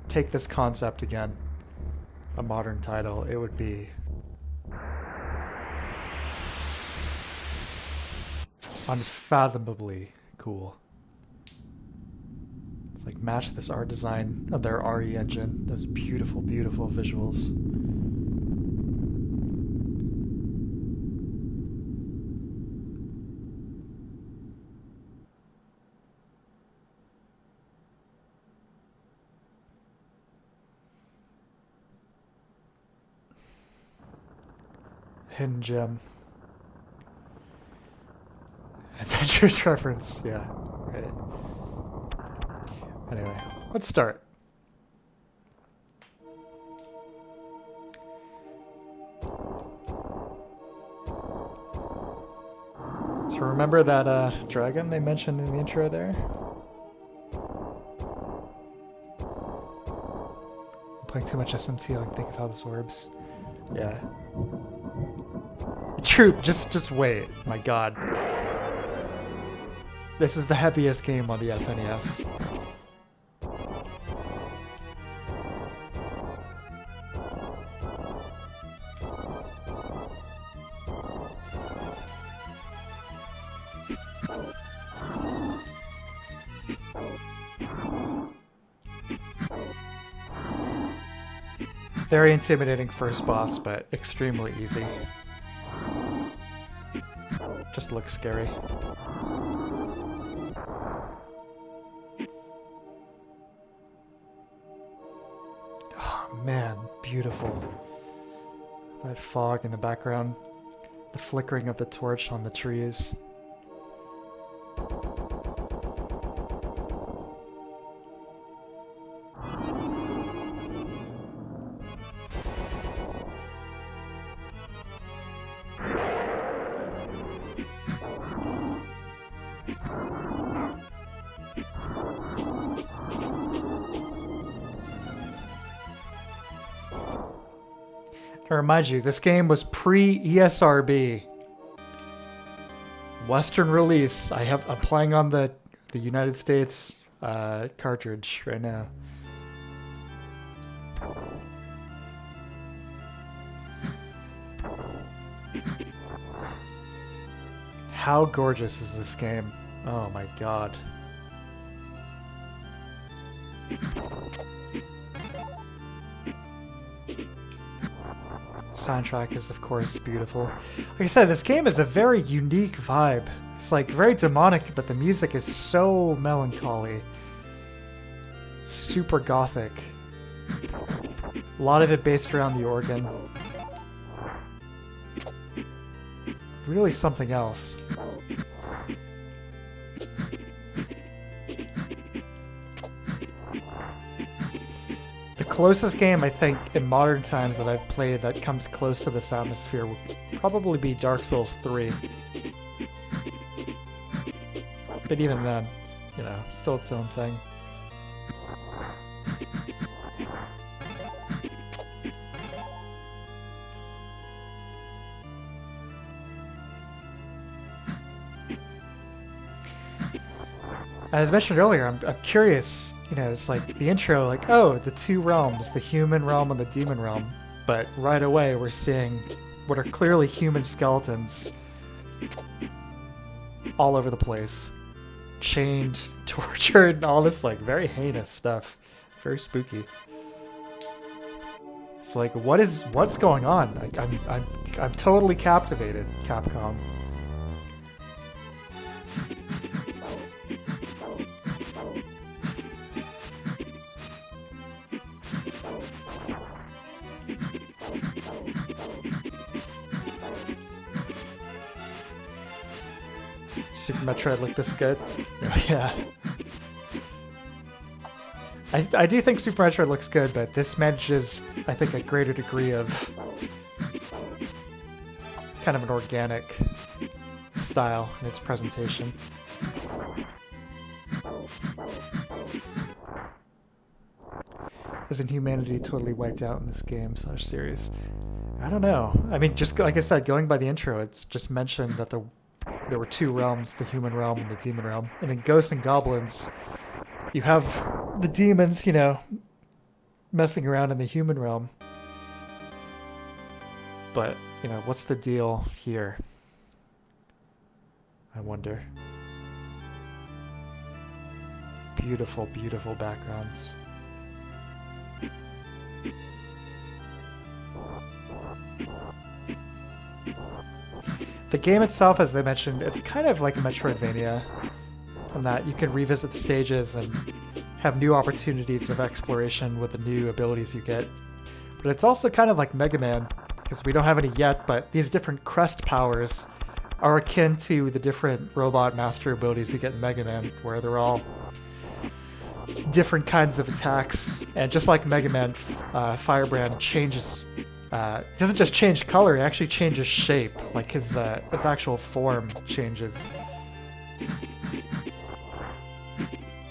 S1: take this concept again, a modern title, it would be unfathomably cool. It's like match this art design of their RE engine, those beautiful, beautiful visuals. Hidden gem. Adventures reference, yeah, right. Anyway, let's start. So remember that dragon they mentioned in the intro there? I'm playing too much SMT, I can think of how this works. Yeah. Troop, just wait. My god. This is the heaviest game on the SNES. Very intimidating first boss, but extremely easy. Just looks scary. Oh man, beautiful. That fog in the background. The flickering of the torch on the trees. To remind you, this game was pre-ESRB. Western release. I'm playing on the United States cartridge right now. How gorgeous is this game? Oh my god. soundtrack is, of course, beautiful. Like I said, this game is a very unique vibe. It's like very demonic, but the music is so melancholy. Super gothic. A lot of it based around the organ. Really something else. The closest game, I think, in modern times that I've played that comes close to this atmosphere would probably be Dark Souls 3. But even then, you know, still its own thing. As mentioned earlier, I'm curious, you know, it's like the intro, like, oh, the two realms, the human realm and the demon realm. But right away, we're seeing what are clearly human skeletons all over the place. Chained, tortured, and all this, like, very heinous stuff. Very spooky. It's like, what's going on? Like, I'm totally captivated, Capcom. Super Metroid looked this good. Yeah. I do think Super Metroid looks good, but this manages, I think, a greater degree of kind of an organic style in its presentation. Isn't humanity totally wiped out in this game / series? I don't know. I mean, just like I said, going by the intro, it's just mentioned that there were two realms, the human realm and the demon realm. And in Ghosts and Goblins, you have the demons, you know, messing around in the human realm. But, you know, what's the deal here? I wonder. Beautiful, beautiful backgrounds. The game itself, as they mentioned, it's kind of like a Metroidvania in that you can revisit stages and have new opportunities of exploration with the new abilities you get. But it's also kind of like Mega Man, because we don't have any yet, but these different crest powers are akin to the different robot master abilities you get in Mega Man, where they're all different kinds of attacks. And just like Mega Man, Firebrand changes... doesn't just change color, it actually changes shape. Like his actual form changes.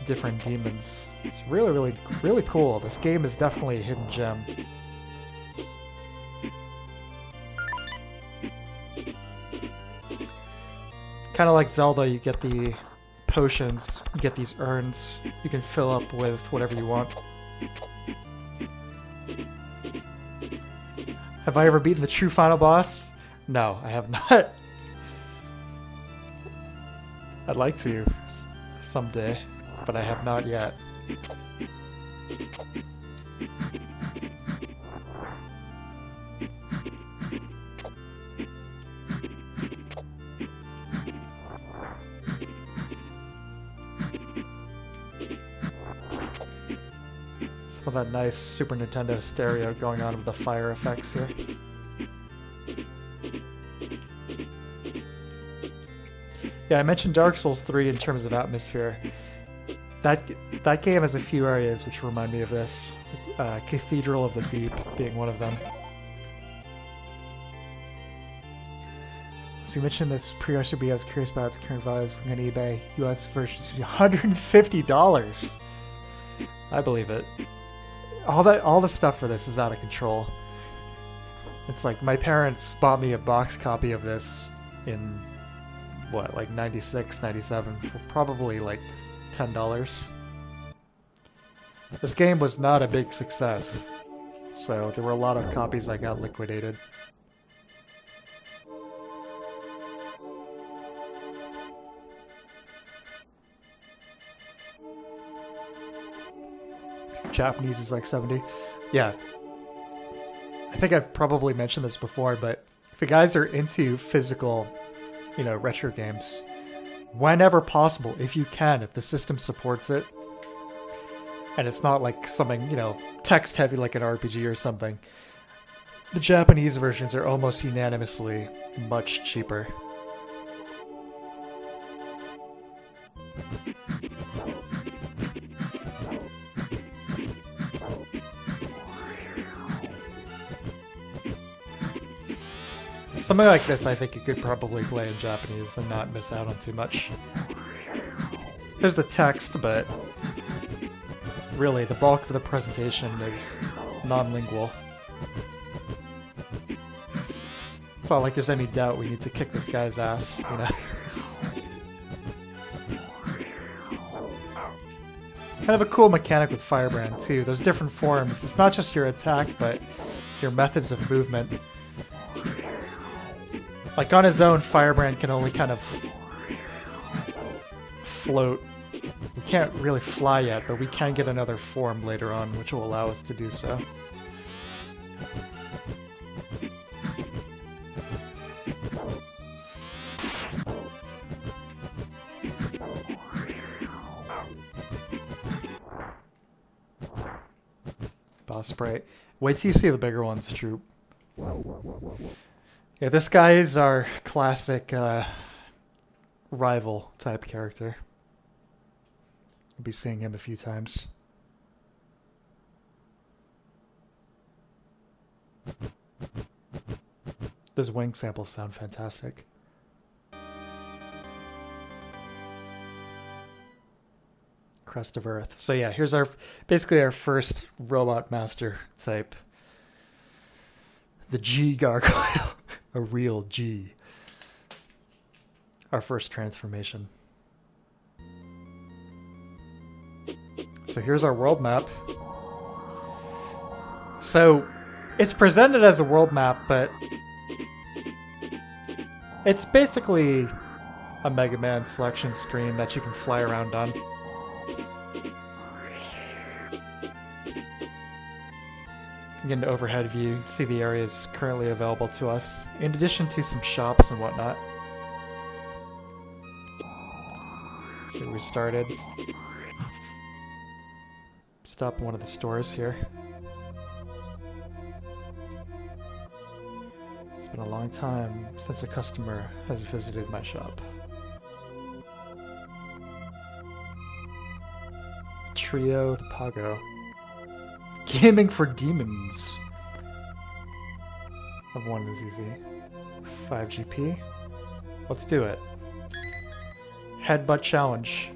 S1: Different demons. It's really, really, really cool. This game is definitely a hidden gem. Kind of like Zelda, you get the potions, you get these urns, you can fill up with whatever you want. Have I ever beaten the true final boss? No, I have not. I'd like to someday, but I have not yet. Some of that nice Super Nintendo stereo going on with the fire effects here. Yeah, I mentioned Dark Souls 3 in terms of atmosphere. That game has a few areas which remind me of this. Cathedral of the Deep being one of them. So you mentioned this pre-RCB, I was curious about its current values on eBay. US version is $150. I believe it. All the stuff for this is out of control. It's like my parents bought me a box copy of this in what, like 96, 97 for probably like $10. This game was not a big success, so there were a lot of copies that got liquidated. Japanese is like 70. Yeah. I think I've probably mentioned this before, but if you guys are into physical, retro games, whenever possible, if you can, if the system supports it, and it's not like something, text heavy like an RPG or something, the Japanese versions are almost unanimously much cheaper. Something like this I think you could probably play in Japanese and not miss out on too much. There's the text, but really the bulk of the presentation is non-lingual. It's not like there's any doubt we need to kick this guy's ass, Kind of a cool mechanic with Firebrand too. There's different forms. It's not just your attack, but your methods of movement. Like on his own, Firebrand can only kind of float. We can't really fly yet, but we can get another form later on, which will allow us to do so. Boss sprite. Wait till you see the bigger ones, Troop. Yeah, this guy is our classic rival type character. I'll be seeing him a few times. Those wing samples sound fantastic. Crest of Earth. So yeah, here's basically our first robot master type. The G Gargoyle. A real G. Our first transformation. So here's our world map. So it's presented as a world map, but it's basically a Mega Man selection screen that you can fly around on. You get an overhead view, see the areas currently available to us, in addition to some shops and whatnot. So we started. Stop in one of the stores here. It's been a long time since a customer has visited my shop. Trio the Pago. Gaming for demons. Level 1 is easy. 5 GP. Let's do it. Headbutt challenge.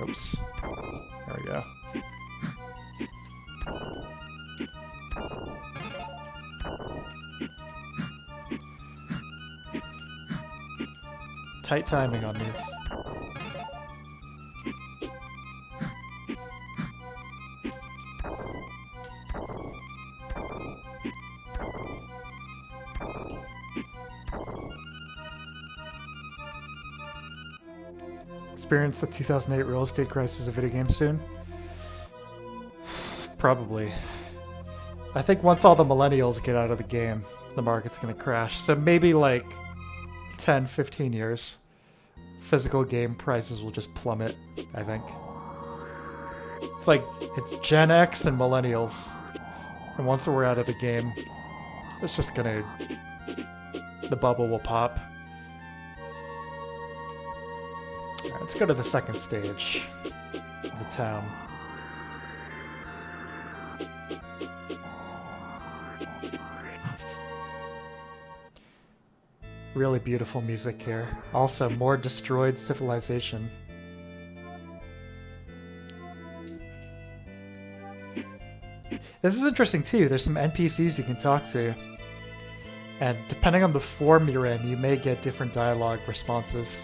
S1: Oops. There we go. Tight timing on these. Experience the 2008 real estate crisis of video games soon? Probably. I think once all the millennials get out of the game, the market's gonna crash. So maybe like 10, 15 years, physical game prices will just plummet, I think. It's Gen X and millennials. And once we're out of the game, it's just gonna... the bubble will pop. Alright, let's go to the second stage of the town. Really beautiful music here. Also, more destroyed civilization. This is interesting too. There's some NPCs you can talk to. And depending on the form you're in, you may get different dialogue responses.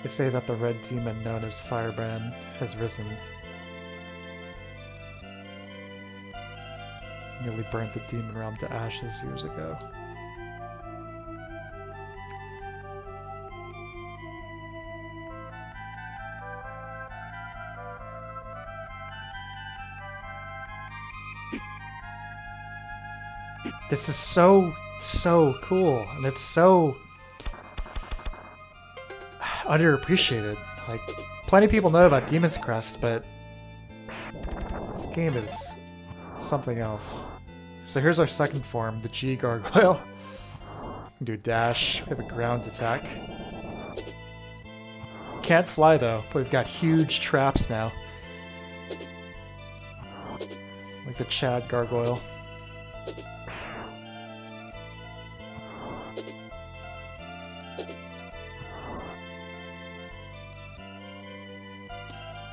S1: They say that the red demon known as Firebrand has risen. nearly burnt the demon realm to ashes years ago. This is so cool, and it's so underappreciated. Like, plenty of people know about Demon's Crest, but this game is something else. So here's our second form, the G Gargoyle. We can do dash, we have a ground attack. Can't fly though, but we've got huge traps now. Like the Chad Gargoyle.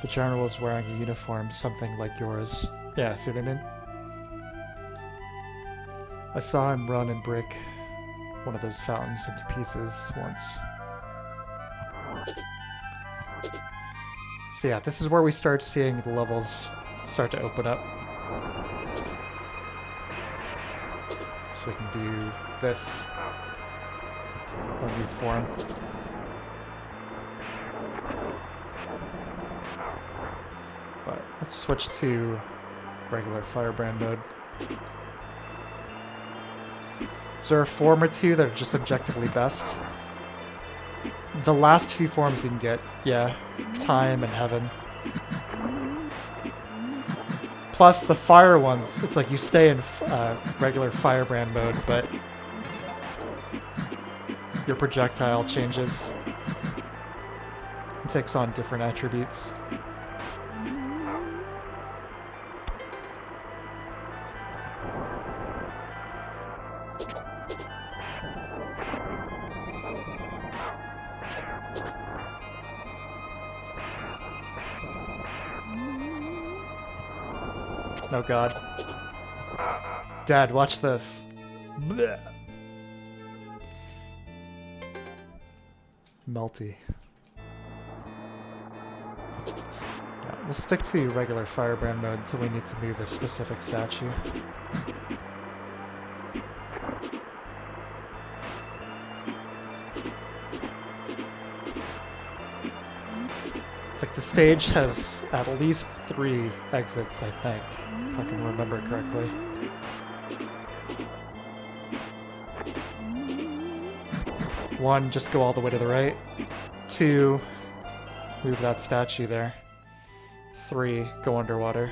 S1: The general is wearing a uniform, something like yours. Yeah, see what I mean? I saw him run and break one of those fountains into pieces once. So yeah, this is where we start seeing the levels start to open up. So we can do this. The new form. But let's switch to regular Firebrand mode. Is there a form or two that are just objectively best? The last few forms you can get, yeah. Time and Heaven. Plus the fire ones, it's like you stay in regular Firebrand mode, but your projectile changes. It takes on different attributes. Oh god. Dad, watch this. Blech. Melty. Yeah, we'll stick to regular Firebrand mode until we need to move a specific statue. It's like the stage has at least 3 exits, I think, if I can remember correctly. One, just go all the way to the right. 2, move that statue there. 3, go underwater.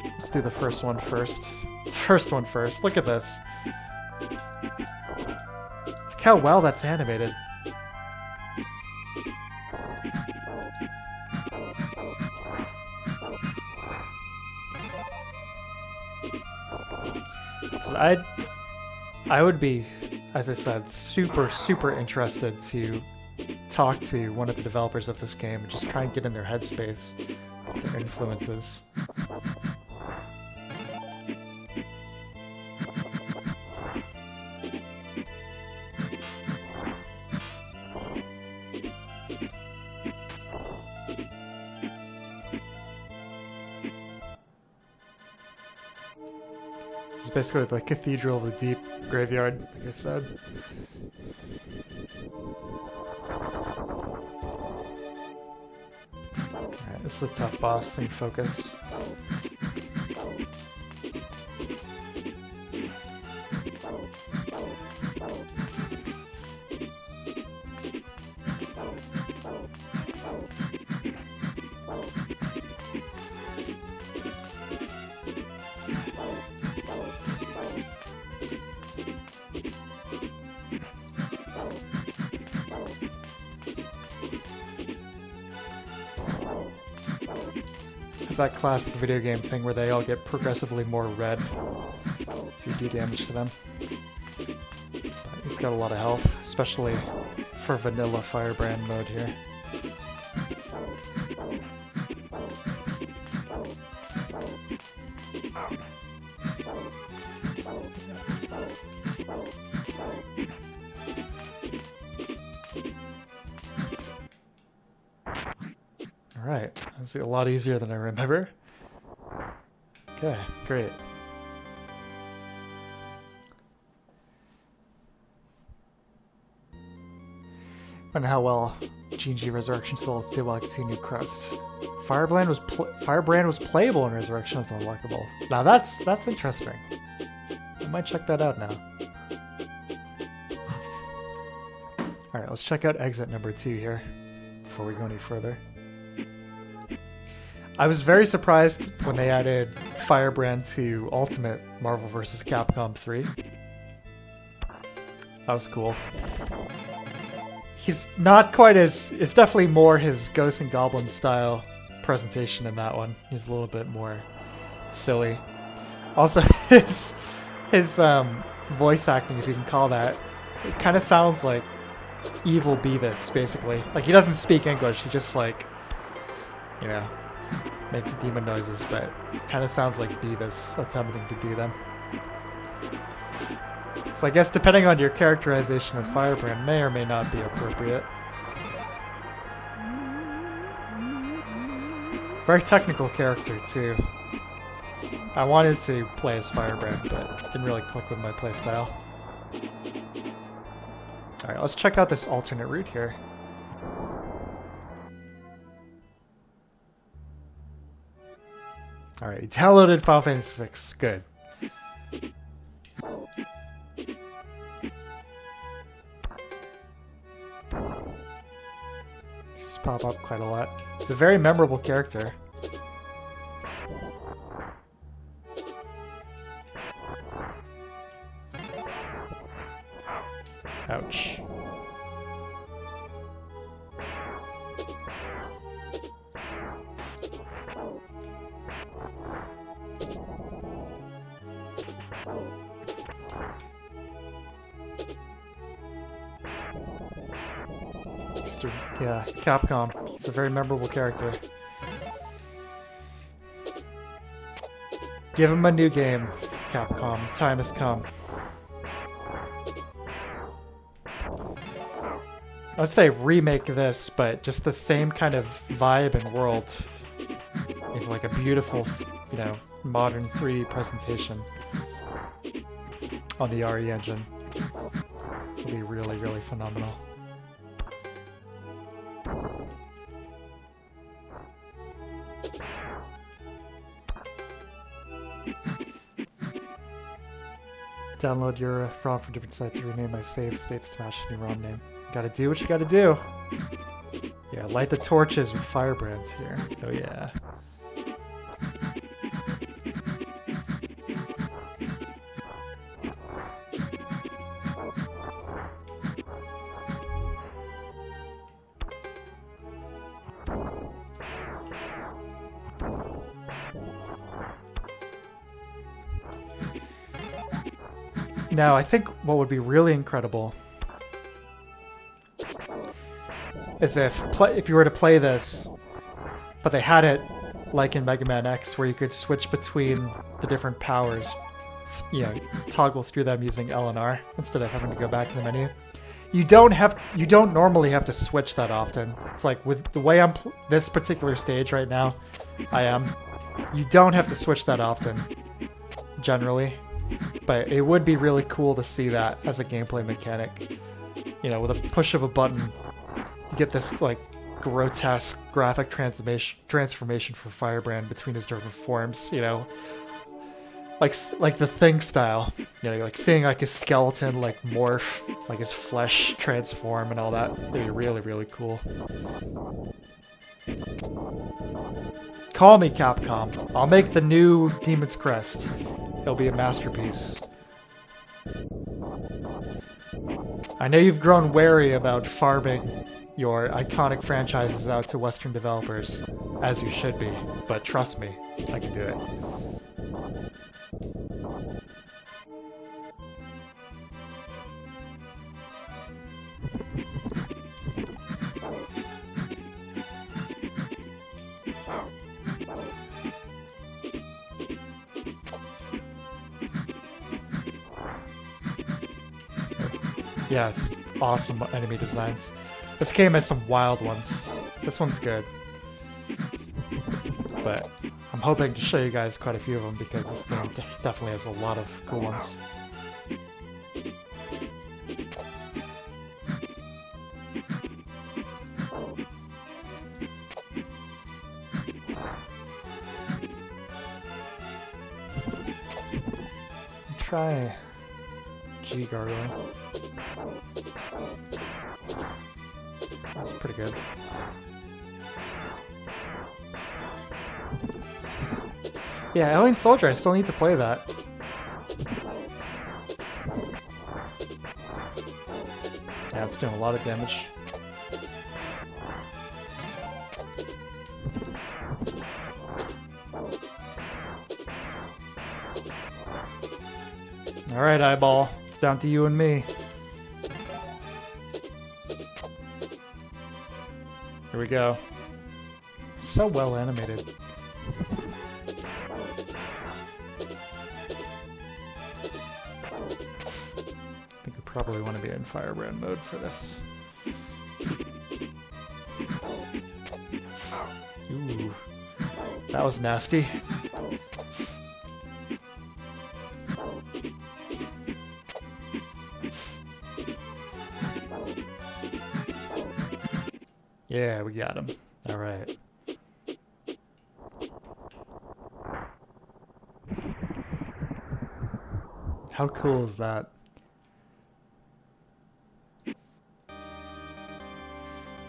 S1: Let's do the first one first. First one first. Look at this. Look how well that's animated. So I would be, as I said, super interested to talk to one of the developers of this game and just try and get in their headspace, their influences. This is basically the Cathedral of the Deep graveyard, like I said. Alright, this is a tough boss, so you focus. It's that classic video game thing where they all get progressively more red as you do damage to them. But he's got a lot of health, especially for vanilla Firebrand mode here. Alright, that's a lot easier than I remember. Okay, great. And how well GG Resurrection Soul did while continue crest. Firebrand was playable in Resurrection as unlockable. Now that's interesting. I might check that out now. Alright, let's check out exit number 2 here before we go any further. I was very surprised when they added Firebrand to Ultimate Marvel vs. Capcom 3. That was cool. He's not quite as... It's definitely more his Ghosts and Goblins style presentation in that one. He's a little bit more silly. Also, his voice acting, if you can call that, it kind of sounds like evil Beavis, basically. Like, he doesn't speak English, he just, like, you know, makes demon noises, but it kind of sounds like Beavis attempting to do them. So I guess depending on your characterization of Firebrand may or may not be appropriate. Very technical character too. I wanted to play as Firebrand, but it didn't really click with my playstyle. Alright, let's check out this alternate route here. Alright, you downloaded Final Fantasy VI. Good. Pop up quite a lot. It's a very memorable character. Ouch. Yeah, Capcom. He's a very memorable character. Give him a new game, Capcom. The time has come. I would say remake this, but just the same kind of vibe and world. Make like a beautiful, you know, modern 3D presentation on the RE engine. It'll be really, really phenomenal. Download your ROM from different sites to rename my save states to match the new ROM name. Gotta do what you gotta do. Yeah, light the torches with Firebrand here. Oh yeah. Now, I think what would be really incredible is if you were to play this, but they had it like in Mega Man X, where you could switch between the different powers, you know, toggle through them using L and R instead of having to go back in the menu. You don't normally have to switch that often. It's like with the way I'm this particular stage right now, you don't have to switch that often, generally. But it would be really cool to see that as a gameplay mechanic. You know, with a push of a button, you get this like grotesque graphic transformation for Firebrand between his different forms. You know, like the Thing style. You know, like seeing like his skeleton like morph, like his flesh transform and all that. It'd be really, really cool. Call me, Capcom. I'll make the new Demon's Crest. It'll be a masterpiece. I know you've grown wary about farming your iconic franchises out to Western developers, as you should be, but trust me, I can do it. Yeah, it's awesome enemy designs. This game has some wild ones. This one's good. But I'm hoping to show you guys quite a few of them because this game definitely has a lot of cool ones. Try G Gargoyle. That's pretty good. Yeah, Alien Soldier, I still need to play that. Yeah, it's doing a lot of damage. Alright, Eyeball. It's down to you and me. Here we go. So well animated. I think we probably want to be in Firebrand mode for this. Ooh. That was nasty. Yeah, we got him. All right. How cool is that?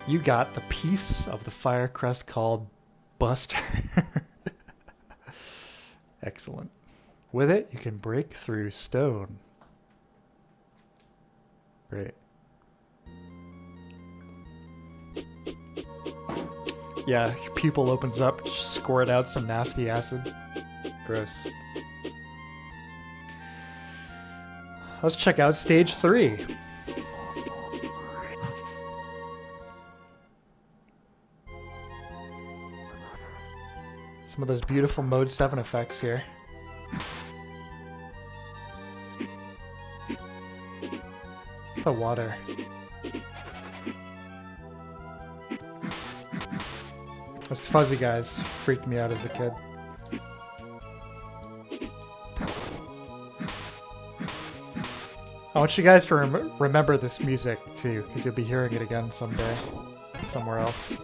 S1: You got a piece of the fire crest called Buster. Excellent. With it, you can break through stone. Great. Yeah, your pupil opens up, squirt out some nasty acid. Gross. Let's check out stage 3. Some of those beautiful Mode 7 effects here. The water. Those fuzzy guys freaked me out as a kid. I want you guys to remember this music too, because you'll be hearing it again someday, somewhere else.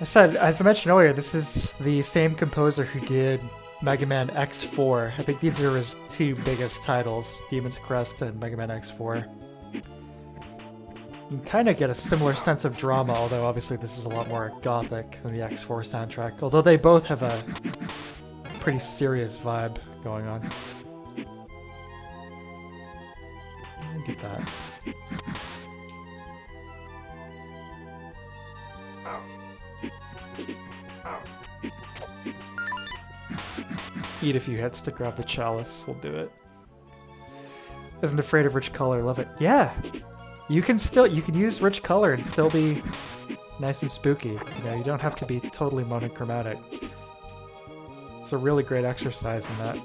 S1: As I mentioned earlier, this is the same composer who did Mega Man X4. I think these are his two biggest titles, Demon's Crest and Mega Man X4. You can kind of get a similar sense of drama, although obviously this is a lot more gothic than the X4 soundtrack, although they both have a pretty serious vibe going on. Get that. Eat a few hits to grab the chalice, we'll do it. Isn't afraid of rich color, love it. Yeah! You can use rich color and still be nice and spooky. You know, you don't have to be totally monochromatic. It's a really great exercise in that.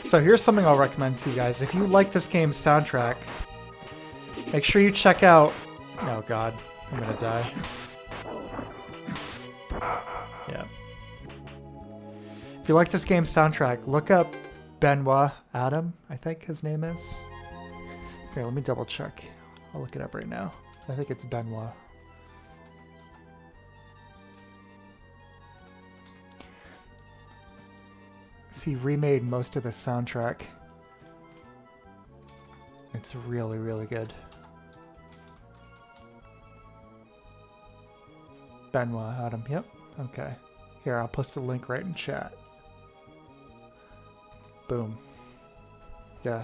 S1: So here's something I'll recommend to you guys. If you like this game's soundtrack, make sure you check out... Oh god, I'm gonna die. Yeah. If you like this game's soundtrack, look up Benoit Adam, I think his name is. Here, let me double check. I'll look it up right now. I think it's Benoit. He remade most of the soundtrack. It's really, really good. Benoit Adam, yep. Okay. Here, I'll post a link right in chat. Boom. Yeah.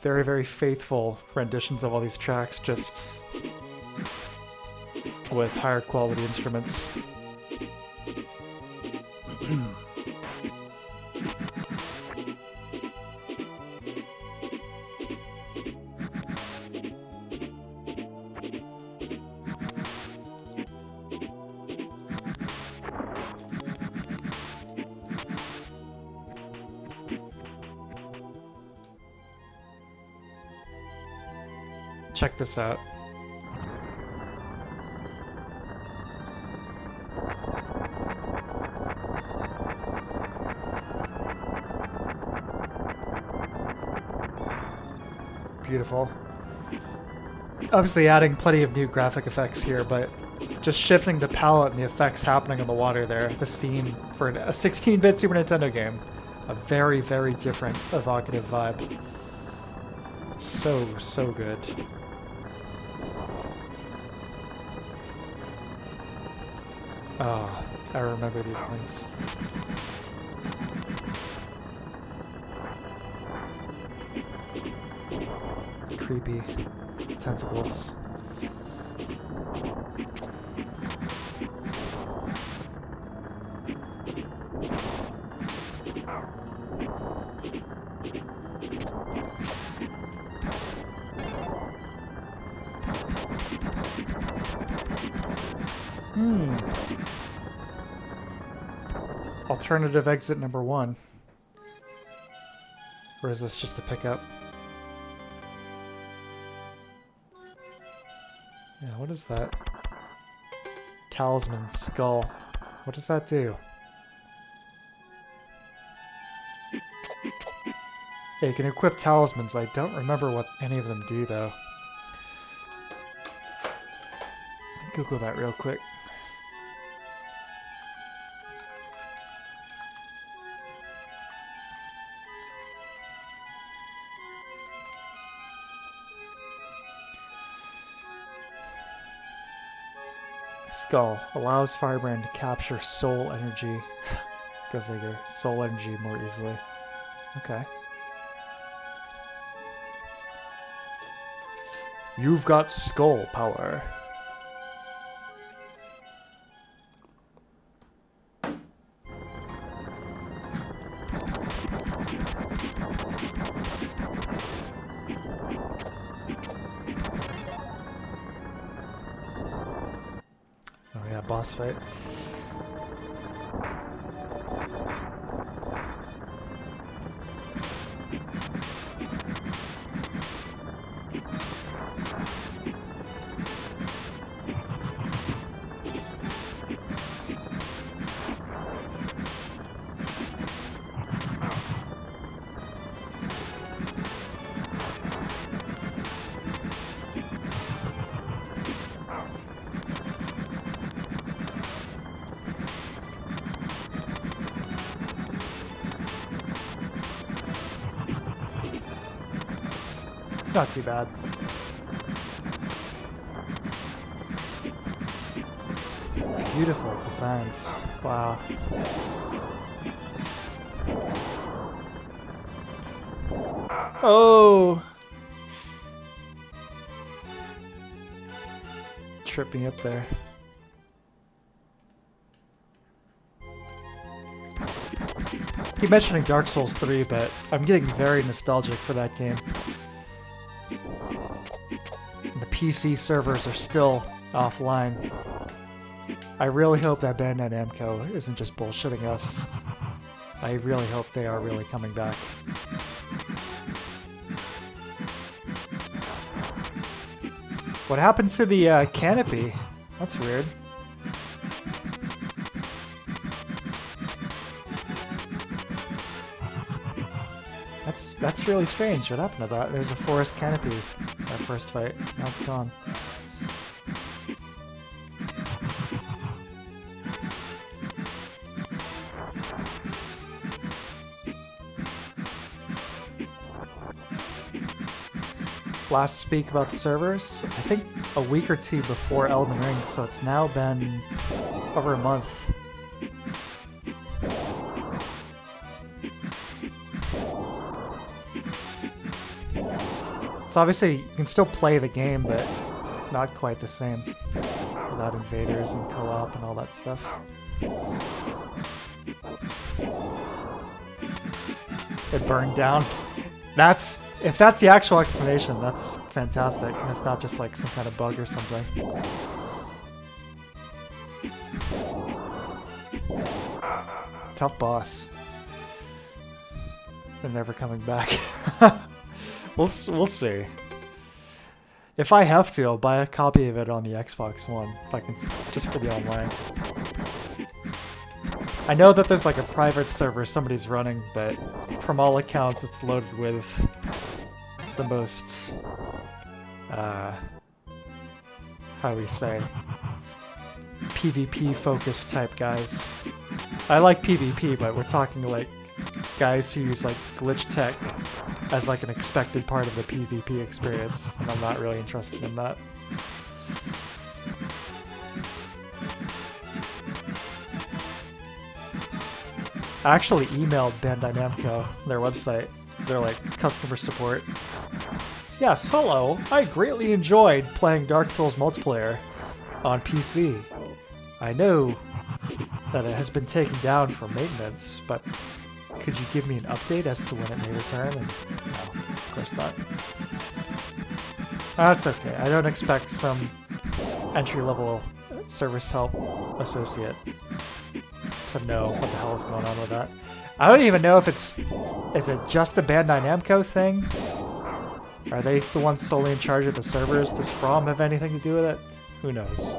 S1: Very, very faithful renditions of all these tracks, just with higher quality instruments. check this out. Beautiful. Obviously adding plenty of new graphic effects here, but just shifting the palette and the effects happening in the water there. The scene for a 16-bit Super Nintendo game. A very, very different evocative vibe. So, so good. Oh, I remember these things. Creepy tentacles. Alternative exit number 1. Or is this just a pickup? Yeah, what is that? Talisman skull. What does that do? Yeah, you can equip talismans. I don't remember what any of them do, though. Google that real quick. Skull allows Firebrand to capture soul energy. Go figure. Soul energy more easily. Okay. You've got skull power. Boss fight. It's not too bad. Beautiful designs. Wow. Oh! Tripped me up there. Keep mentioning Dark Souls 3, but I'm getting very nostalgic for that game. The PC servers are still offline. I really hope that Bandai Namco isn't just bullshitting us. I really hope they are really coming back. What happened to the canopy? That's weird. That's really strange. What happened to that? There's a forest canopy that first fight. Now it's gone. Last speak about the servers, I think a week or two before Elden Ring, so it's now been over a month. So obviously you can still play the game, but not quite the same without invaders and co-op and all that stuff. It burned down. If that's the actual explanation, that's fantastic. And it's not just like some kind of bug or something. Tough boss. They're never coming back. We'll see. If I have to, I'll buy a copy of it on the Xbox One, if I can, just for the online. I know that there's like a private server somebody's running, but from all accounts it's loaded with the most, how do we say, PvP focused type guys. I like PvP, but we're talking like guys who use like glitch tech as like an expected part of the PvP experience, and I'm not really interested in that. I actually emailed Bandai Namco, their website, their like customer support. Yes, hello. I greatly enjoyed playing Dark Souls multiplayer on PC. I know that it has been taken down for maintenance, but could you give me an update as to when it may return? And no, of course not. That's okay. I don't expect some entry-level service help associate to know what the hell is going on with that. I don't even know if is it just a Bandai Namco thing? Are they the ones solely in charge of the servers? Does From have anything to do with it? Who knows?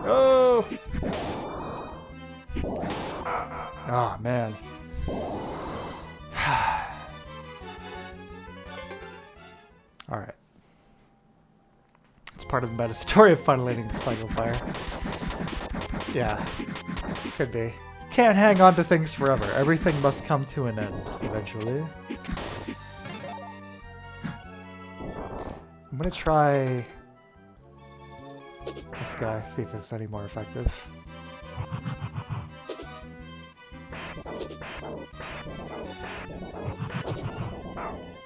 S1: Oh! Oh, man. Alright. It's part of the meta story of funneling the cycle fire. Yeah. Could be. Can't hang on to things forever. Everything must come to an end, eventually. I'm gonna try this guy, see if it's any more effective.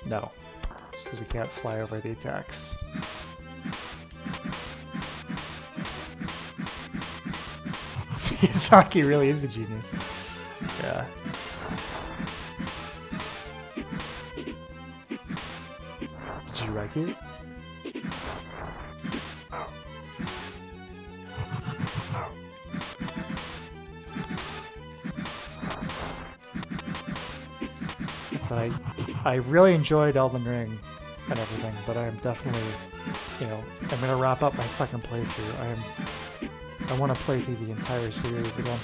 S1: No. Just because we can't fly over the attacks. Miyazaki really is a genius. Yeah. Did you wreck it? So I really enjoyed Elden Ring and everything, but I am definitely, I'm gonna wrap up my second playthrough. I want to play through the entire series again.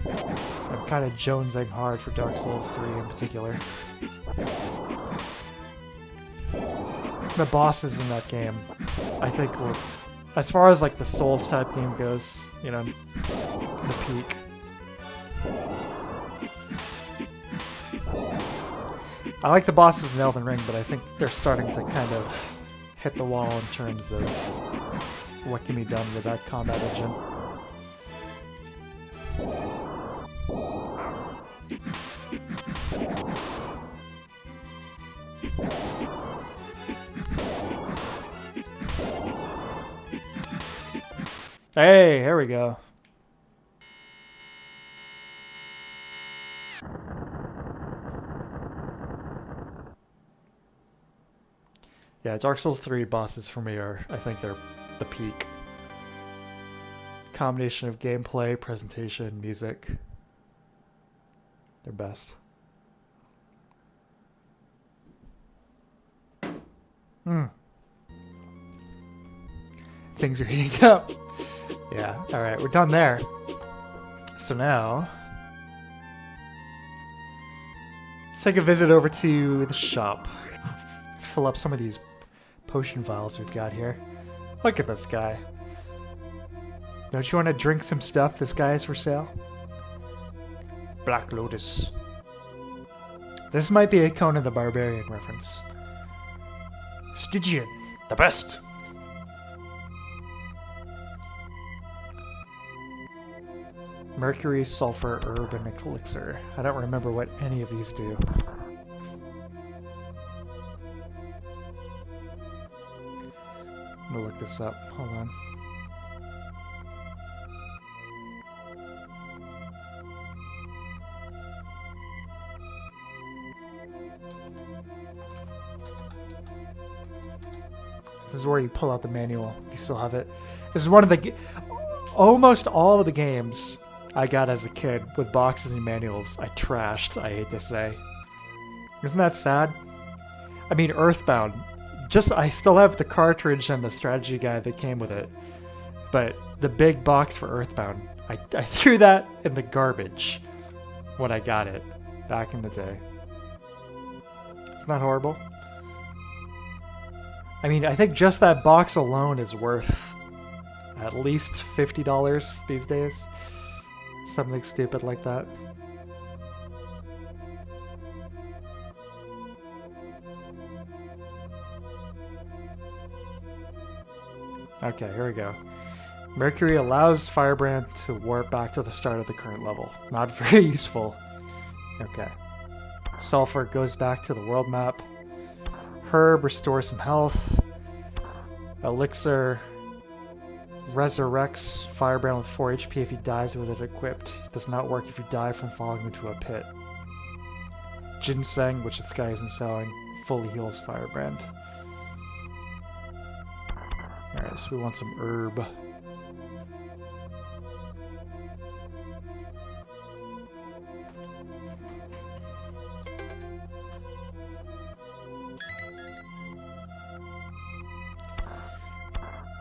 S1: I'm kind of jonesing hard for Dark Souls 3 in particular. The bosses in that game, I think, were, as far as like the Souls type game goes, the peak. I like the bosses in Elden Ring, but I think they're starting to kind of hit the wall in terms of what can be done with that combat engine. Hey, here we go. Yeah, Dark Souls 3 bosses for me are, I think they're the peak. Combination of gameplay, presentation, music. They're best. Things are heating up. Yeah, alright, we're done there. So now, let's take a visit over to the shop. Fill up some of these potion vials we've got here. Look at this guy. Don't you want to drink some stuff this guy has for sale? Black Lotus. This might be a Conan the Barbarian reference. Stygian, the best. Mercury, sulfur, herb, and elixir. I don't remember what any of these do. I'm gonna look this up. Hold on. This is where you pull out the manual if you still have it. This is one of the... Almost all of the games I got as a kid with boxes and manuals, I trashed, I hate to say. Isn't that sad? I mean, Earthbound. I still have the cartridge and the strategy guide that came with it. But the big box for Earthbound, I threw that in the garbage when I got it back in the day. Isn't that horrible? I mean, I think just that box alone is worth at least $50 these days. Something stupid like that. Okay, here we go. Mercury allows Firebrand to warp back to the start of the current level. Not very useful. Okay. Sulfur goes back to the world map. Herb restores some health. Elixir resurrects Firebrand with 4 HP if he dies with it equipped. It does not work if you die from falling into a pit. Ginseng, which this guy isn't selling, fully heals Firebrand. Alright, so we want some herb.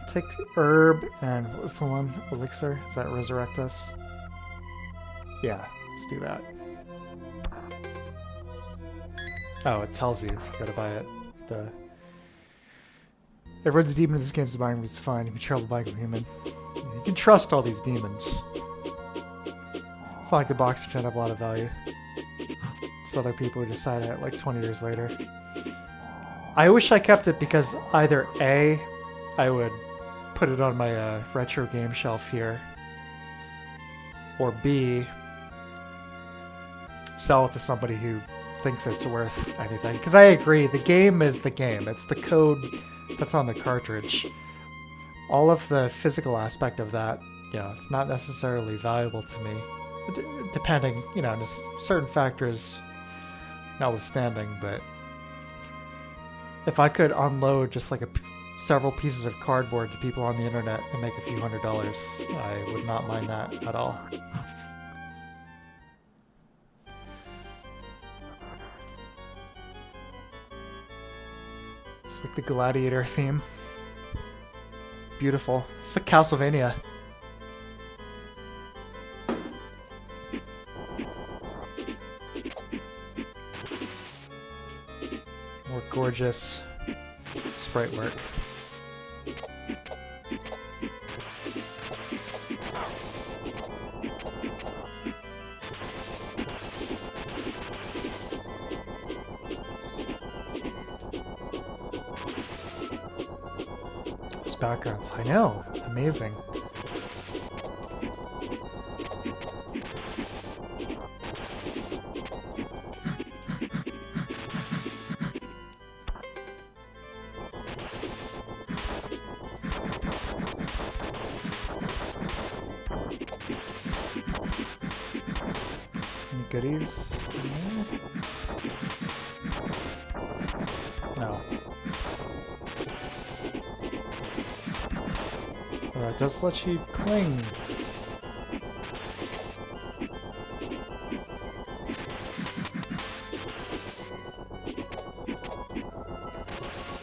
S1: Take herb and what was the one? Elixir? Does that resurrect us? Yeah, let's do that. Oh, it tells you if you gotta buy it. Everyone's a demon in this game's buying is fine. You can trouble buying a human. You can trust all these demons. It's not like the box trying to have a lot of value. It's other people who decide it like 20 years later. I wish I kept it because either A, I would put it on my retro game shelf here, or B, sell it to somebody who thinks it's worth anything. Because I agree, the game is the game. It's the code that's on the cartridge. All of the physical aspect of that, you know, it's not necessarily valuable to me. Depending, you know, just certain factors notwithstanding, but if I could unload just like several pieces of cardboard to people on the internet and make a few $100s, I would not mind that at all. It's like the Gladiator theme. Beautiful. It's like Castlevania. More gorgeous sprite work. These backgrounds, I know, amazing. Goodies? No. Well, it does let you cling.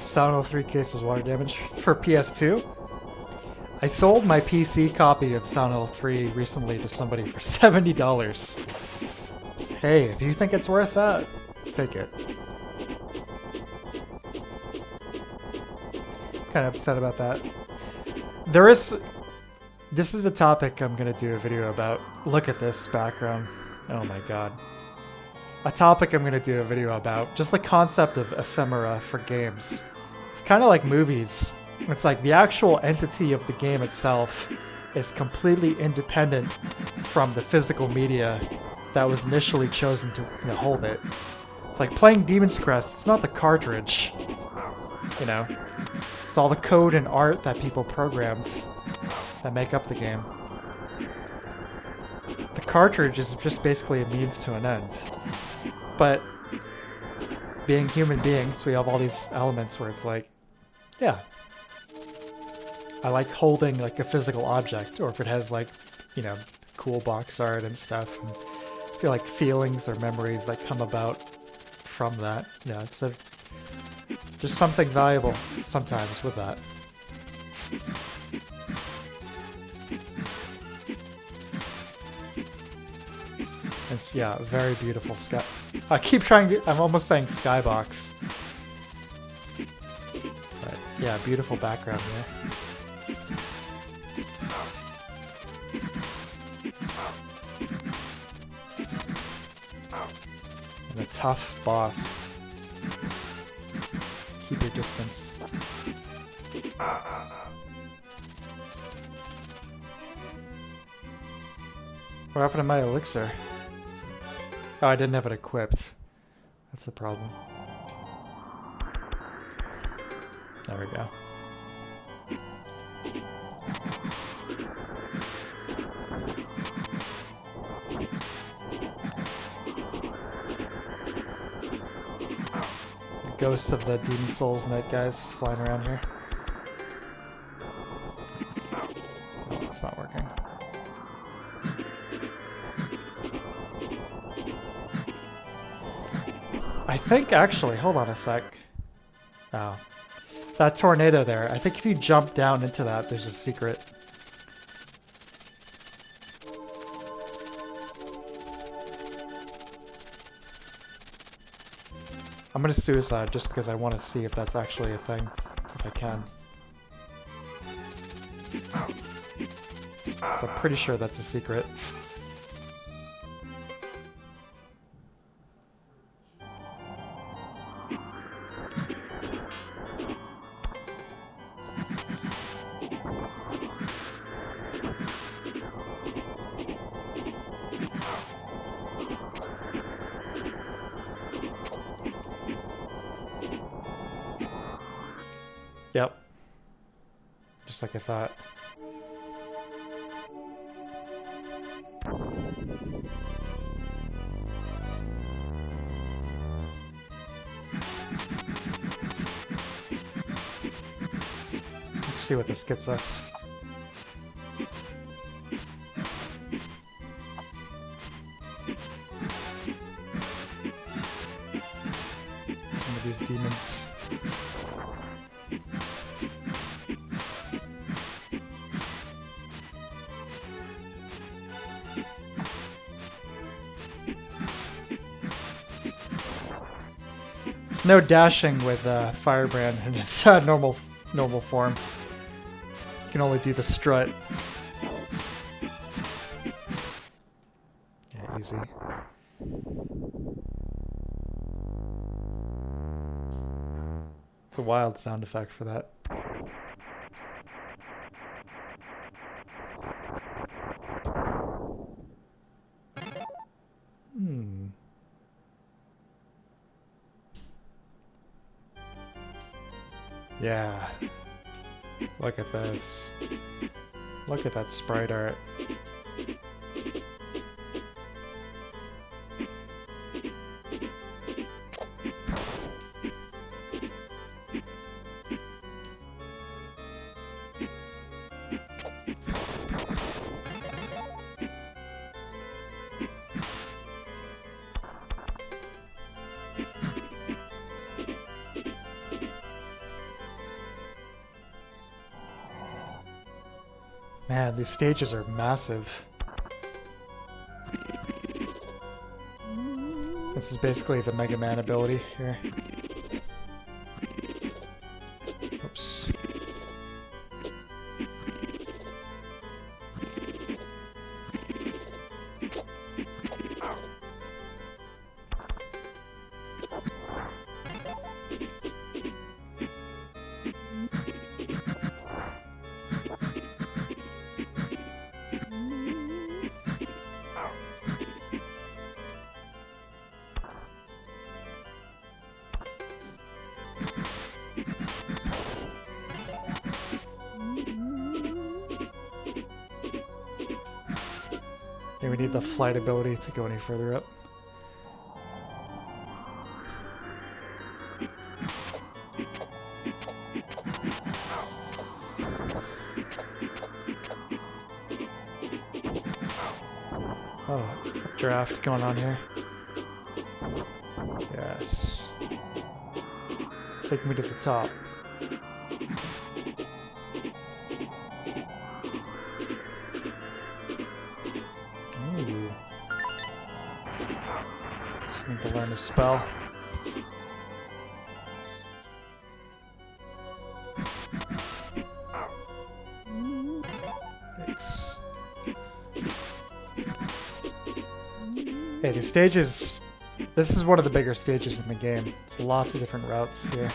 S1: Silent Hill 3 cases water damage for PS2. I sold my PC copy of Silent Hill 3 recently to somebody for $70. Hey, if you think it's worth that, take it. Kind of upset about that. This is a topic I'm gonna do a video about. Look at this background. Oh my god. A topic I'm gonna do a video about. Just the concept of ephemera for games. It's kind of like movies. It's like the actual entity of the game itself is completely independent from the physical media that was initially chosen to hold it. It's like playing Demon's Crest, it's not the cartridge, you know? It's all the code and art that people programmed that make up the game. The cartridge is just basically a means to an end. But being human beings, we have all these elements where it's like, yeah, I like holding like a physical object, or if it has like, you know, cool box art and stuff. And I feel like feelings or memories that come about from that. Yeah, it's just something valuable sometimes with that. It's, yeah, very beautiful sky. I keep trying to, I'm almost saying skybox. But yeah, beautiful background here. And a tough boss. Keep your distance. What happened to my elixir? Oh, I didn't have it equipped. That's the problem. There we go. The ghosts of the Demon Souls Knight guys flying around here. Oh, it's not working. I think actually, hold on a sec. Oh. That tornado there, I think if you jump down into that, there's a secret. I'm gonna suicide just because I want to see if that's actually a thing, if I can. So I'm pretty sure that's a secret. Yep. Just like I thought. Let's see what this gets us. One of these demons. No dashing with Firebrand in its normal form. You can only do the strut. Yeah, easy. It's a wild sound effect for that. Yeah. Look at this. Look at that sprite art. Man, these stages are massive. This is basically the Mega Man ability here. Oops. We need the flight ability to go any further up. draft going on here. Yes. Take me to the top. Ooh. Just need to learn a spell. Thanks. Hey, the stages... This is one of the bigger stages in the game. There's lots of different routes here.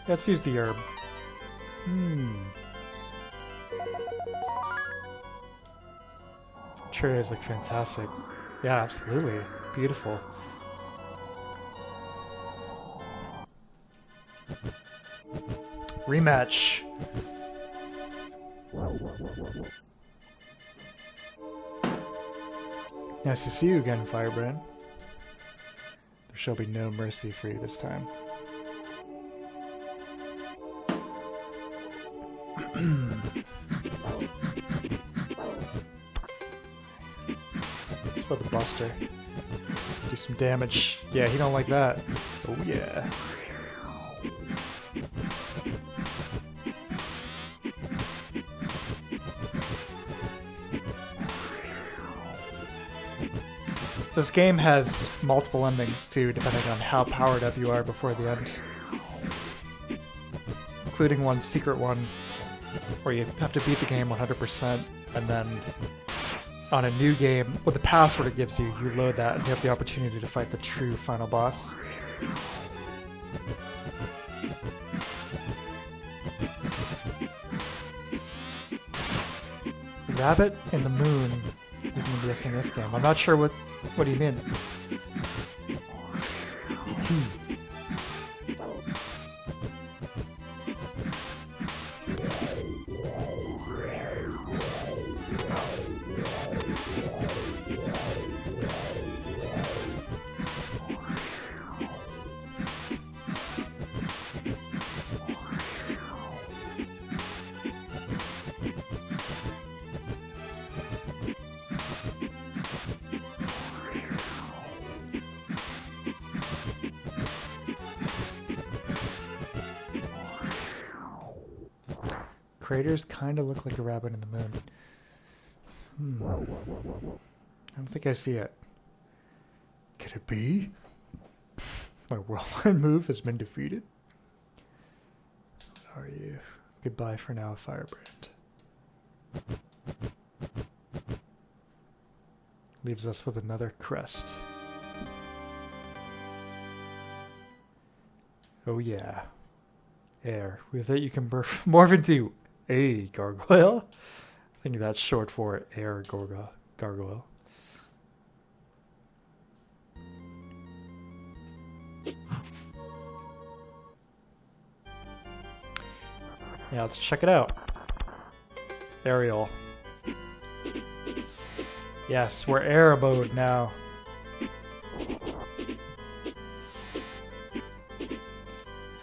S1: Let's use the herb. Trays look fantastic. Yeah, absolutely. Beautiful. Rematch. Nice to see you again, Firebrand. There shall be no mercy for you this time. Let's put the Buster. Do some damage. Yeah, he don't like that. Oh yeah. This game has multiple endings too, depending on how powered up you are before the end. Including one secret one where you have to beat the game 100%, and then on a new game, with the password it gives you, you load that and you have the opportunity to fight the true final boss. Rabbit in the Moon, even in the SNES game. I'm not sure what do you mean? Craters kind of look like a rabbit in the moon. I don't think I see it. Could it be? My whirlwind move has been defeated? What are you? Goodbye for now, Firebrand. Leaves us with another crest. Oh yeah. Air. With it you can morph into a gargoyle. I think that's short for air gargoyle. Yeah, let's check it out. Aerial. Yes, we're air abode now.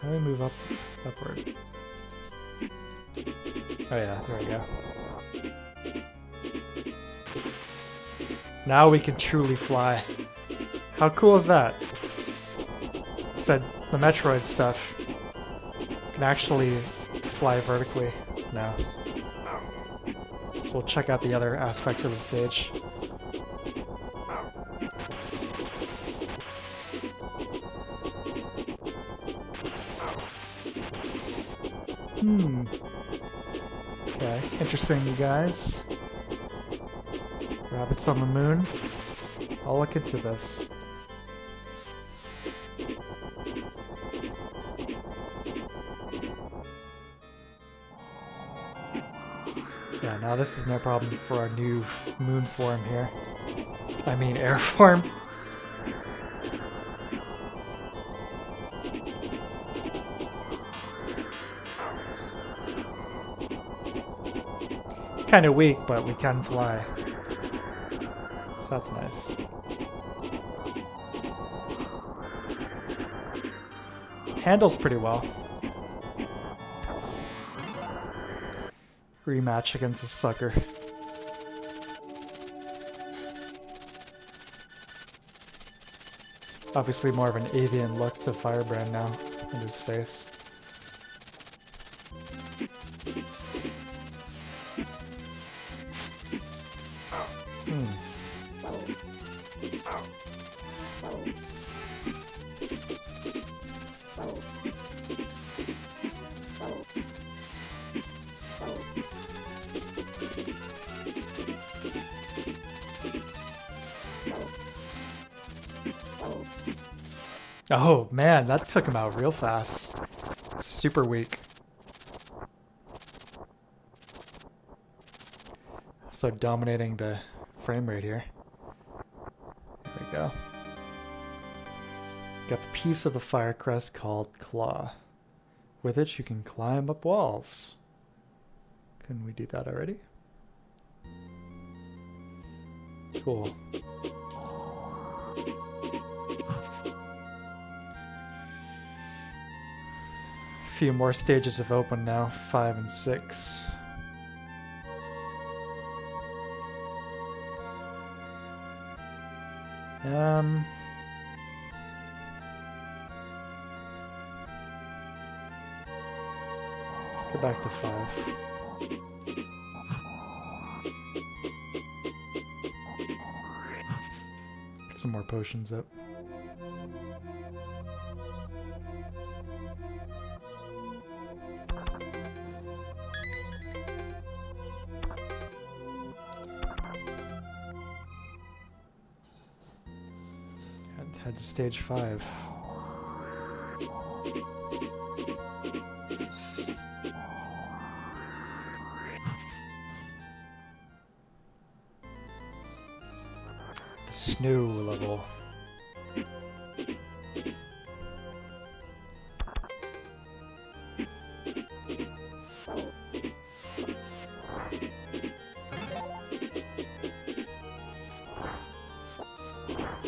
S1: How do we move upward? Oh yeah, there we go. Now we can truly fly. How cool is that? Said the Metroid stuff can actually fly vertically now. So we'll check out the other aspects of the stage. Okay, interesting, you guys. Rabbits on the moon. I'll look into this. Yeah, now this is no problem for our new moon form here. I mean air form. kind of weak, but we can fly. So that's nice. Handles pretty well. Rematch against a sucker. Obviously more of an avian look to Firebrand now in his face. Oh man, that took him out real fast. Super weak. So dominating the frame rate here. There we go. Got the piece of the fire crest called Claw. With it you can climb up walls. Couldn't we do that already? Cool. Few more stages have opened now, 5 and 6. Let's go back to 5. Get some more potions up. Head to stage 5. The snow level.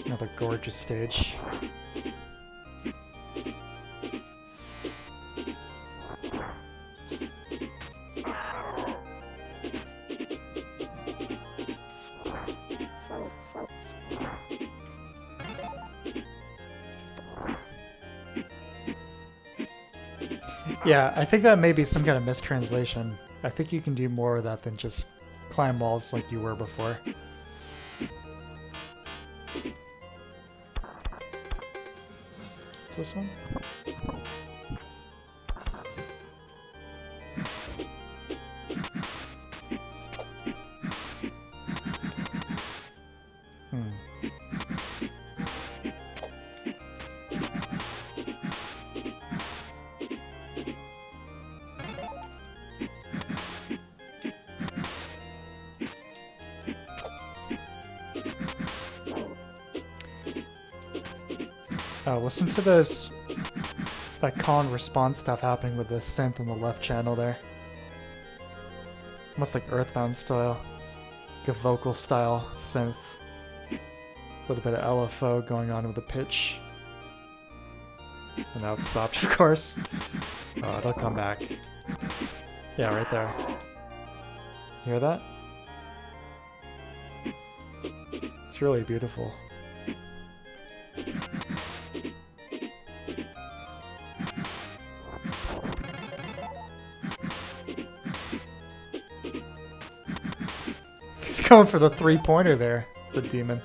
S1: Another gorgeous stage. Yeah, I think that may be some kind of mistranslation. I think you can do more of that than just climb walls like you were before. This one? Listen to this, that call and response stuff happening with the synth on the left channel there. Almost like Earthbound style, like a vocal style synth. A little bit of LFO going on with the pitch. And now it's stopped, of course. Oh, it'll come back. Yeah, right there. You hear that? It's really beautiful. He's going for the three-pointer there, the demon.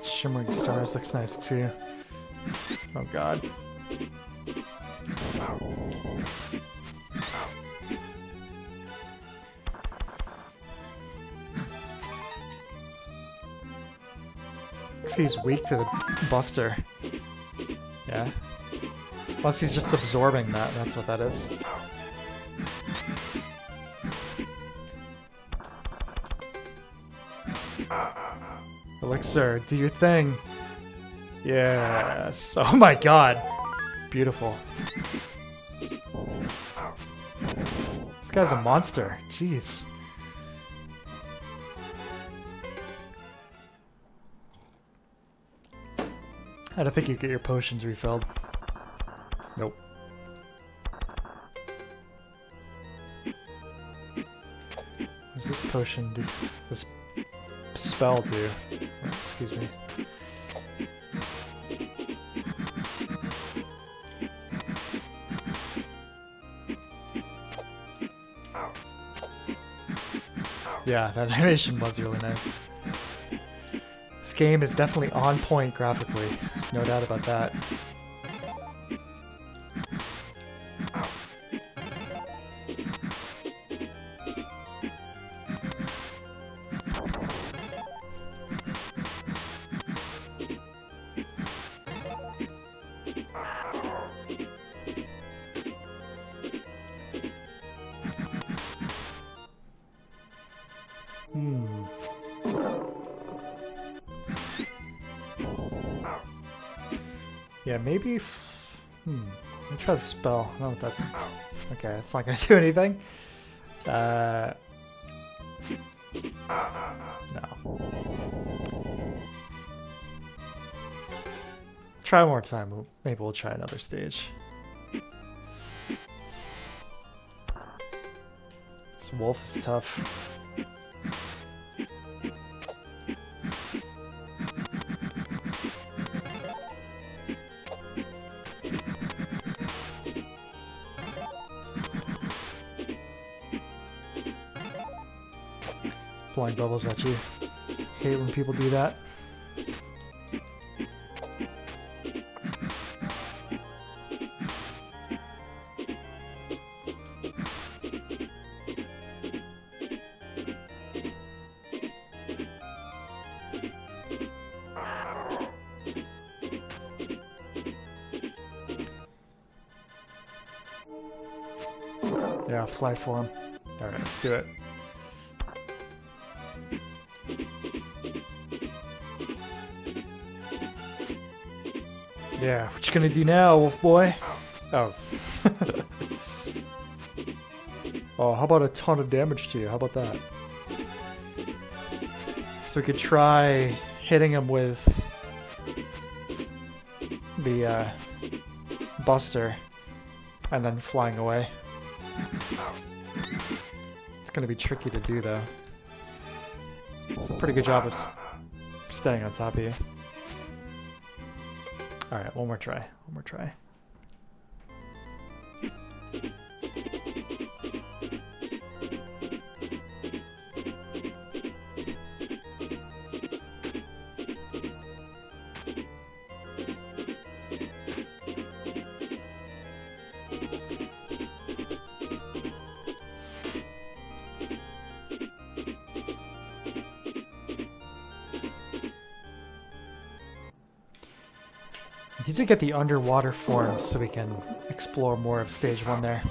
S1: Shimmering stars looks nice too. Oh god. He's weak to the Buster. Yeah. Plus he's just absorbing that, that's what that is. Elixir, do your thing. Yes. Oh my god. Beautiful. This guy's a monster. Jeez. I don't think you get your potions refilled. Nope. What does this potion do? This spell do? Oh, excuse me. Yeah, that animation was really nice. This game is definitely on point graphically. There's no doubt about that. Yeah, maybe. Let me try the spell. I don't know what that. Okay, it's not gonna do anything. No. Try one more time. Maybe we'll try another stage. This wolf is tough. Blowing bubbles at you. Hate when people do that. Yeah, fly for him. Alright, let's do it. Yeah, what you gonna do now, wolf boy? Oh. Oh, how about a ton of damage to you? How about that? So we could try hitting him with the Buster and then flying away. It's gonna be tricky to do though. It's a pretty good job of staying on top of you. Alright, one more try. One more try. We need to get the underwater form so we can explore more of stage 1 there.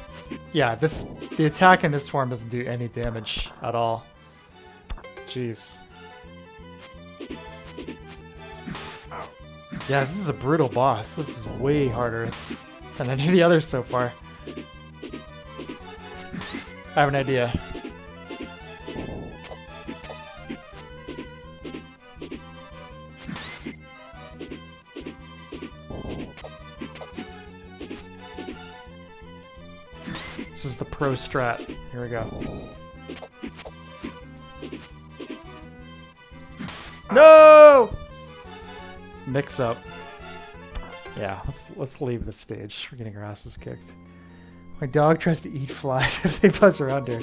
S1: Yeah, the attack in this form doesn't do any damage at all. Jeez. Yeah, this is a brutal boss. This is way harder than any of the others so far. I have an idea. This is the pro strat. Here we go. No! Mix up. Yeah, let's leave the stage. We're getting our asses kicked. My dog tries to eat flies if they buzz around her.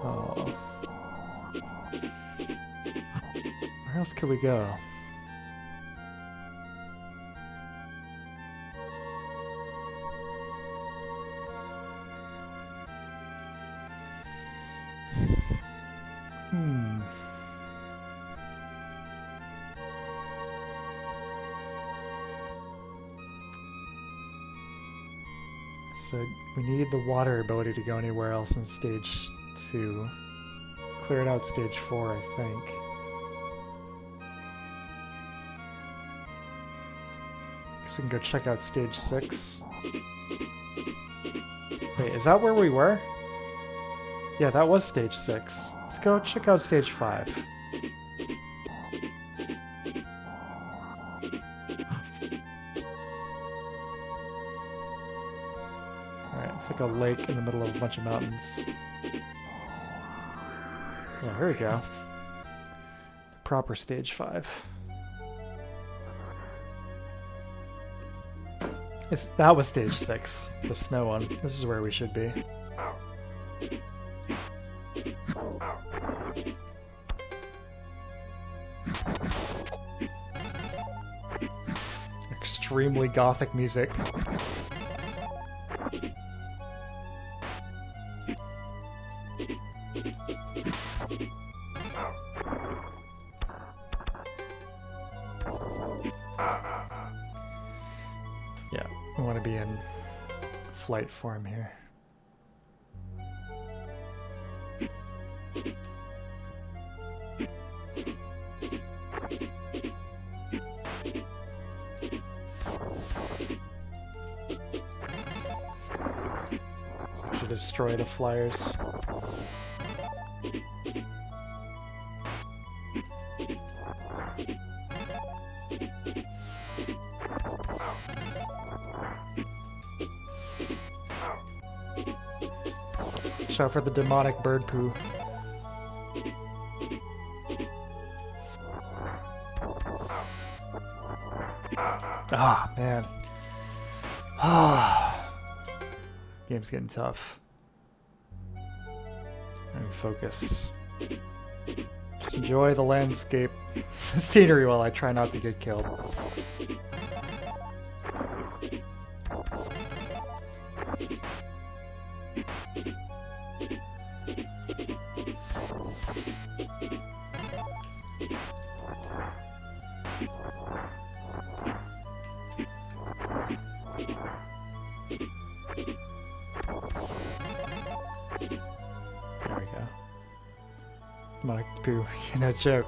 S1: Oh. Where else could we go? So we need the water ability to go anywhere else in stage 2. Clear it out stage 4, I think. So we can go check out stage 6. Wait, is that where we were? Yeah, that was stage 6. Let's go check out stage 5. Alright, it's like a lake in the middle of a bunch of mountains. Yeah, here we go. Proper stage 5. That was stage 6, the snow one. This is where we should be. Extremely gothic music. Yeah, we want to be in flight form here. So we should destroy the flyers. Watch out for the demonic bird poo. Ah, man. Ah. Game's getting tough. And focus. Just enjoy the landscape scenery while I try not to get killed. There we go. Demonic poo, no joke.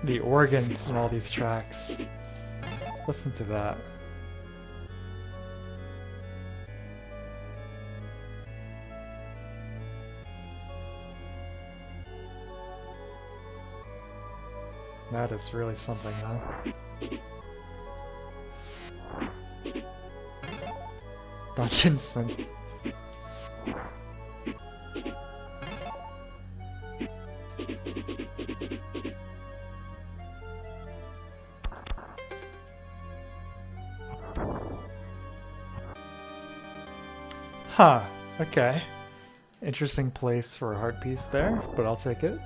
S1: The organs in all these tracks. Listen to that. That is really something, huh? Dungeon synth. Huh, okay. Interesting place for a heart piece there, but I'll take it.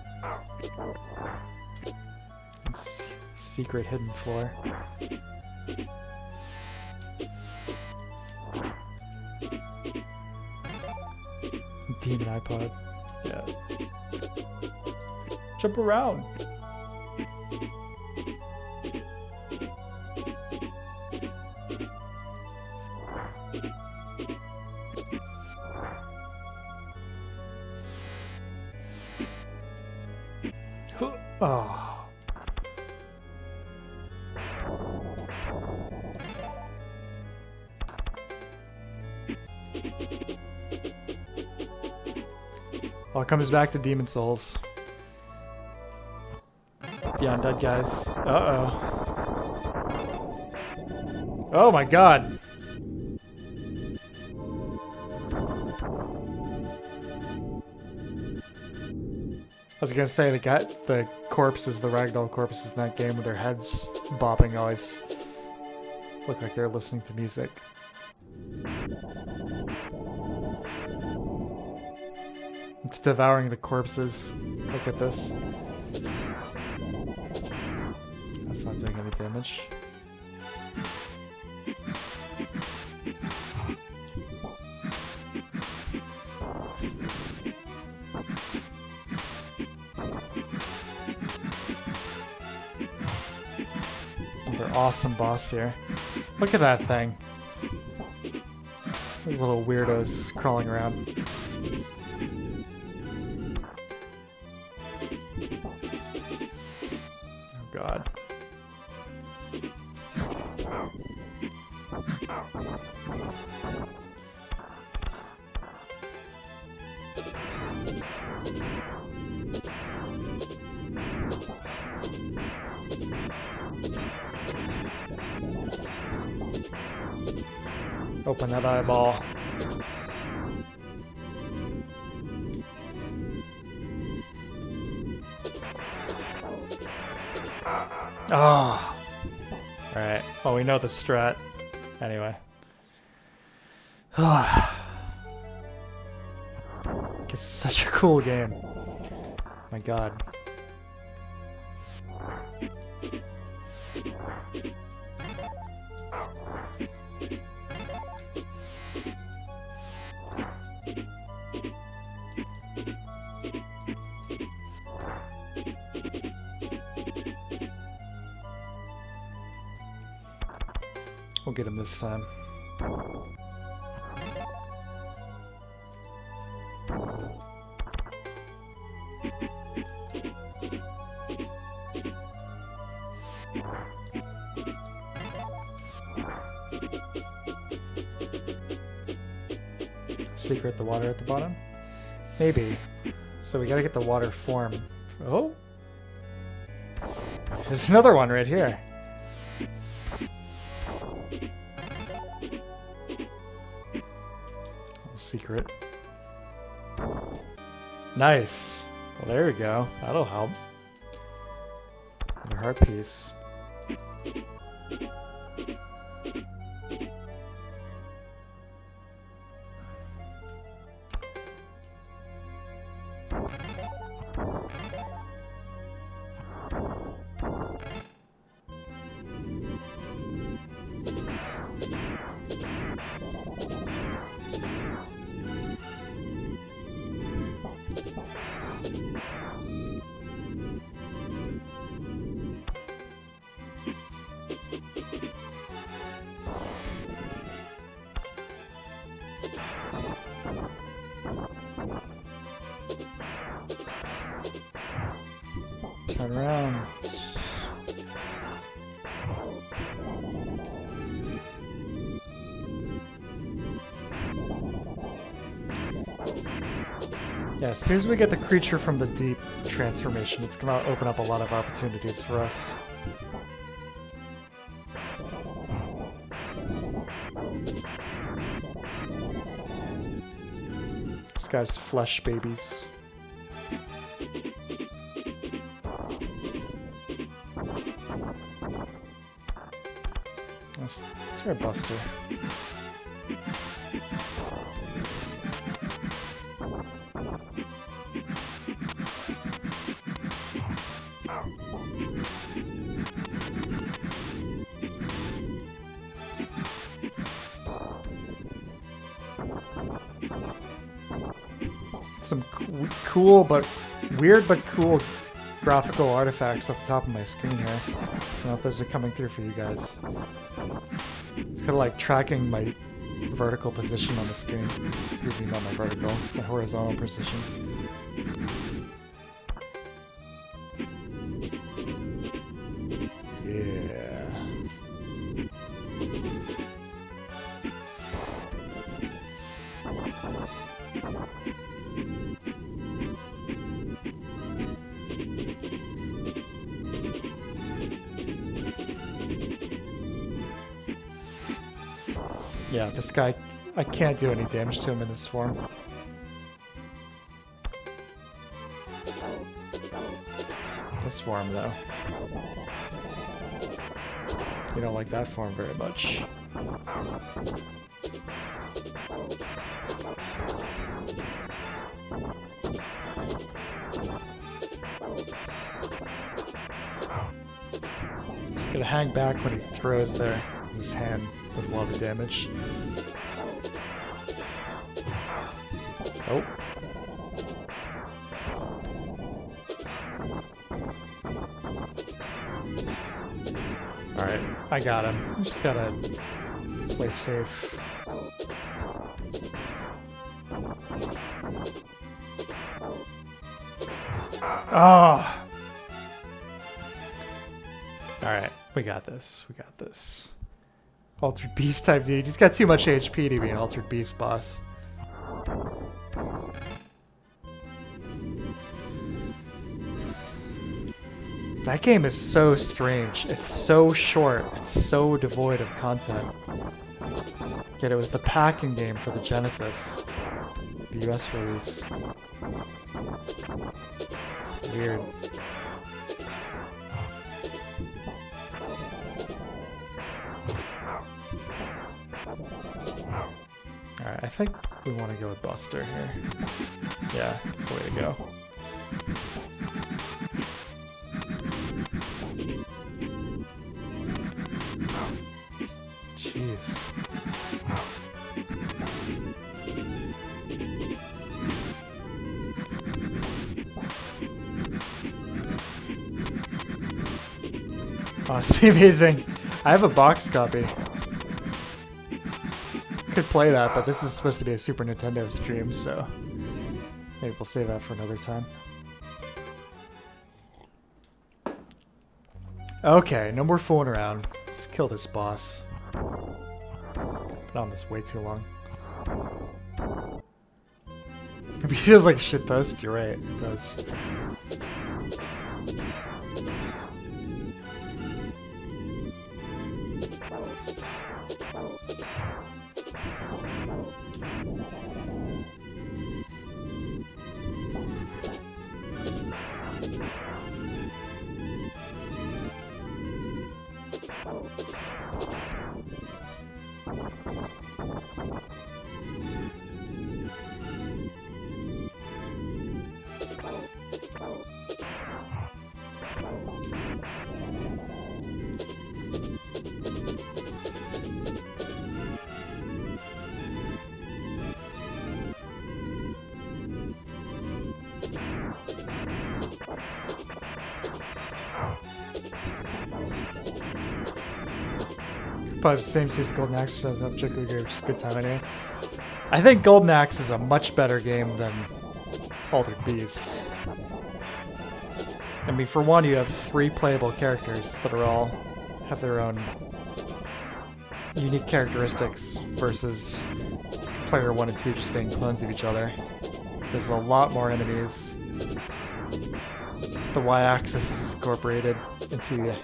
S1: It's secret hidden floor. Demon iPod. Yeah. Jump around! Oh. All comes back to Demon Souls. The undead guys. Uh-oh. Oh my god! I was gonna say the corpses, the ragdoll corpses in that game with their heads bobbing always look like they're listening to music. It's devouring the corpses. Look at this. That's not doing any damage. Another awesome boss here. Look at that thing. Those little weirdos crawling around. Open that eyeball. Oh. Alright. Well, we know the strat. Anyway. This is such a cool game. My god. We'll get him this time. Secret the water at the bottom? Maybe. So we gotta get the water form. Oh! There's another one right here. Secret. Nice. Well, there we go. That'll help. Another heart piece. Turn around. Yeah, as soon as we get the creature from the deep transformation, it's gonna open up a lot of opportunities for us. This guy's flesh babies. Is there a buster? Some cool but weird but cool graphical artifacts at the top of my screen here. I don't know if those are coming through for you guys. It's kind of like tracking my vertical position on the screen. Excuse me, not my vertical, my horizontal position. Yeah. Yeah, this guy, I can't do any damage to him in this form. This form, though. We don't like that form very much. Just gonna hang back when he throws there. His hand does a lot of damage. Oh. Alright, I got him. I just gotta play safe. Oh! Alright, we got this. We got this. Altered Beast type dude. He's got too much HP to be an Altered Beast boss. That game is so strange. It's so short. It's so devoid of content. Yet it was the packing game for the Genesis. The US release. Weird. Alright, I think we want to go with Buster here. Yeah, that's the way to go. Jeez. Oh, it's amazing. I have a box copy. Could play that, but this is supposed to be a Super Nintendo stream, so maybe we'll save that for another time. Okay, no more fooling around. Let's kill this boss. Been on this way too long. It feels like a shitpost. You're right, it does. But it's the same as Golden Axe, which is particularly just a good time anyway. I think Golden Axe is a much better game than Altered Beast. I mean, for one, you have 3 playable characters that are all have their own unique characteristics versus player 1 and 2 just being clones of each other. There's a lot more enemies. The Y-axis is incorporated into the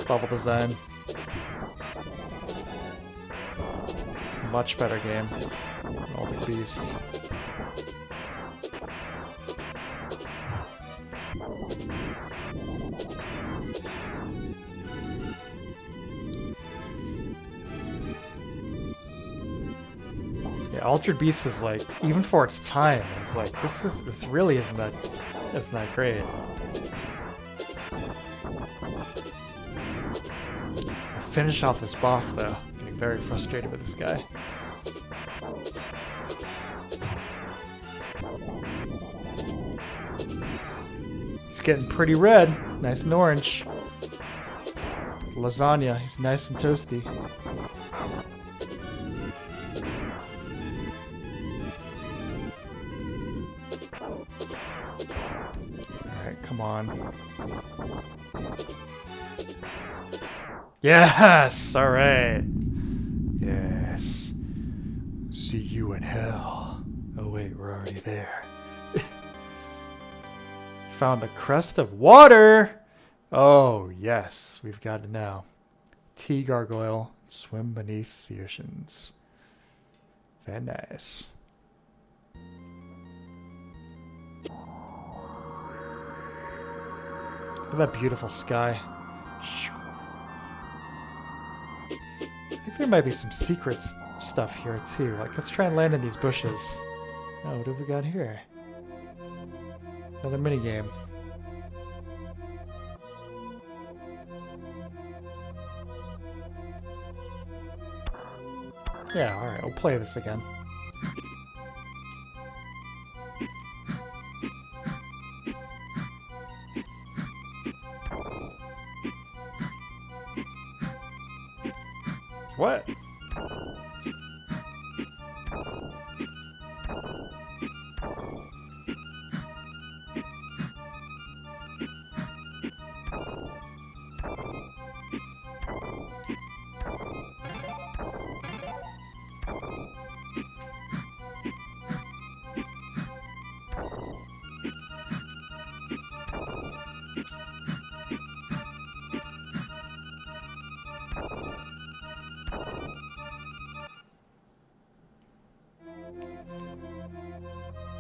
S1: level design. Much better game than Altered Beast. Yeah, Altered Beast is like, even for its time, it's like this really isn't that great. I'll finish off this boss though. I'm getting very frustrated with this guy. He's getting pretty red, nice and orange. Lasagna, he's nice and toasty. Alright, come on. Yes! Alright. Yes. See you in hell. Oh wait, we're already there. Found a crest of water! Oh, yes, we've got it now. Tea gargoyle, swim beneath the oceans. Very nice. Look at that beautiful sky. I think there might be some secret stuff here too. Like, let's try and land in these bushes. Oh, what have we got here? Another minigame. Yeah, alright, we'll play this again. What?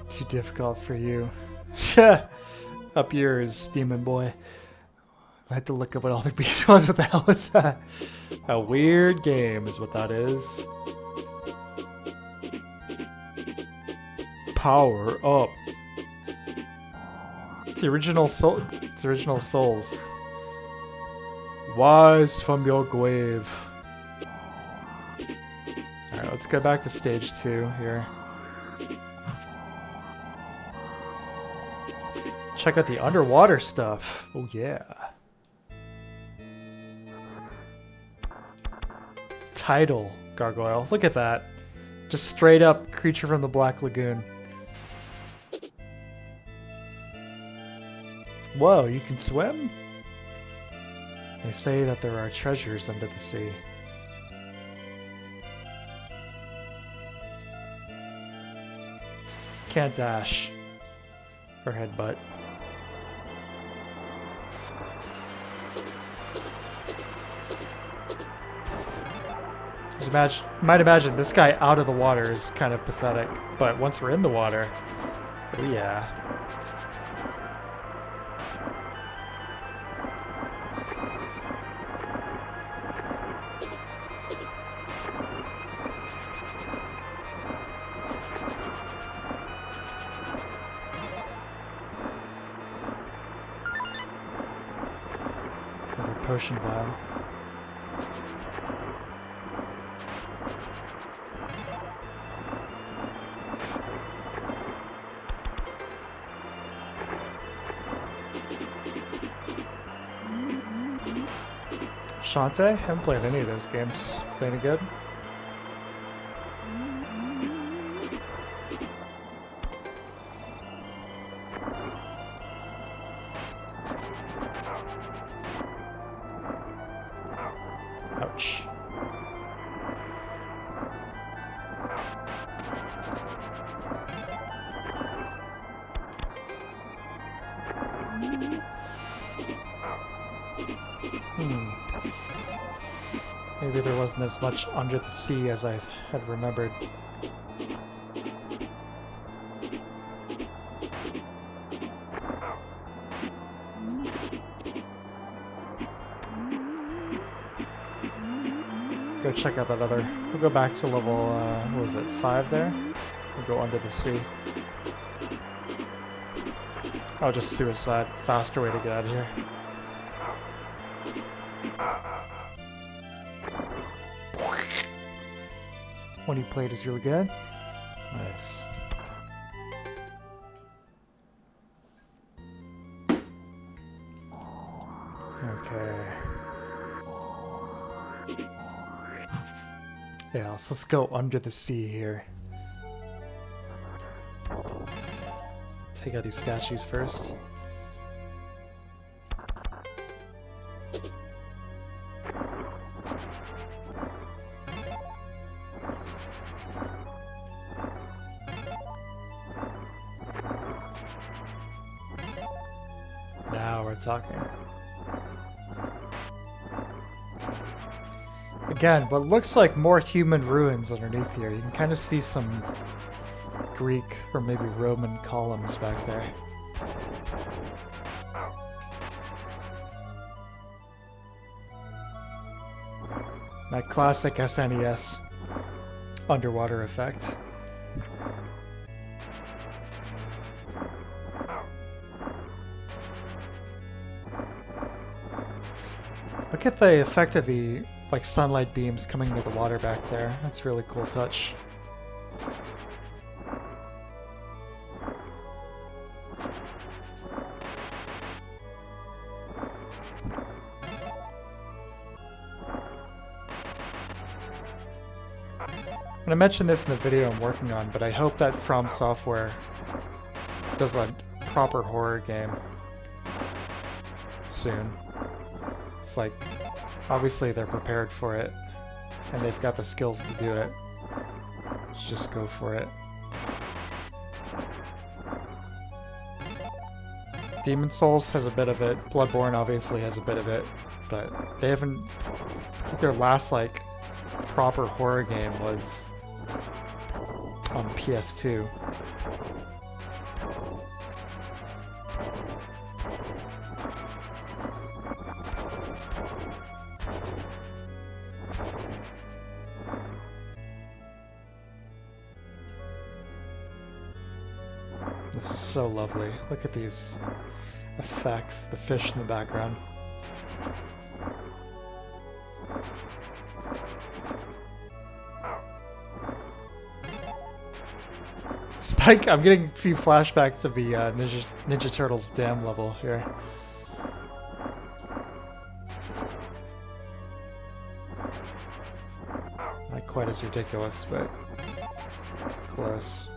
S1: Too difficult for you. Up yours, demon boy. I had to look up what all the beast was. What the hell is that? A weird game is what that is. Power up. It's the original soul. It's the original souls. Wise from your grave. Alright, let's go back to stage 2 here. Check out the underwater stuff. Oh yeah. Tidal gargoyle. Look at that. Just straight up creature from the Black Lagoon. Whoa, you can swim? They say that there are treasures under the sea. Can't dash. Or headbutt. Just might imagine this guy out of the water is kind of pathetic, but once we're in the water, oh yeah. Another potion vial. Shantae? Haven't played any of those games. Play any good? Ouch. Maybe there wasn't as much under the sea as I had remembered. Go check out that other... We'll go back to level, what was it, 5 there? We'll go under the sea. Oh, just suicide. Faster way to get out of here. 20 plate is really good. Nice. Okay. Yeah, so let's go under the sea here. Take out these statues first. Now we're talking. Again, what looks like more human ruins underneath here. You can kind of see some Greek or maybe Roman columns back there. That classic SNES underwater effect. Look at the effect of the like sunlight beams coming into the water back there. That's a really cool touch. And I mentioned this in the video I'm working on, but I hope that From Software does a proper horror game soon. It's like, obviously they're prepared for it, and they've got the skills to do it. Let's just go for it. Demon Souls has a bit of it, Bloodborne obviously has a bit of it, but they haven't... I think their last, like, proper horror game was on PS2. This is so lovely. Look at these effects, the fish in the background. Spike, I'm getting a few flashbacks of the Ninja Turtles dam level here. Not quite as ridiculous, but close.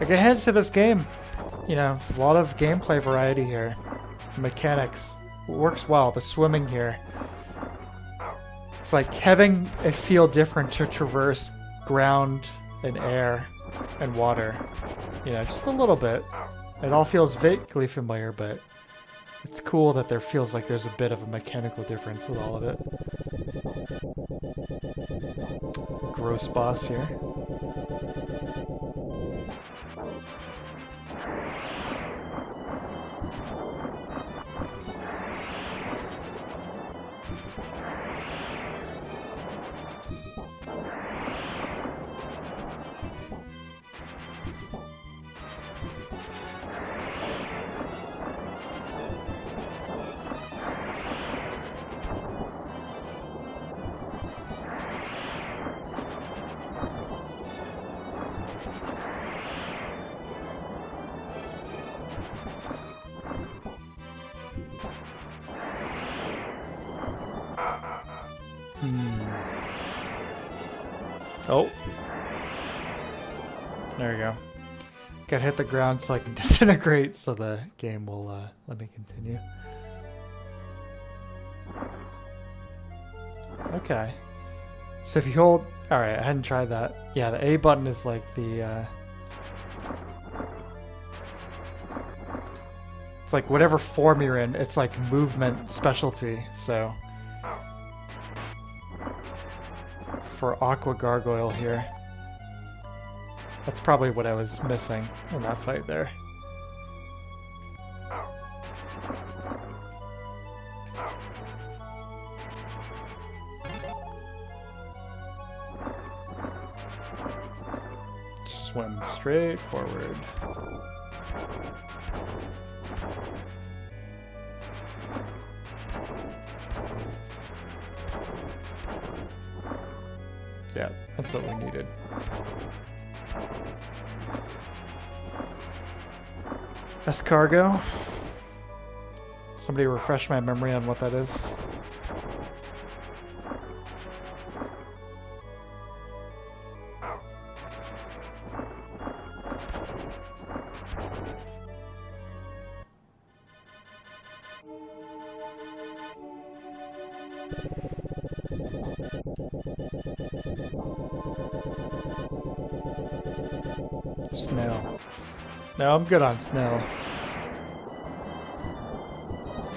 S1: I get hints to this game. You know, there's a lot of gameplay variety here. Mechanics works well. The swimming here. It's like having it feel different to traverse ground and air and water. You know, just a little bit. It all feels vaguely familiar, but it's cool that there feels like there's a bit of a mechanical difference with all of it. Gross boss here. Oh. There we go. Gotta hit the ground so I can disintegrate so the game will let me continue. Okay. So if you hold... Alright, I hadn't tried that. Yeah, the A button is like the... It's like whatever form you're in, it's like movement specialty, so... For Aqua Gargoyle here. That's probably what I was missing in that fight there. Swim straight forward. Yeah, that's what we needed. Escargot. Somebody refresh my memory on what that is. Snail. No, I'm good on snail.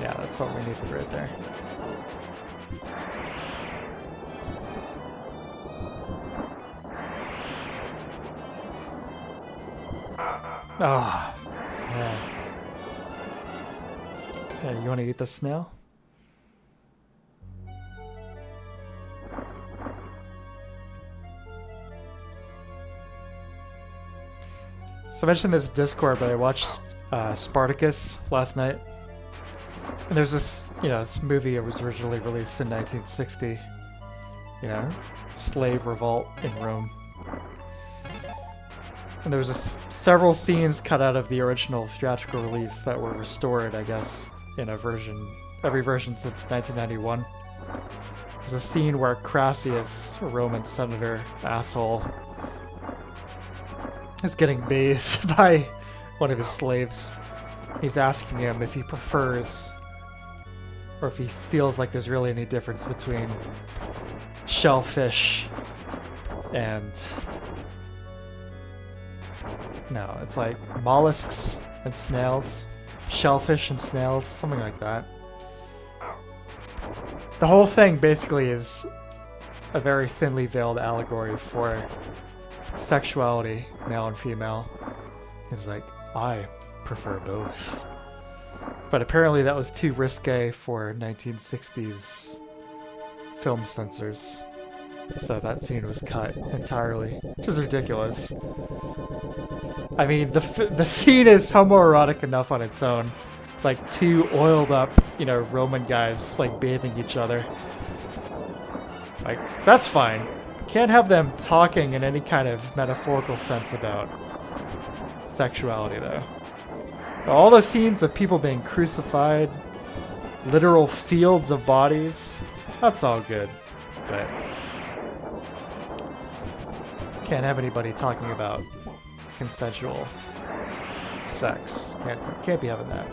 S1: Yeah, that's what we needed right there. Ah, yeah. Yeah, you want to eat the snail? So I mentioned this Discord, but I watched Spartacus last night. And there's this, you know, this movie. It was originally released in 1960. You know, slave revolt in Rome. And there was several scenes cut out of the original theatrical release that were restored, I guess, in a version, every version since 1991. There's a scene where Crassus, a Roman senator asshole, is getting bathed by one of his slaves. He's asking him if he prefers, or if he feels like there's really any difference between shellfish and... No, it's like mollusks and snails, shellfish and snails, something like that. The whole thing basically is a very thinly veiled allegory for sexuality, male and female. It's like, I prefer both. But apparently that was too risque for 1960s film censors. So that scene was cut entirely, which is ridiculous. I mean, the scene is homoerotic enough on its own. It's like two oiled up, you know, Roman guys like bathing each other. Like, that's fine. Can't have them talking in any kind of metaphorical sense about sexuality, though. All those scenes of people being crucified, literal fields of bodies, that's all good, but can't have anybody talking about consensual sex. Can't be having that.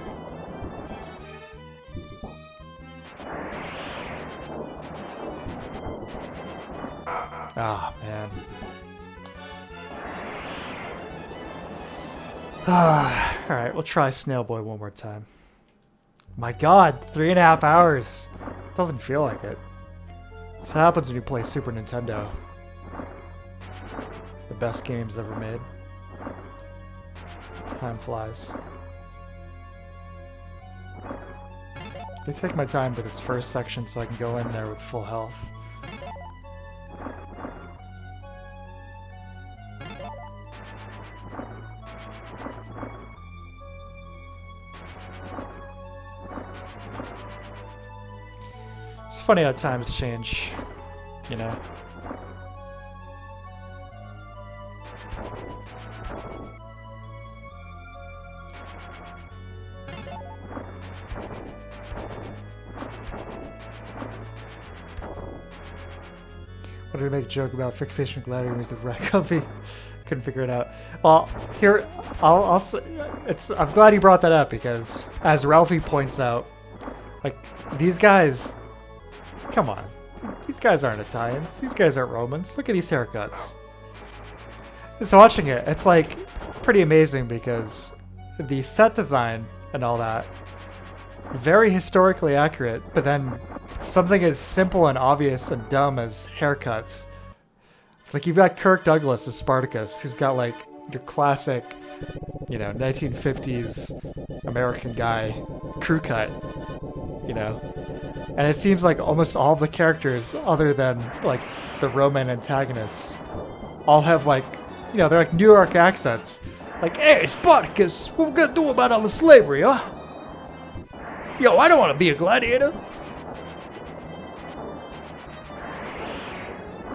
S1: Ah, man. Alright, we'll try Snail Boy one more time. My god, 3.5 hours! Doesn't feel like it. This happens when you play Super Nintendo. The best games ever made. Time flies. I take my time with this first section so I can go in there with full health. It's funny how times change, you know. Wanted to make a joke about fixation gladiator music Rack Comfy. Couldn't figure it out. Well, here I'll I'm glad you brought that up because, as Ralphie points out, like these guys, come on, these guys aren't Italians. These guys aren't Romans. Look at these haircuts. Just watching it, it's like pretty amazing because the set design and all that, very historically accurate, but then something as simple and obvious and dumb as haircuts. It's like you've got Kirk Douglas as Spartacus, who's got like your classic, you know, 1950s American guy crew cut, you know. And it seems like almost all the characters, other than like the Roman antagonists, all have like, you know, they're like New York accents. Like, hey, Spartacus, what we gonna do about all the slavery, huh? Yo, I don't want to be a gladiator.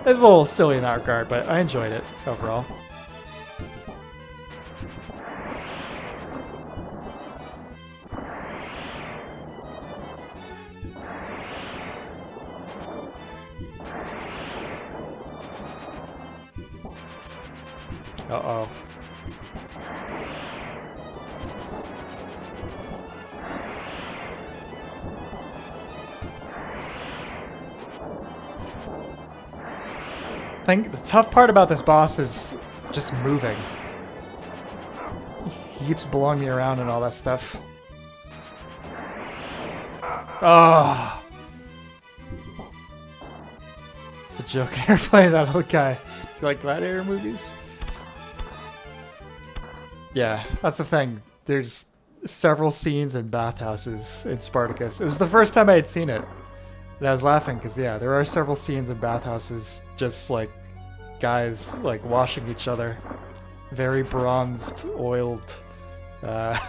S1: It's a little silly in that regard, but I enjoyed it overall. Uh-oh. I think the tough part about this boss is just moving. He keeps blowing me around and all that stuff. Oh. It's a joke. You're playing that little guy. Do you like gladiator movies? Yeah, that's the thing. There's several scenes in bathhouses in Spartacus. It was the first time I had seen it. And I was laughing because, yeah, there are several scenes in bathhouses just like guys like washing each other. Very bronzed, oiled. Yeah.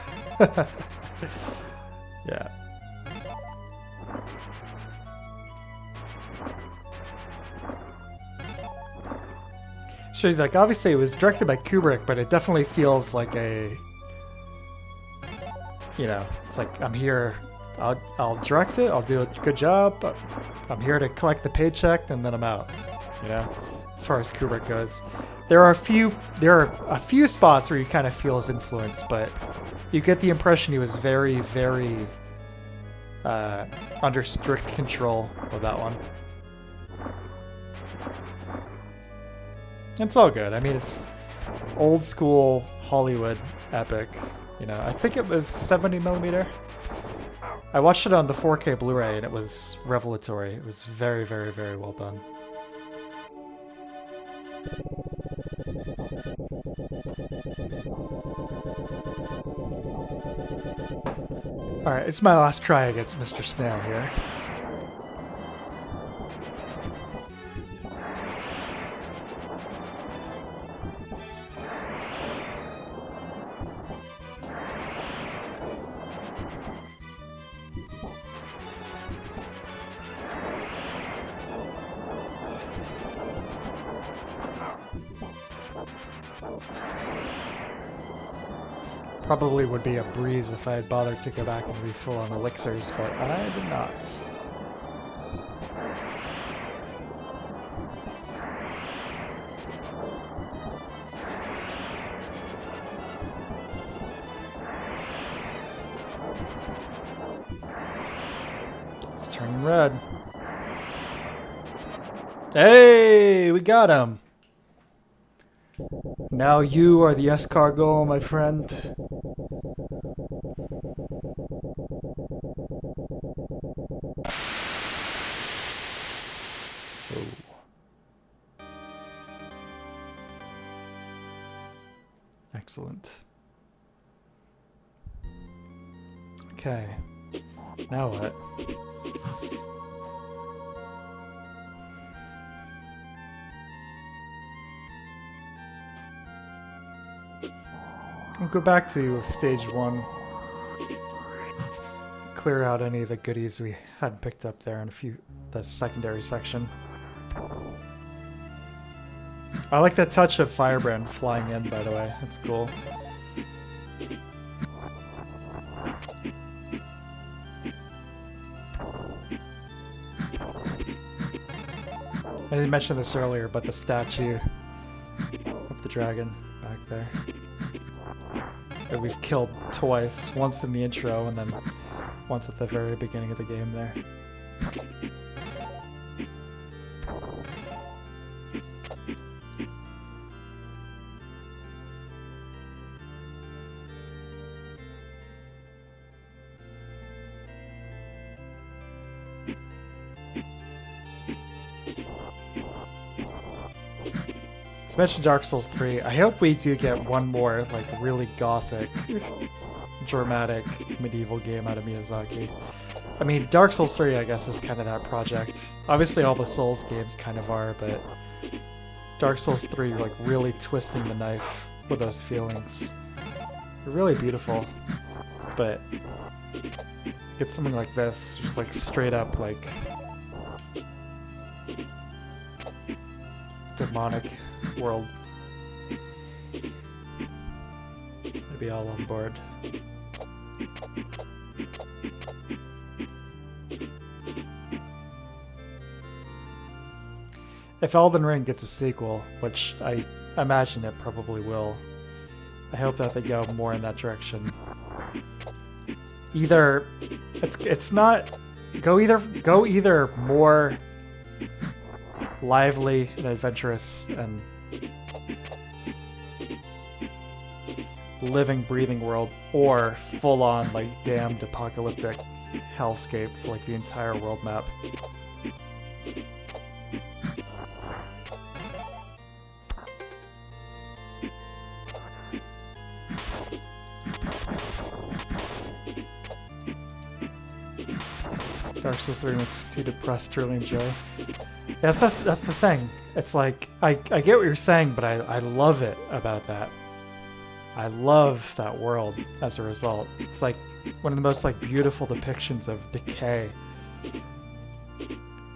S1: So he's like, obviously it was directed by Kubrick, but it definitely feels like a, you know, it's like, I'm here, I'll direct it, I'll do a good job, but I'm here to collect the paycheck and then I'm out, you know, as far as Kubrick goes. There are a few spots where you kind of feel his influence, but you get the impression he was very, very under strict control with that one. It's all good. I mean, it's old school Hollywood epic. You know, I think it was 70mm. I watched it on the 4K Blu-ray and it was revelatory. It was very, very, very well done. Alright, it's my last try against Mr. Snail here. Probably would be a breeze if I had bothered to go back and refill on elixirs, but I did not. It's turning red. Hey, we got him! Now you are the escargot, my friend. Oh. Excellent. Okay. Now what? We'll go back to stage 1. Clear out any of the goodies we hadn't picked up there in the secondary section. I like that touch of Firebrand flying in, by the way. That's cool. I didn't mention this earlier, but the statue of the dragon back there that we've killed twice. Once in the intro and then once at the very beginning of the game there. Mentioned Dark Souls 3. I hope we do get one more, like, really gothic, dramatic, medieval game out of Miyazaki. I mean, Dark Souls 3, I guess, was kind of that project. Obviously, all the Souls games kind of are, but Dark Souls 3, like, really twisting the knife with those feelings. They're really beautiful, but get something like this, just, like, straight up, like, demonic world. I'd be all on board. If Elden Ring gets a sequel, which I imagine it probably will, I hope that they go more in that direction. Either it's not go either more lively and adventurous and living, breathing world, or full-on, like, damned apocalyptic hellscape for, like, the entire world map. Dark Souls 3 makes too depressed to really enjoy. Yeah, that's the thing. It's like, I get what you're saying, but I love it about that. I love that world as a result. It's like one of the most, like, beautiful depictions of decay.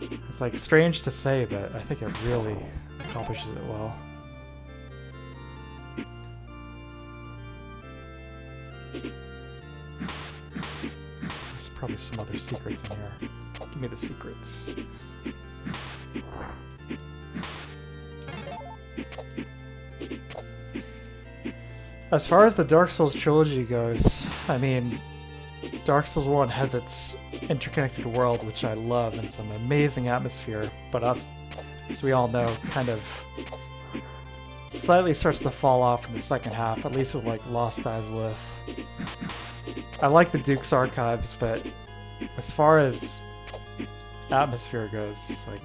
S1: It's, like, strange to say, but I think it really accomplishes it well. There's probably some other secrets in here. Give me the secrets. As far as the Dark Souls trilogy goes, I mean, Dark Souls 1 has its interconnected world, which I love, and some amazing atmosphere, but as we all know, kind of slightly starts to fall off in the second half, at least with, like, Lost Eyes with. I like the Duke's Archives, but as far as atmosphere goes, like,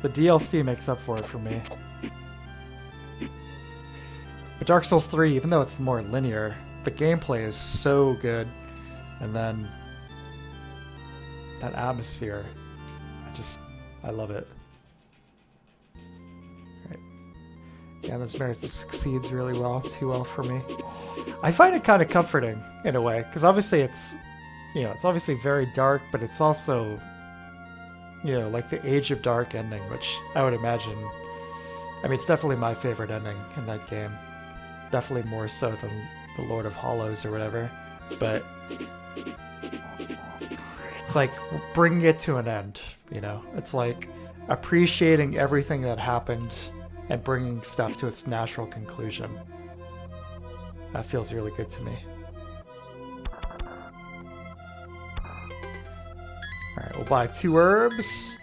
S1: the DLC makes up for it for me. But Dark Souls 3, even though it's more linear, the gameplay is so good. And then that atmosphere, I love it. Right. Yeah, this Merit succeeds really well, too well for me. I find it kind of comforting in a way, because obviously it's obviously very dark, but it's also, like the Age of Dark ending, which I would imagine, I mean, it's definitely my favorite ending in that game. Definitely more so than the Lord of Hollows or whatever, but it's like bringing it to an end, It's like appreciating everything that happened and bringing stuff to its natural conclusion. That feels really good to me. Alright, we'll buy 2 herbs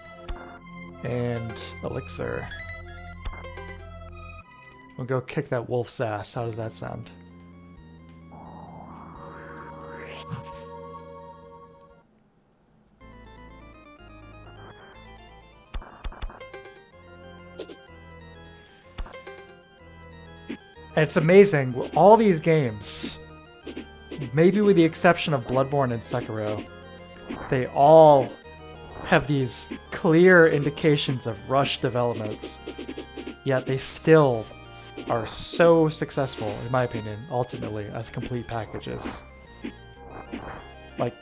S1: and elixir. We'll go kick that wolf's ass. How does that sound? And it's amazing, all these games, maybe with the exception of Bloodborne and Sekiro, they all have these clear indications of rushed developments, yet they still are so successful, in my opinion, ultimately, as complete packages. Like,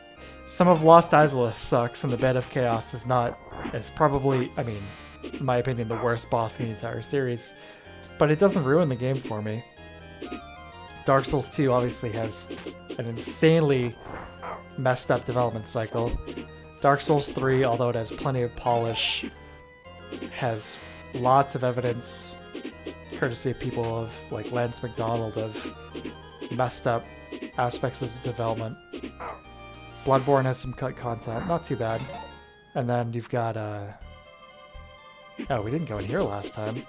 S1: some of Lost Izalith sucks, and the Bed of Chaos is probably, I mean, in my opinion, the worst boss in the entire series. But it doesn't ruin the game for me. Dark Souls 2 obviously has an insanely messed up development cycle. Dark Souls 3, although it has plenty of polish, has lots of evidence, courtesy of people of like Lance McDonald, of messed up aspects of its development. Bloodborne has some cut content, not too bad. And then you've got, oh, we didn't go in here last time.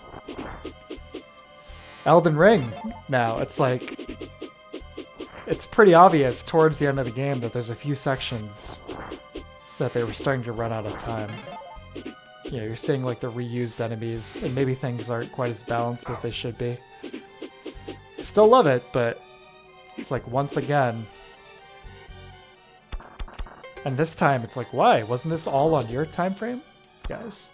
S1: Elden Ring, now. It's like, it's pretty obvious towards the end of the game that there's a few sections that they were starting to run out of time. You're seeing like the reused enemies, and maybe things aren't quite as balanced as they should be. Still love it, but it's like once again. And this time it's like, why? Wasn't this all on your time frame, guys?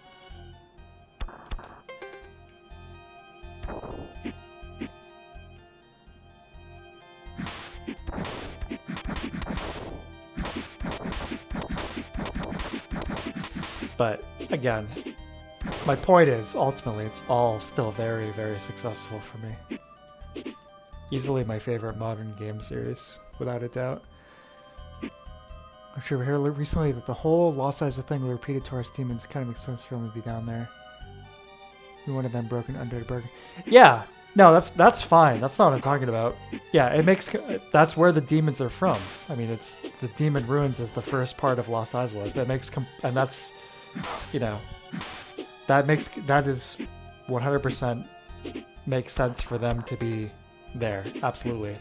S1: But again, my point is, ultimately, it's all still very, very successful for me. Easily my favorite modern game series, without a doubt. I'm sure we heard recently that the whole Lost Izalith thing with repeated tourist demons kind of makes sense for them to be down there. One of them broken under the burger. Yeah, no, that's fine. That's not what I'm talking about. Yeah, it makes, that's where the demons are from. I mean, it's the Demon Ruins is the first part of Lost Izalith. That makes, and that's, that is 100% makes sense for them to be there. Absolutely.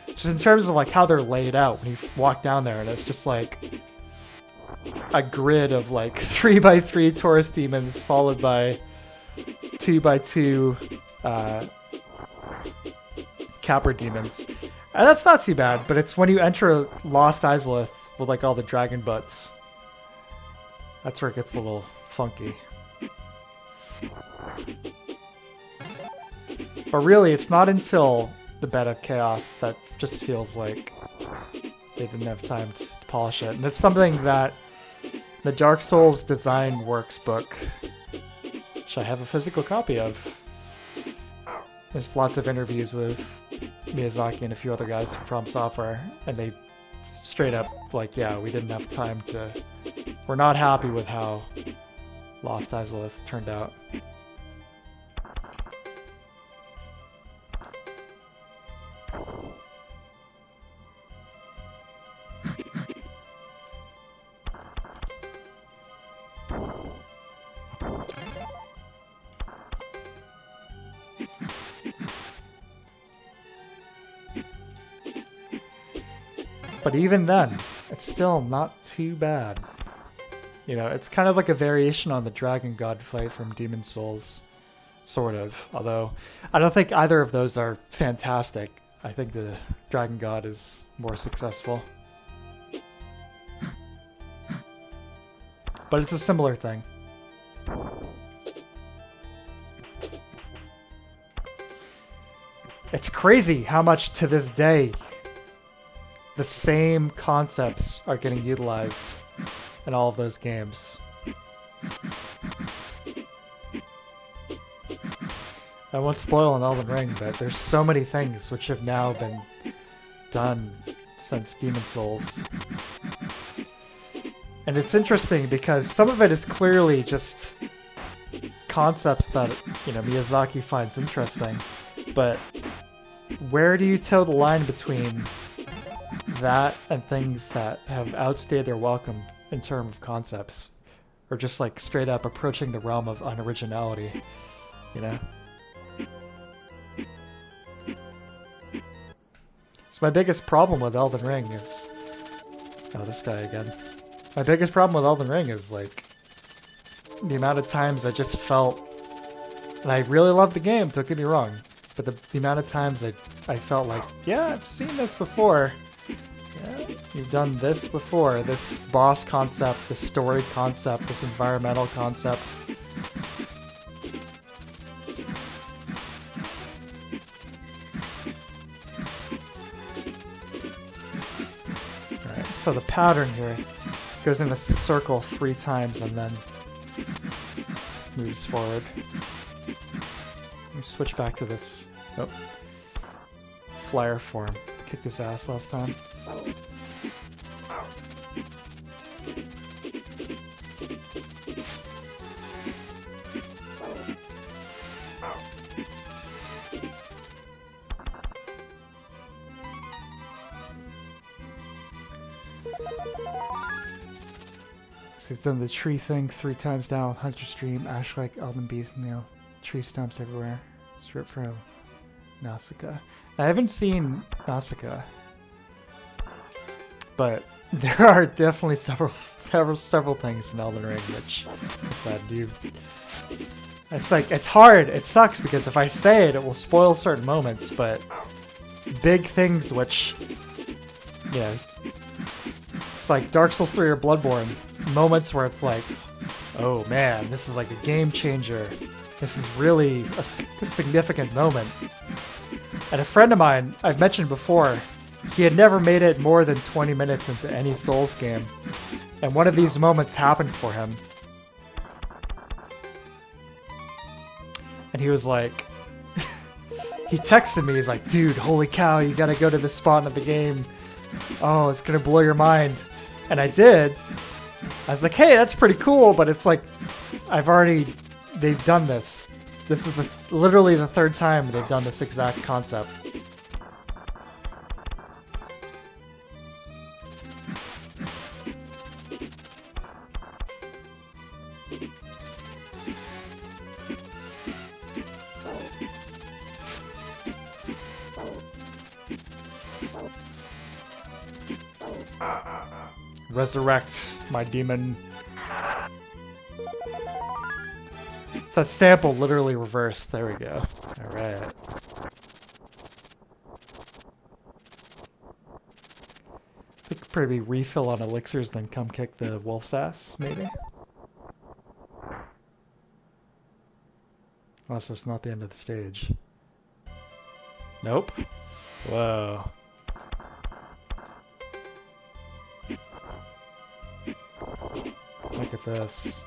S1: Just in terms of like how they're laid out when you walk down there, and it's just like a grid of like 3x3 tourist demons followed by 2x2 capper demons. And that's not too bad, but it's when you enter Lost Izalith with like all the dragon butts. That's where it gets a little funky. But really, it's not until the Bed of Chaos that just feels like they didn't have time to polish it. And it's something that the Dark Souls Design Works book, which I have a physical copy of. There's lots of interviews with Miyazaki and a few other guys from From Software, and they straight up like, yeah, we didn't have time to... We're not happy with how Lost Izalith turned out. But even then, it's still not too bad. You know, it's kind of like a variation on the Dragon God fight from Demon's Souls. Sort of. Although, I don't think either of those are fantastic. I think the Dragon God is more successful. But it's a similar thing. It's crazy how much to this day the same concepts are getting utilized in all of those games. I won't spoil an Elden Ring, but there's so many things which have now been done since Demon's Souls. And it's interesting because some of it is clearly just concepts that, you know, Miyazaki finds interesting. But where do you toe the line between that and things that have outstayed their welcome in terms of concepts? Or just like straight up approaching the realm of unoriginality, you know? So my biggest problem with Elden Ring is... Oh, this guy again. My biggest problem with Elden Ring is, like, the amount of times I just felt... And I really love the game, don't get me wrong. But the amount of times I felt like, yeah, I've seen this before. Yeah, you've done this before. This boss concept, this story concept, this environmental concept. Alright, so the pattern here goes in a circle 3 times and then moves forward. Let me switch back to this. Oh. Flyer form. Kicked his ass last time. So he's done the tree thing 3 times down. Hunter Stream, Ashwick, Elden Beast, tree stumps everywhere. Strip from Nausicaa. I haven't seen Nausicaa, but there are definitely several things in Elden Ring which I said, dude. It's like, it's hard. It sucks because if I say it, it will spoil certain moments, but big things which, you know, it's like Dark Souls 3 or Bloodborne. Moments where it's like, oh man, this is like a game changer. This is really a significant moment. And a friend of mine, I've mentioned before, he had never made it more than 20 minutes into any Souls game. And one of these moments happened for him. And he was like, he texted me, he's like, dude, holy cow, you gotta go to this spot in the game. Oh, it's gonna blow your mind. And I did. I was like, hey, that's pretty cool, but it's like, they've done this. This is literally the 3rd time they've done this exact concept. Resurrect my demon. That sample literally reversed. There we go. Alright. I think probably refill on elixirs, then come kick the wolf's ass, maybe? Unless it's not the end of the stage. Nope. Whoa. Look at this.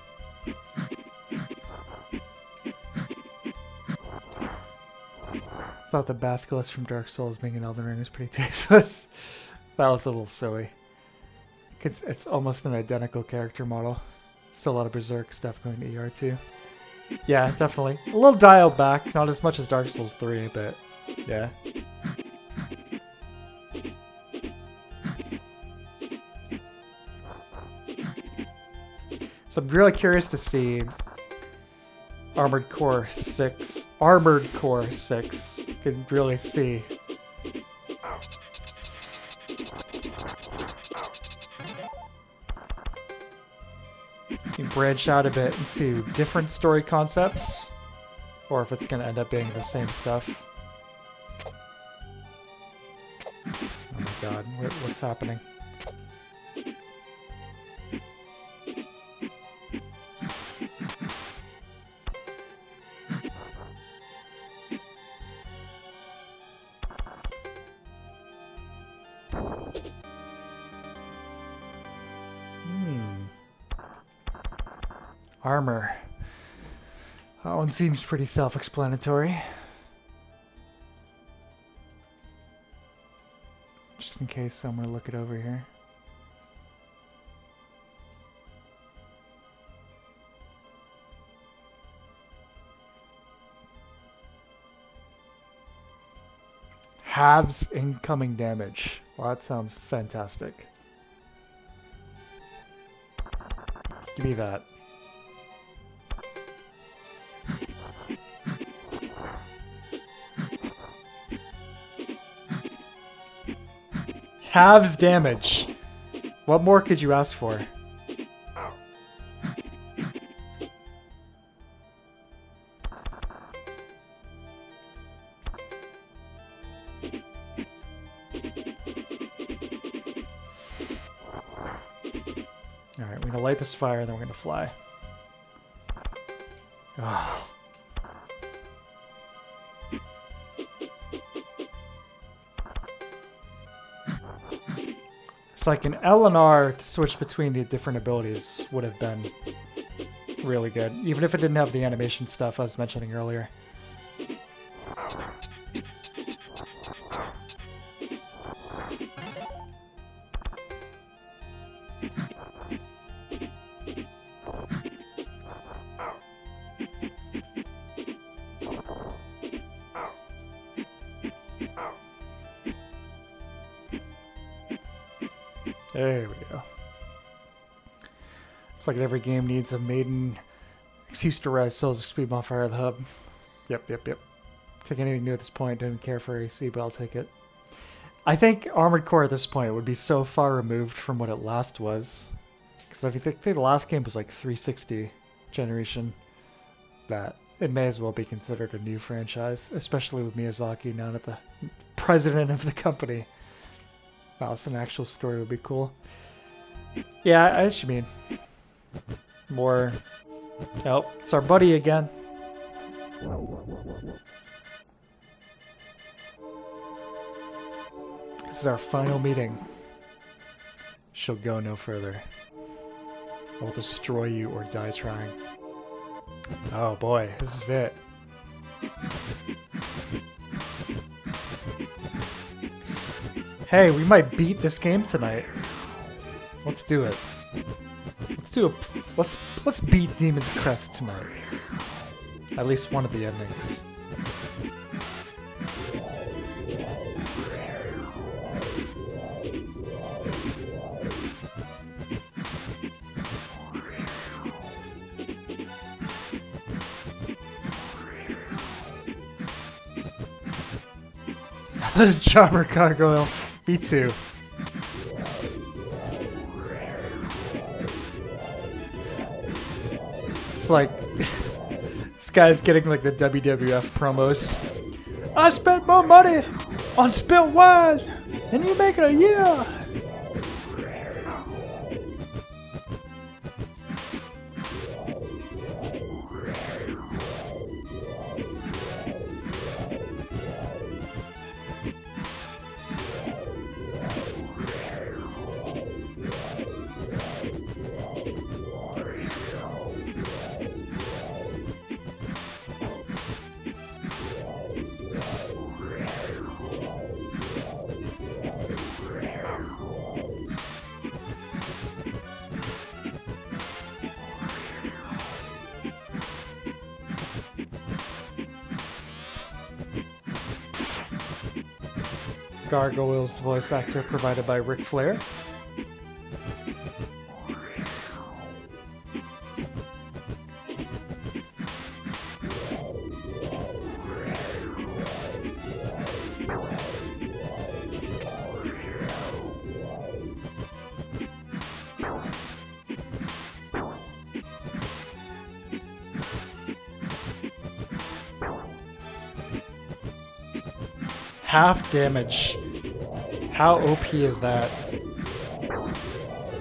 S1: Thought the Basilisk from Dark Souls being an Elden Ring was pretty tasteless. That was a little silly. It's almost an identical character model. Still a lot of Berserk stuff going to ER too. Yeah, definitely. A little dialed back, not as much as Dark Souls 3, but yeah. So I'm really curious to see Armored Core 6. Armored Core 6. You can really see. branch out a bit into different story concepts, or if it's going to end up being the same stuff. Oh my god, what's happening? Armor. That one seems pretty self-explanatory. Just in case, I'm gonna look it over here. Halves incoming damage. Well, that sounds fantastic. Give me that. Halves damage. What more could you ask for? Alright, we're gonna light this fire and then we're gonna fly. Oh. It's like an L and R to switch between the different abilities would have been really good, even if it didn't have the animation stuff I was mentioning earlier. There we go. It's like every game needs a maiden excuse to rise Souls XP bonfire at the hub. Yep. Take anything new at this point. Don't care for AC, but I'll take it. I think Armored Core at this point would be so far removed from what it last was. Because if you think the last game was like 360 generation, that it may as well be considered a new franchise, especially with Miyazaki now at the president of the company. Wow, so an actual story would be cool. Yeah, I just mean more. Oh, it's our buddy again. This is our final meeting. She'll go no further. I will destroy you or die trying. Oh boy, this is it. Hey, we might beat this game tonight. Let's do it. Let's beat Demon's Crest tonight. At least one of the endings. This Jobber Gargoyle. Me too. It's like this guy's getting like the WWF promos. I spent more money on spilled wine than you make in a year. Gargoyle's voice actor provided by Ric Flair. Half damage. How OP is that?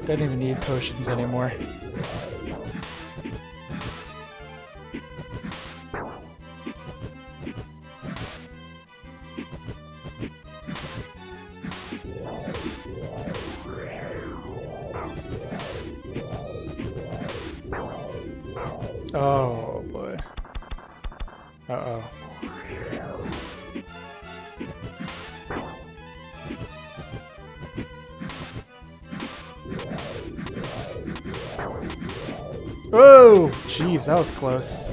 S1: Don't even need potions anymore. Oh boy. Uh-oh. Whoa! Jeez, that was close.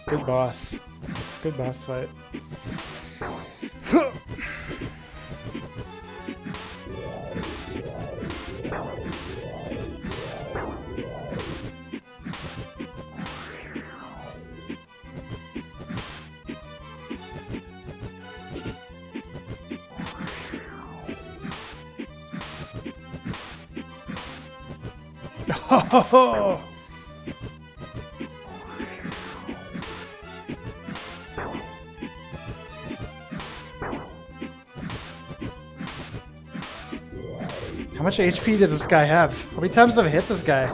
S1: Good boss. Good boss fight. Oh! How much HP did this guy have? How many times have I hit this guy?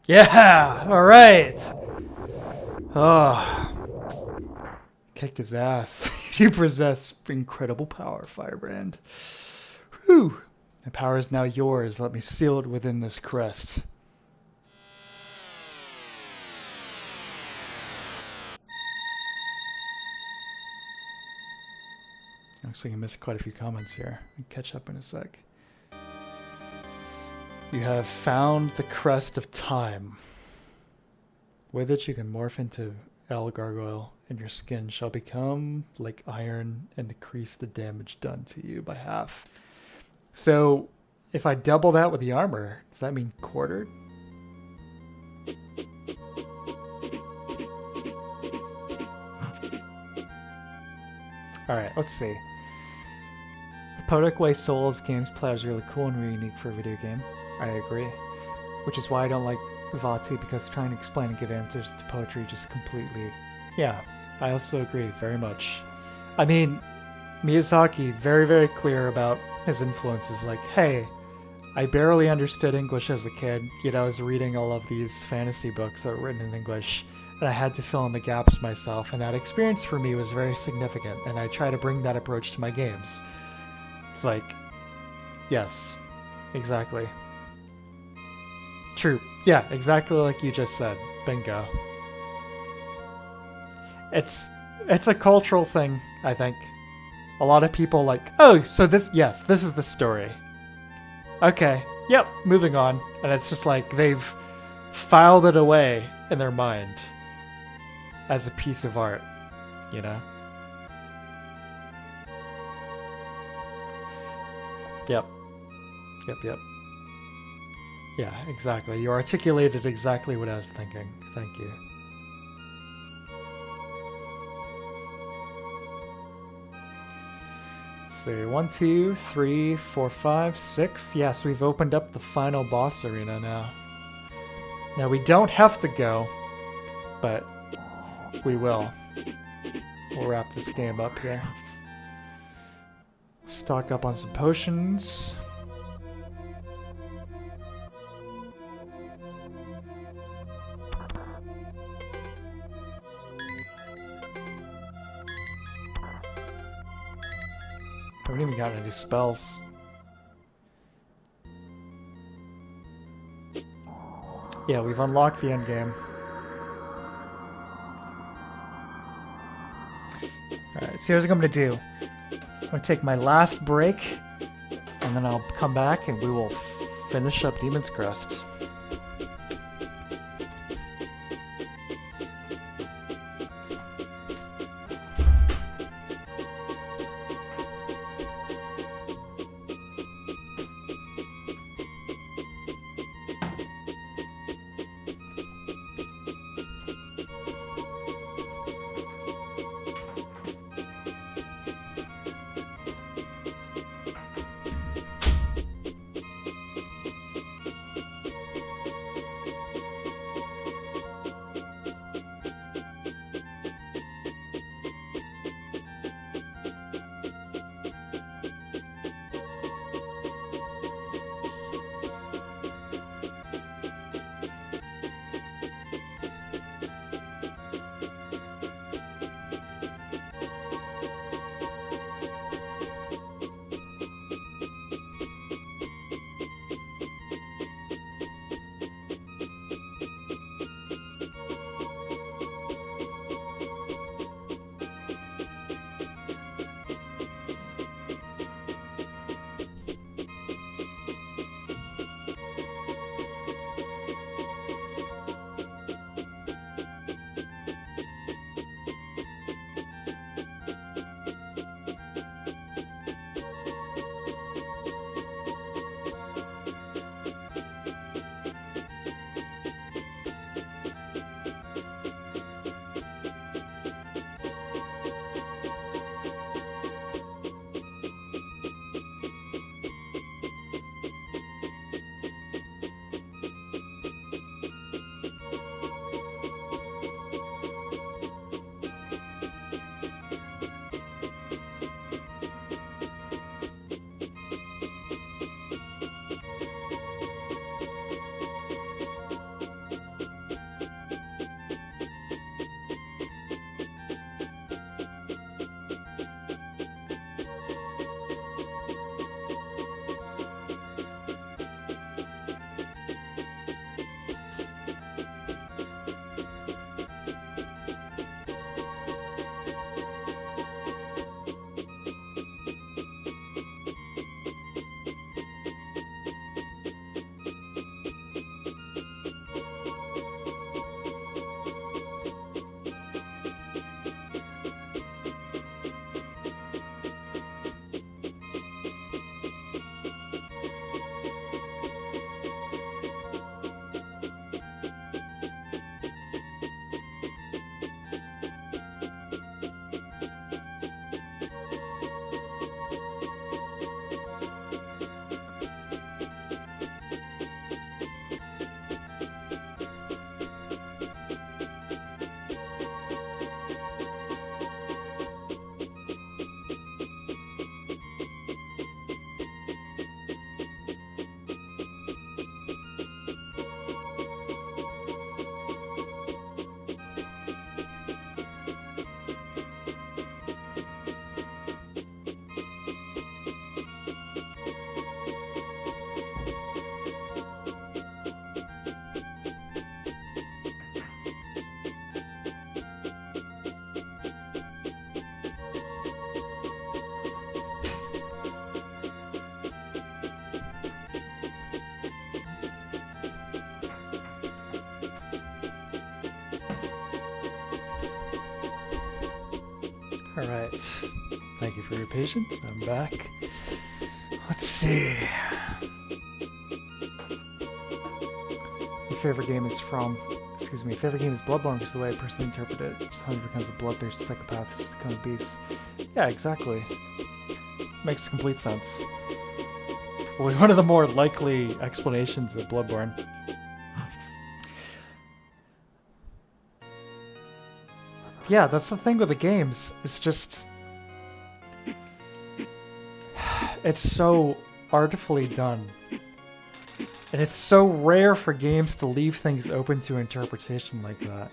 S1: Yeah! Alright! Oh. Kicked his ass. You possess incredible power, Firebrand. Whew! The power is now yours. Let me seal it within this crest. Looks like I missed quite a few comments here. I'll catch up in a sec. You have found the crest of time. With it you can morph into El Gargoyle, and your skin shall become like iron and decrease the damage done to you by half. So, if I double that with the armor, does that mean quartered? Alright, let's see. The poetic way Souls games play is really cool and really unique for a video game. I agree. Which is why I don't like Vati, because trying to explain and give answers to poetry just completely... Yeah, I also agree very much. I mean, Miyazaki, very, very clear about his influences. Like, hey, I barely understood English as a kid, yet I was reading all of these fantasy books that were written in English, and I had to fill in the gaps myself, and that experience for me was very significant, and I try to bring that approach to my games. It's like, yes, exactly. True. Yeah, exactly like you just said. Bingo. It's a cultural thing, I think. A lot of people like, oh, so this is the story. Okay, yep, moving on. And it's just like they've filed it away in their mind as a piece of art, you know? Yep. Yep. Yeah, exactly. You articulated exactly what I was thinking. Thank you. Let's see. 1, 2, 3, 4, 5, 6. Yes, we've opened up the final boss arena now. Now, we don't have to go, but we will. We'll wrap this game up here. Stock up on some potions. I haven't even got any spells. Yeah, we've unlocked the endgame. Alright, so here's what I'm going to do. I'm going to take my last break, and then I'll come back and we will finish up Demon's Crest. Alright. Thank you for your patience. I'm back. Let's see. Your favorite game is favorite game is Bloodborne because the way I personally interpret it, Hunter becomes a bloodthirsty psychopath who's become a beast. Yeah, exactly. Makes complete sense. Well, one of the more likely explanations of Bloodborne. Yeah, that's the thing with the games. It's just... It's so artfully done. And it's so rare for games to leave things open to interpretation like that,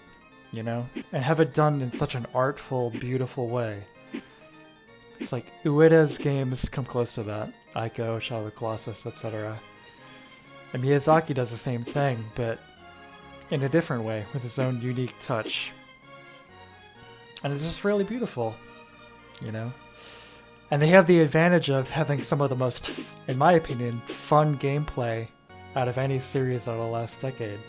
S1: you know? And have it done in such an artful, beautiful way. It's like, Ueda's games come close to that. Ico, Shadow of the Colossus, etc. And Miyazaki does the same thing, but in a different way, with his own unique touch. And it's just really beautiful, you know? And they have the advantage of having some of the most, in my opinion, fun gameplay out of any series of the last decade.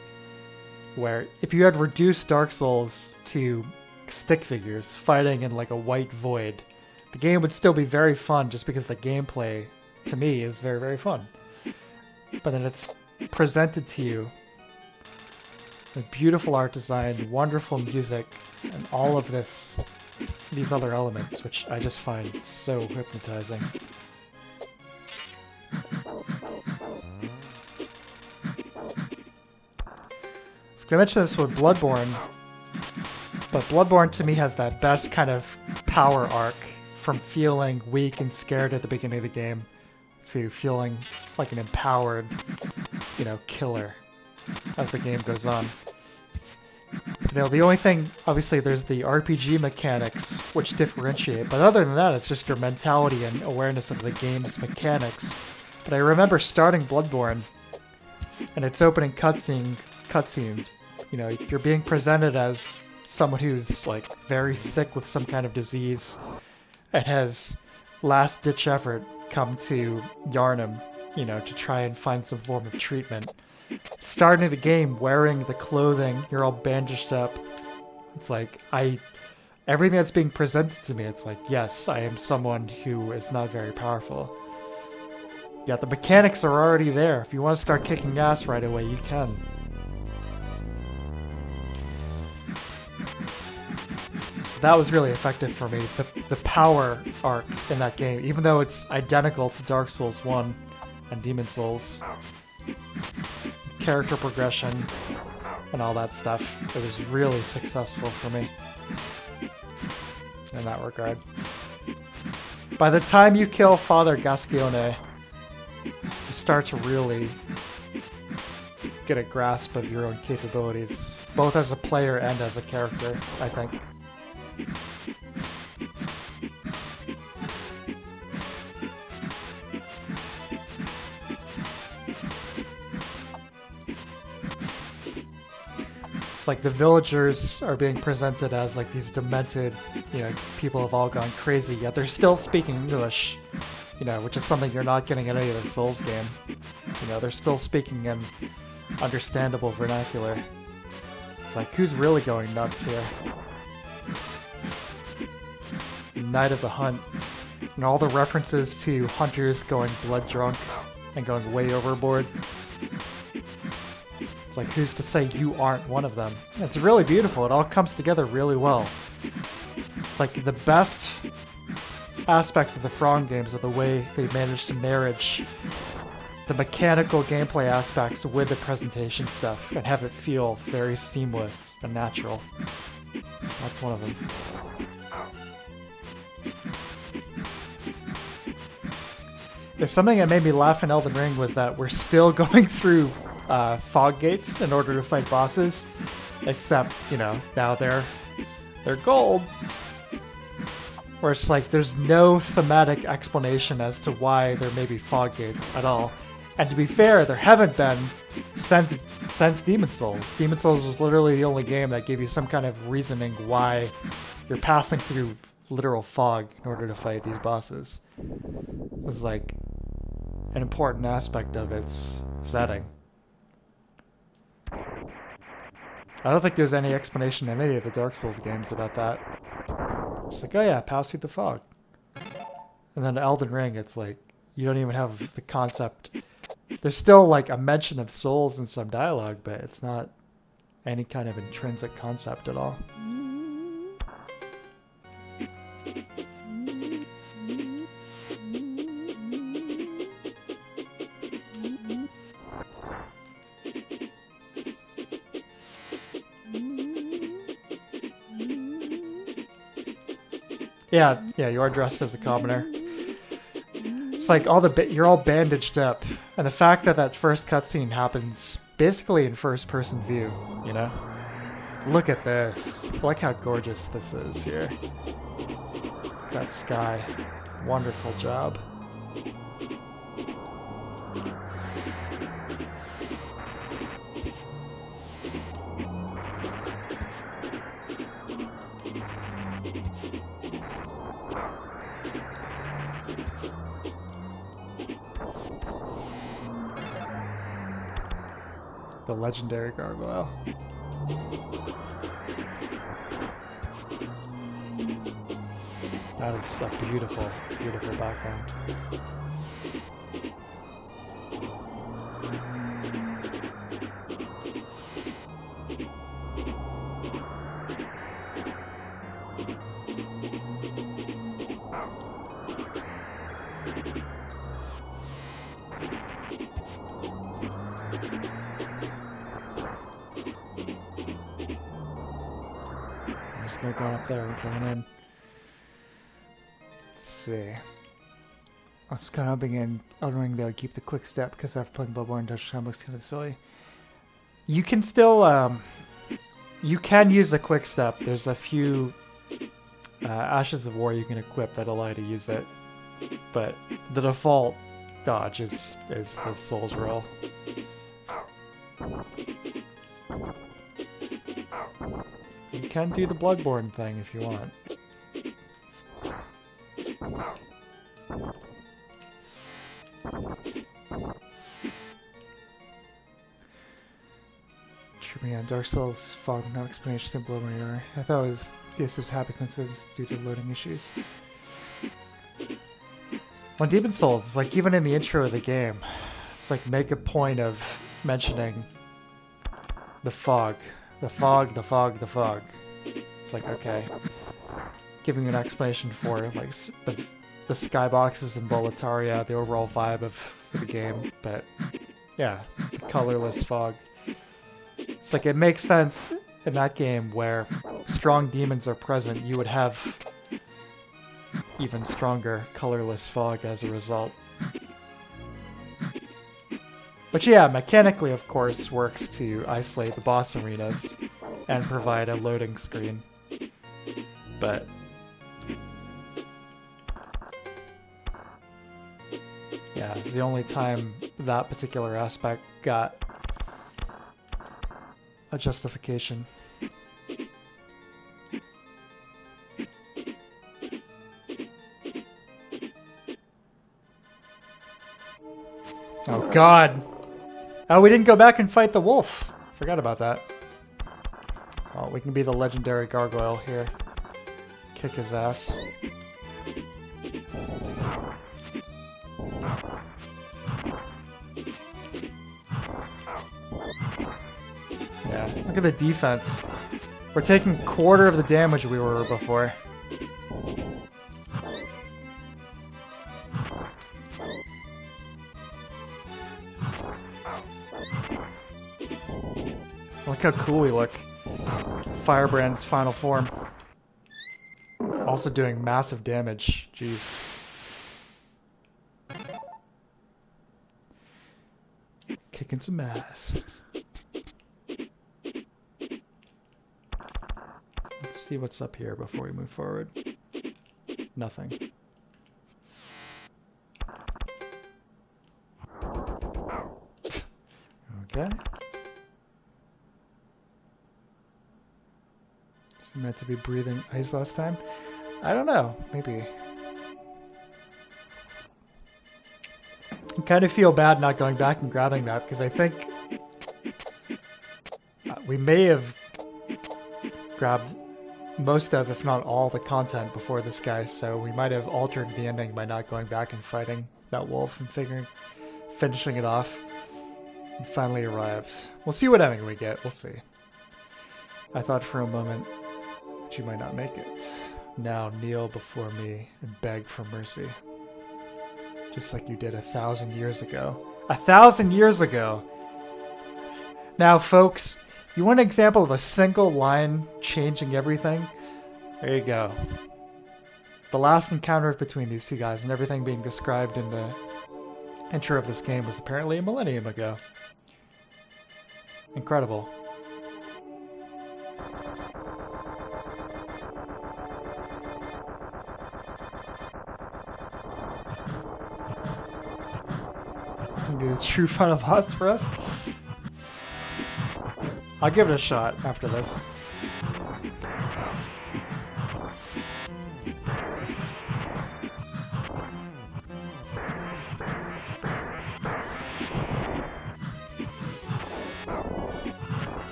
S1: Where if you had reduced Dark Souls to stick figures fighting in like a white void, the game would still be very fun just because the gameplay, to me, is very, very fun. But then it's presented to you with beautiful art design, wonderful music, and all of these other elements, which I just find so hypnotizing. I was gonna mention this with Bloodborne, but Bloodborne to me has that best kind of power arc from feeling weak and scared at the beginning of the game to feeling like an empowered, you know, killer as the game goes on. You know, the only thing, obviously, there's the RPG mechanics, which differentiate, but other than that, it's just your mentality and awareness of the game's mechanics. But I remember starting Bloodborne, and its opening cutscenes, you know, you're being presented as someone who's, like, very sick with some kind of disease, and has last-ditch effort come to Yharnam, you know, to try and find some form of treatment. Starting the game wearing the clothing, you're all bandaged up. It's like, everything that's being presented to me, it's like, yes, I am someone who is not very powerful. Yeah, the mechanics are already there. If you want to start kicking ass right away, you can. So that was really effective for me. The power arc in that game, even though it's identical to Dark Souls 1 and Demon Souls. Character progression and all that stuff. It was really successful for me in that regard. By the time you kill Father Gascione, you start to really get a grasp of your own capabilities, both as a player and as a character, I think. It's like the villagers are being presented as like these demented, you know, people have all gone crazy, yet they're still speaking English, you know, which is something you're not getting in any of the Souls game. You know, they're still speaking in understandable vernacular. It's like, who's really going nuts here? Night of the Hunt, and all the references to hunters going blood drunk and going way overboard. It's like, who's to say you aren't one of them? It's really beautiful. It all comes together really well. It's like the best aspects of the From games are the way they managed to marriage the mechanical gameplay aspects with the presentation stuff and have it feel very seamless and natural. That's one of them. There's something that made me laugh in Elden Ring was that we're still going through fog gates in order to fight bosses, except, you know, now they're gold. Where it's like there's no thematic explanation as to why there may be fog gates at all. And to be fair, there haven't been since Demon Souls. Demon Souls was literally the only game that gave you some kind of reasoning why you're passing through literal fog in order to fight these bosses. This is like an important aspect of its setting. I don't think there's any explanation in any of the Dark Souls games about that. It's like, oh yeah, pass through the fog. And then Elden Ring, it's like, you don't even have the concept. There's still like a mention of souls and some dialogue, but it's not any kind of intrinsic concept at all. Yeah, you are dressed as a commoner. It's like you're all bandaged up, and the fact that that first cutscene happens basically in first-person view, you know? Look at this. Look how gorgeous this is here. That sky. Wonderful job. The legendary gargoyle. That is a beautiful, beautiful background. There's no going up there, we're going in. Let's see. I was kind of hoping in Elden Ring they would keep the quick step because I've played Bloodborne and Dungeon Time looks kind of silly. You can still, you can use the quick step. There's a few Ashes of War you can equip that allow you to use it, but the default dodge is the Souls roll. You can do the Bloodborne thing if you want. True, yeah, Dark Souls fog, no explanation, simple over. I thought this was happy coincidence due to loading issues. On Demon Souls, it's like even in the intro of the game, it's like make a point of mentioning the fog. The fog, the fog, the fog. It's like, okay. Giving an explanation for like the skyboxes in Boletaria, the overall vibe of the game, but yeah, the colorless fog. It's like it makes sense in that game where strong demons are present, you would have even stronger colorless fog as a result. Which, yeah, mechanically, of course, works to isolate the boss arenas and provide a loading screen. But yeah, it's the only time that particular aspect got a justification. Oh god! Oh, we didn't go back and fight the wolf. Forgot about that. Oh, we can be the legendary gargoyle here. Kick his ass. Yeah, look at the defense. We're taking a quarter of the damage we were before. Look how cool we look. Firebrand's final form. Also doing massive damage. Jeez. Kicking some ass. Let's see what's up here before we move forward. Nothing. Okay. Meant to be breathing ice last time? I don't know. Maybe. I kind of feel bad not going back and grabbing that because I think we may have grabbed most of, if not all, the content before this guy, so we might have altered the ending by not going back and fighting that wolf and finishing it off. It finally arrives. We'll see what ending we get. We'll see. I thought for a moment that you might not make it. Now kneel before me and beg for mercy. Just like you did 1,000 years ago. 1,000 years ago! Now, folks, you want an example of a single line changing everything? There you go. The last encounter between these two guys and everything being described in the intro of this game was apparently a millennium ago. Incredible. Can do the true final boss for us? I'll give it a shot after this.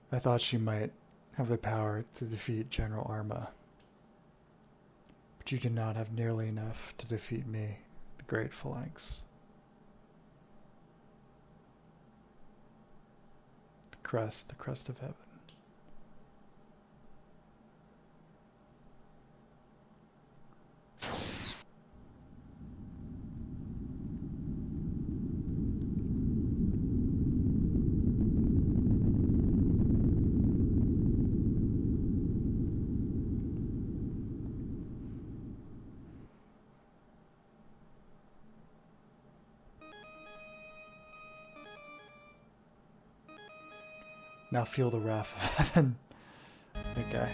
S1: I thought she might have the power to defeat General Arma. But you did not have nearly enough to defeat me, the Great Phalanx. The crest of heaven. Now feel the wrath of heaven. Okay.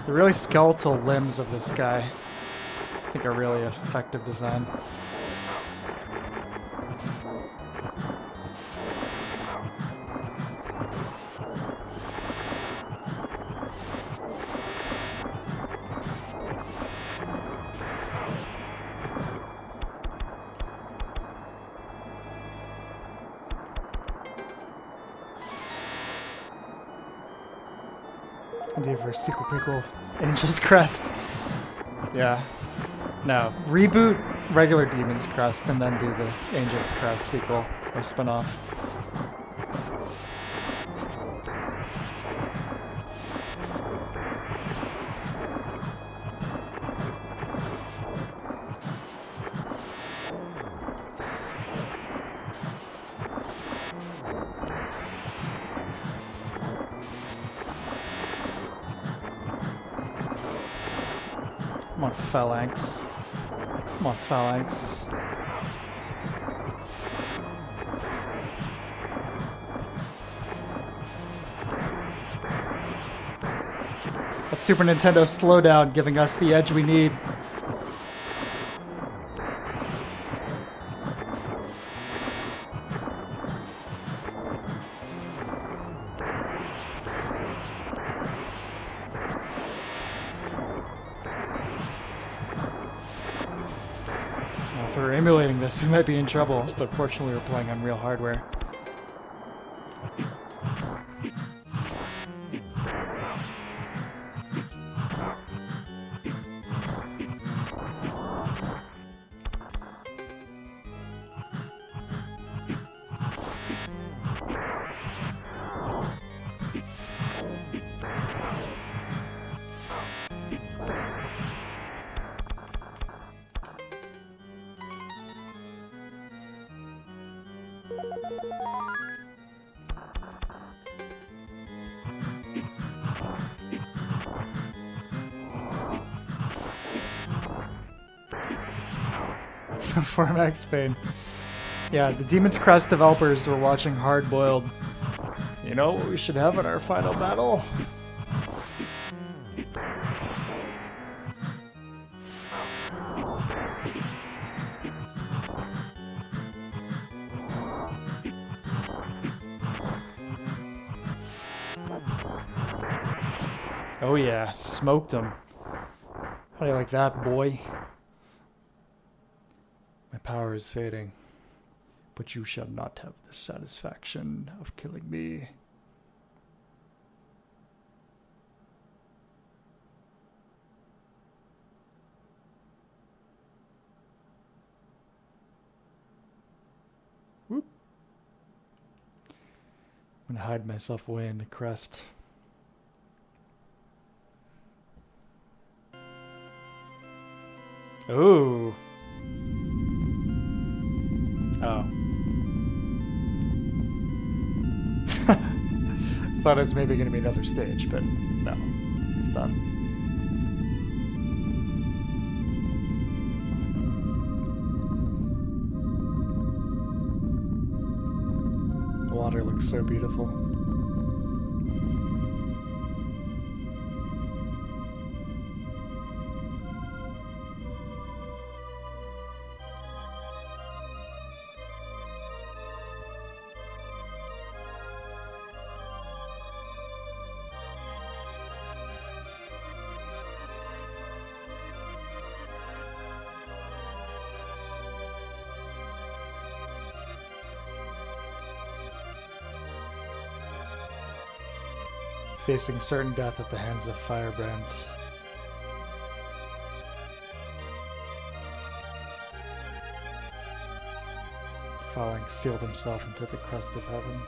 S1: The really skeletal limbs of this guy, I think, are really an effective design. Indeed, for a sequel prequel, Angel's Crest. Yeah. No. Reboot regular Demon's Crest and then do the Angel's Crest sequel or spin-off. Come on, Phalanx. Come on, Phalanx. A Super Nintendo slowdown giving us the edge we need. If we're emulating this, we might be in trouble, but fortunately we're playing on real hardware. For Max Payne. Yeah, the Demon's Crest developers were watching Hard Boiled. You know what we should have in our final battle? Oh yeah, smoked him. How do you like that, boy? My power is fading, but you shall not have the satisfaction of killing me. Whoop. I'm gonna hide myself away in the crest. Ooh. Oh. Thought it was maybe going to be another stage, but no. It's done. The water looks so beautiful. Facing certain death at the hands of Firebrand. Falling sealed himself into the crest of heaven.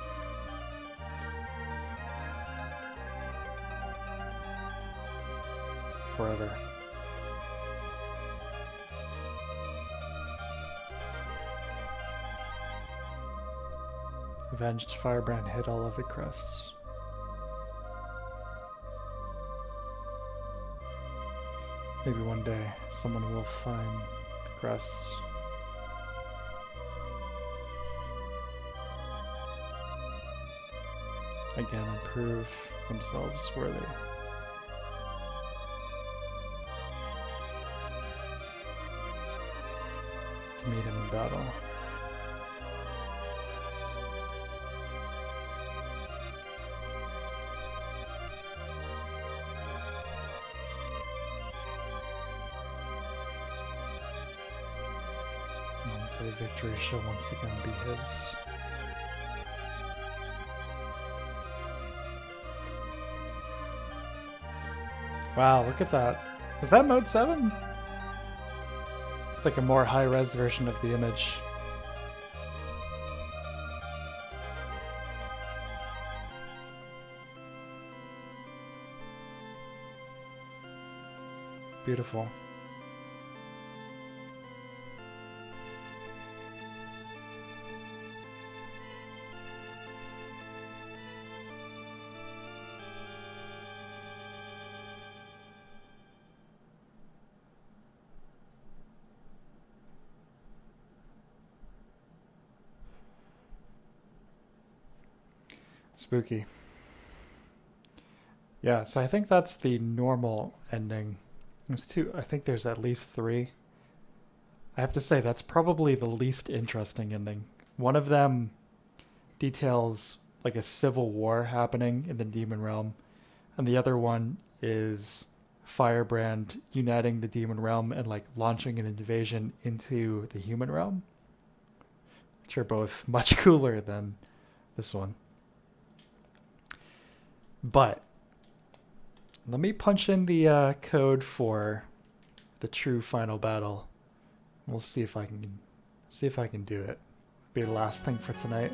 S1: Forever. Avenged Firebrand hit all of the crests. Maybe one day someone will find the crests. Again, and prove themselves worthy. To meet him in battle. The victory shall once again be his. Wow, look at that. Is that Mode 7? It's like a more high-res version of the image. Beautiful. Spooky. Yeah, so I think that's the normal ending. There's two. I think there's at least three. I have to say, that's probably the least interesting ending. One of them details like a civil war happening in the demon realm, and the other one is Firebrand uniting the demon realm and like launching an invasion into the human realm, which are both much cooler than this one. But let me punch in the code for the true final battle. We'll see if I can do it. Be the last thing for tonight.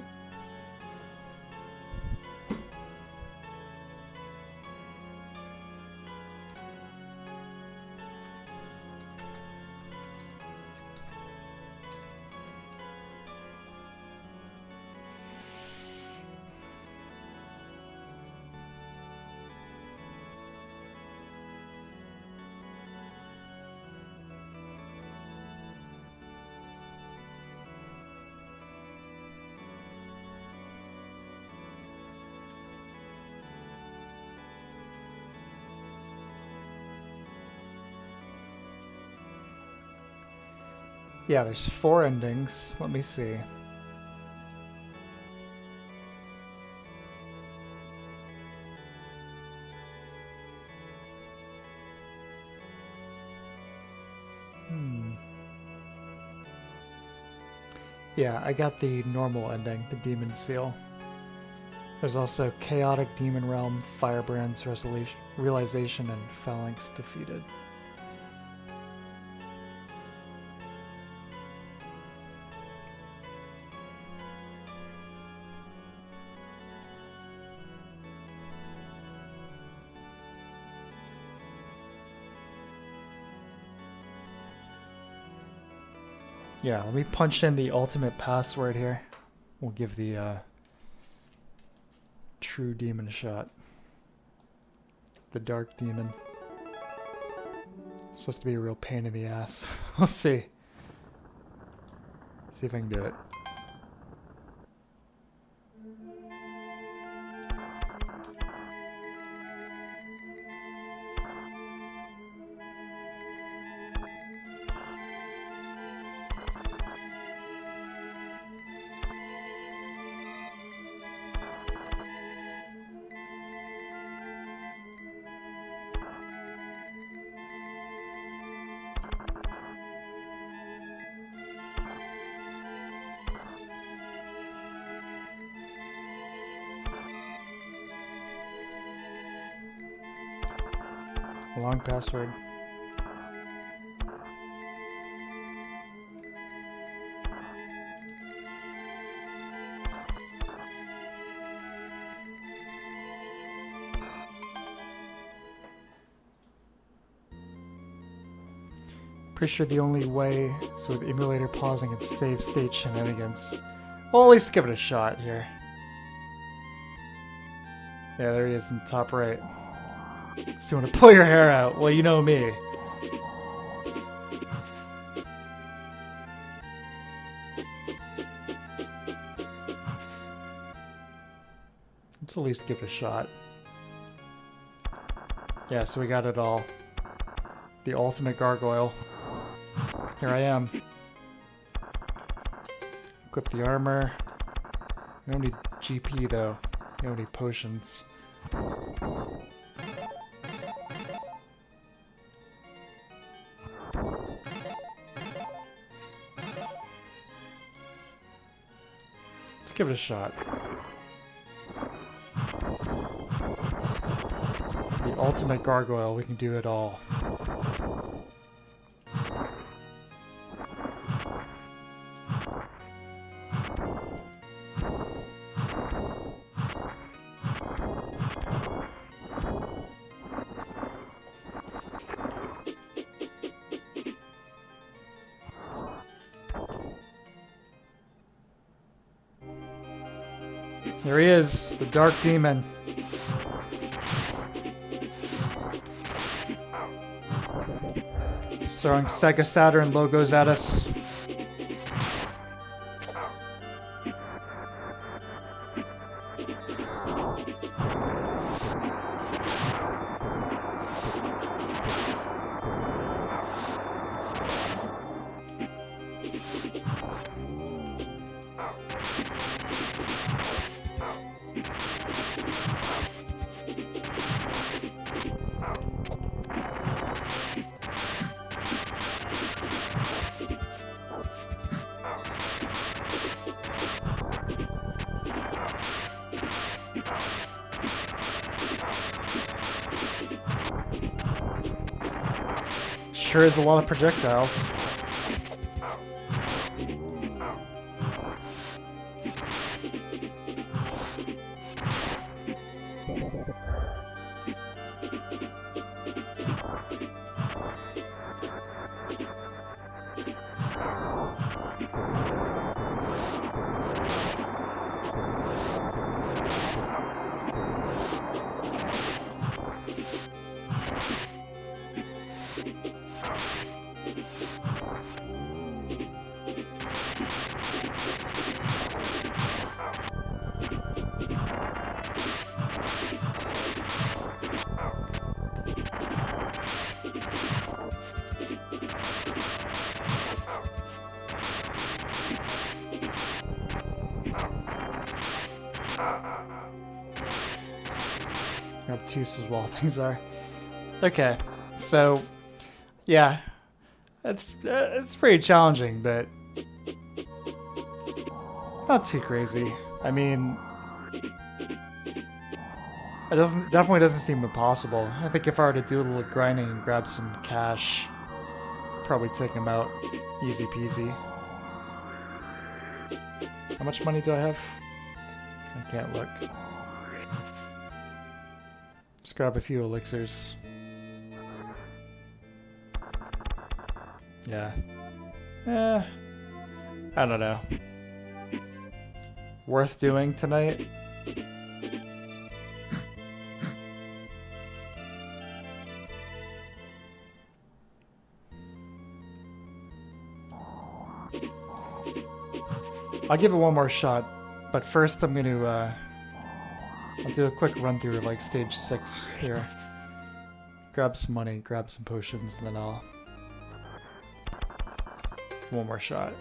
S1: Yeah, there's 4 endings. Let me see. Yeah, I got the normal ending, the Demon Seal. There's also Chaotic Demon Realm, Firebrand's Realization, and Phalanx Defeated. Yeah, let me punch in the ultimate password here. We'll give the true demon a shot. The dark demon. It's supposed to be a real pain in the ass. We'll see. See if I can do it. Long password. Pretty sure the only way is with emulator pausing and save state shenanigans. Well, at least give it a shot here. Yeah, there he is in the top right. So you want to pull your hair out? Well, you know me. Let's at least give it a shot. Yeah, so we got it all. The ultimate gargoyle. Here I am. Equip the armor. You don't need GP though. You don't need potions. Let's give it a shot. The ultimate gargoyle, we can do it all. Here he is, the Dark Demon. Throwing Sega Saturn logos at us. Sure is a lot of projectiles. obtuse as well things are. Okay, so yeah, it's pretty challenging, but not too crazy. I mean, it definitely doesn't seem impossible. I think if I were to do a little grinding and grab some cash, probably take him out easy peasy. How much money do I have? I can't look. Just grab a few elixirs. Yeah. I don't know. Worth doing tonight? I'll give it one more shot, but first I'm gonna I'll do a quick run through of like stage 6 here. Grab some money, grab some potions, and then I'll one more shot.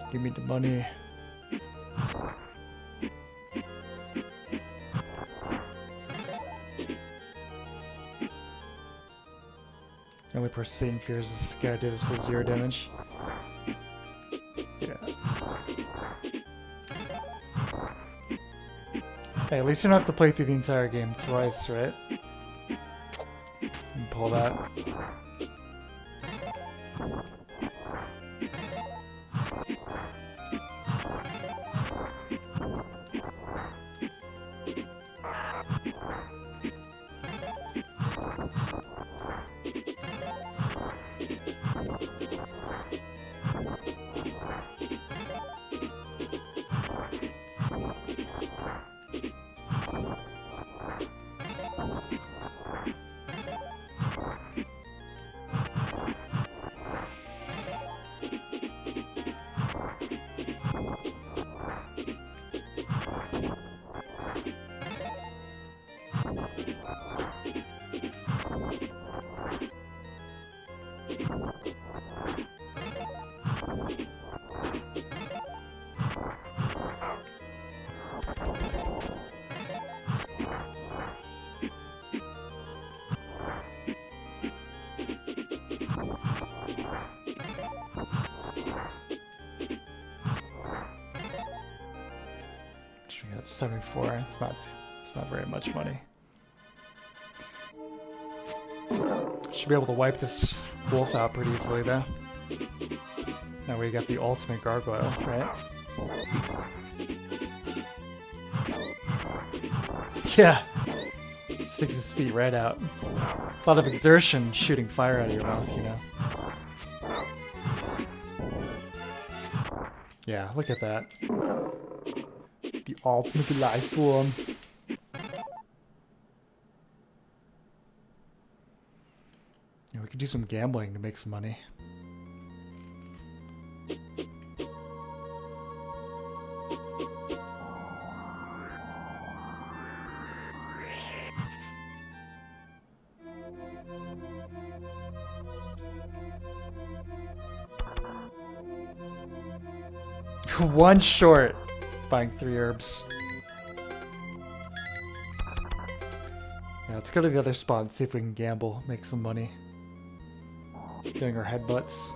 S1: Give me the money. The only person Satan fears is this guy did this with 0 damage. Yeah. Hey, at least you don't have to play through the entire game twice, right? And pull that. We got 74. It's not very much money. Should be able to wipe this wolf out pretty easily though. Now we got the ultimate gargoyle, right? Yeah! Sticks his feet right out. A lot of exertion shooting fire out of your mouth, you know. Yeah, look at that. The ultimate life form. Yeah, we could do some gambling to make some money. One short. Buying 3 herbs. Yeah, let's go to the other spot and see if we can gamble, make some money. Doing our headbutts.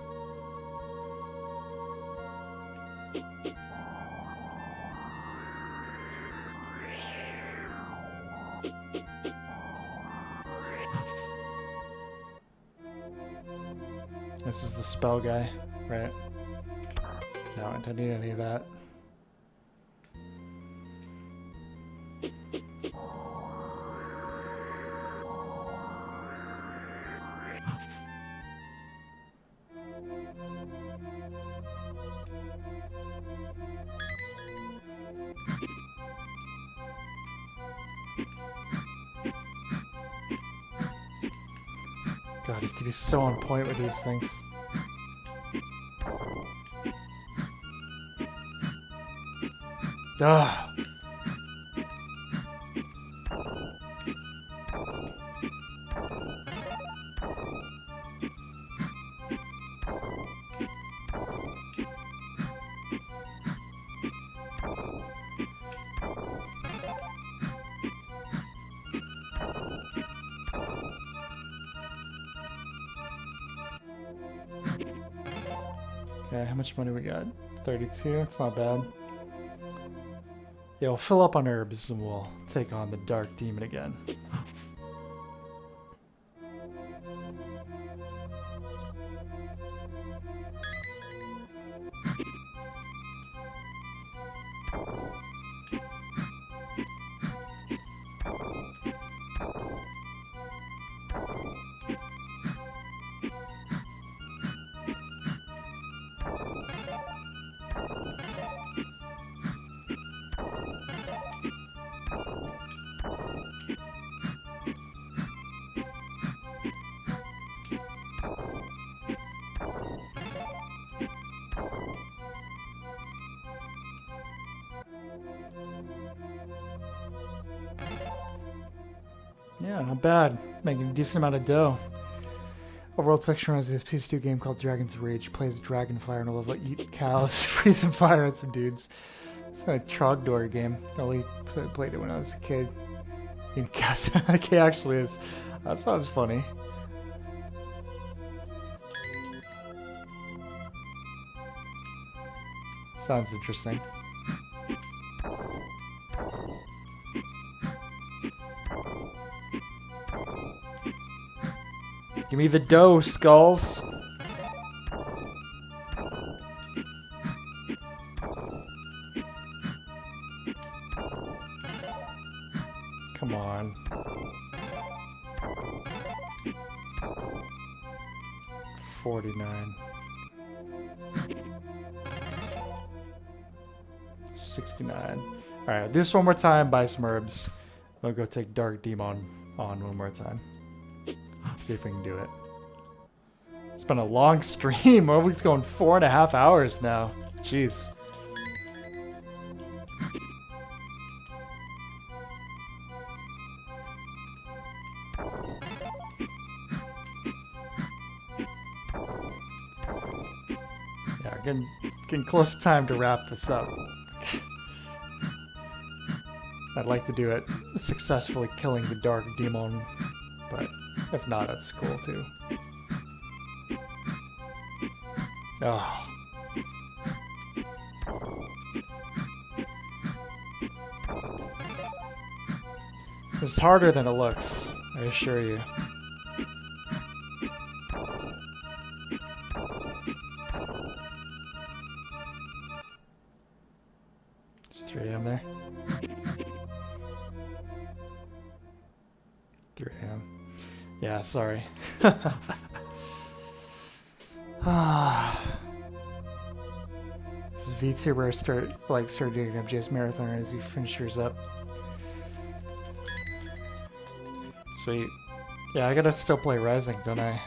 S1: This is the spell guy, right? No, I don't need any of that. God, you have to be so on point with these things. Ugh. Okay, how much money we got? 32? It's not bad. Yeah, we'll fill up on herbs and we'll take on the Dark Demon again. Yeah, not bad. Making a decent amount of dough. Overall section runs this PS2 game called Dragon's Rage. Plays a dragonfly on a level, eat cows, freeze some fire at some dudes. It's a Trogdor game. I only played it when I was a kid. In cast okay, actually is. That sounds funny. Sounds interesting. Give me the dough, skulls. Come on. $49. 69. Alright, do this one more time, buy some herbs. We'll go take Dark Demon on one more time. See if we can do it. It's been a long stream. We're going 4.5 hours now. Jeez. Yeah, getting close to time to wrap this up. I'd like to do it successfully killing the Dark Demon, but if not, that's cool too. Oh. It's harder than it looks, I assure you. There's 3 AM there. 3 AM. Yeah, sorry. This is VTuber start doing MJ's marathon as he finishes up. Sweet. Yeah, I gotta still play Rising, don't I?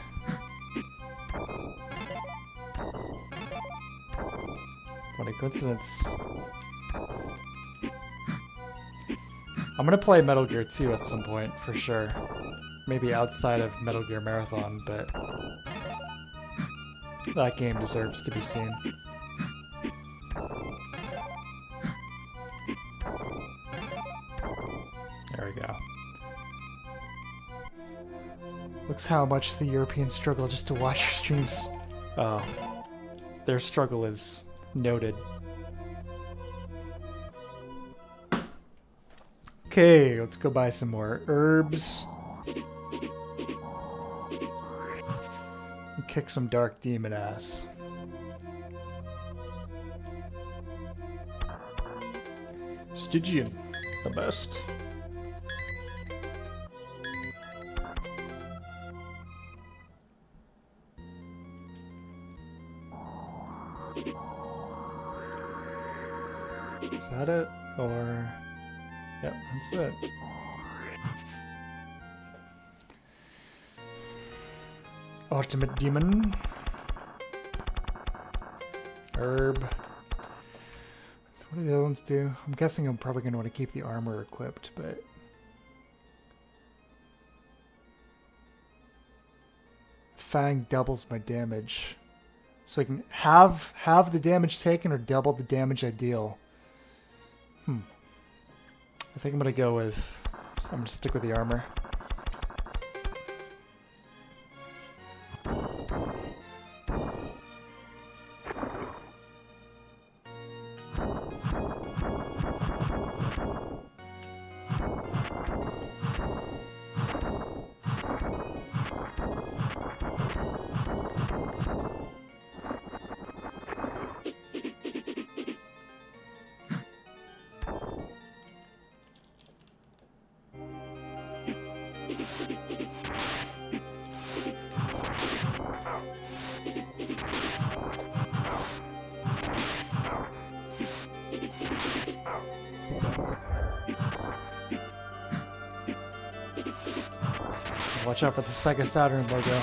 S1: What a coincidence. I'm gonna play Metal Gear 2 at some point, for sure. Maybe outside of Metal Gear Marathon, but that game deserves to be seen. There we go. Looks how much the Europeans struggle just to watch your streams. Oh, their struggle is noted. Okay, let's go buy some more herbs. And kick some Dark Demon ass. Stygian, the best. Is that it? Or... Yep, that's it. Ultimate Demon. Herb. So what do the other ones do? I'm guessing I'm probably going to want to keep the armor equipped, but... Fang doubles my damage. So I can have the damage taken or double the damage I deal. I think I'm going to go with... So I'm going to stick with the armor. Watch out for the Sega Saturn logo.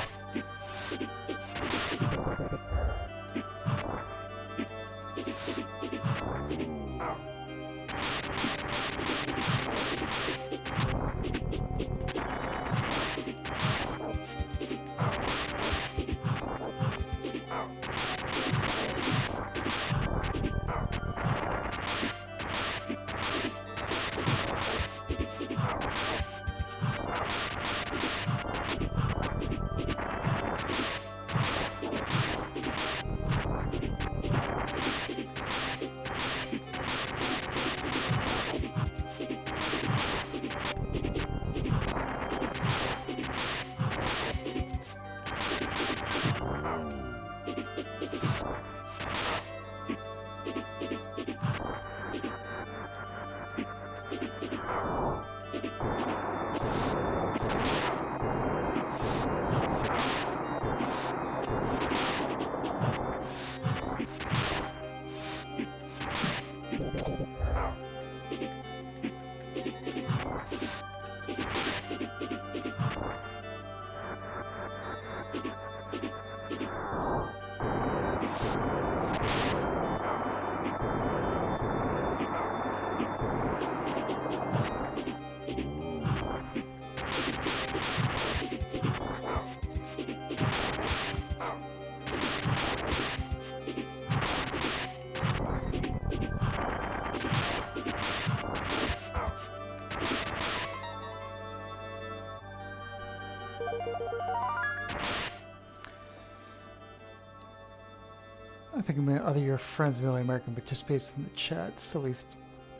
S1: I think other your friends of American participates in the chats, at least.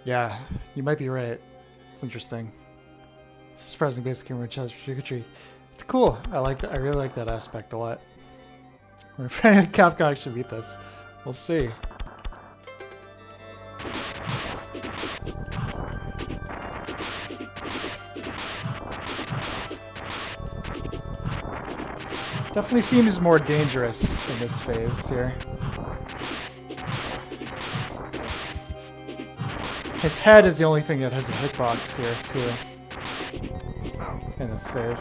S1: Yeah, you might be right. It's interesting. It's a surprising basic humor in chats for Trick-or-Treat. It's cool. I like that. I really like that aspect a lot. We're afraid Capcom actually beat this. We'll see. Definitely seems more dangerous in this phase here. His head is the only thing that has a hitbox here, too. In this phase.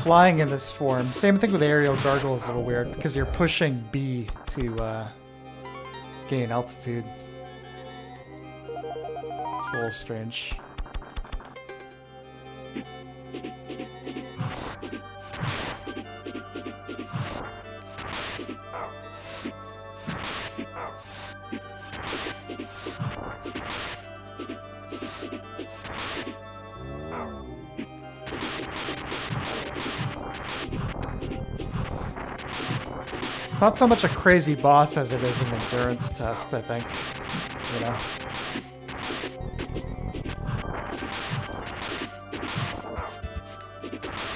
S1: Flying in this form. Same thing with aerial gargle is a little weird, because you're pushing B to gain altitude. It's a little strange. It's not so much a crazy boss as it is an endurance test, I think. You know?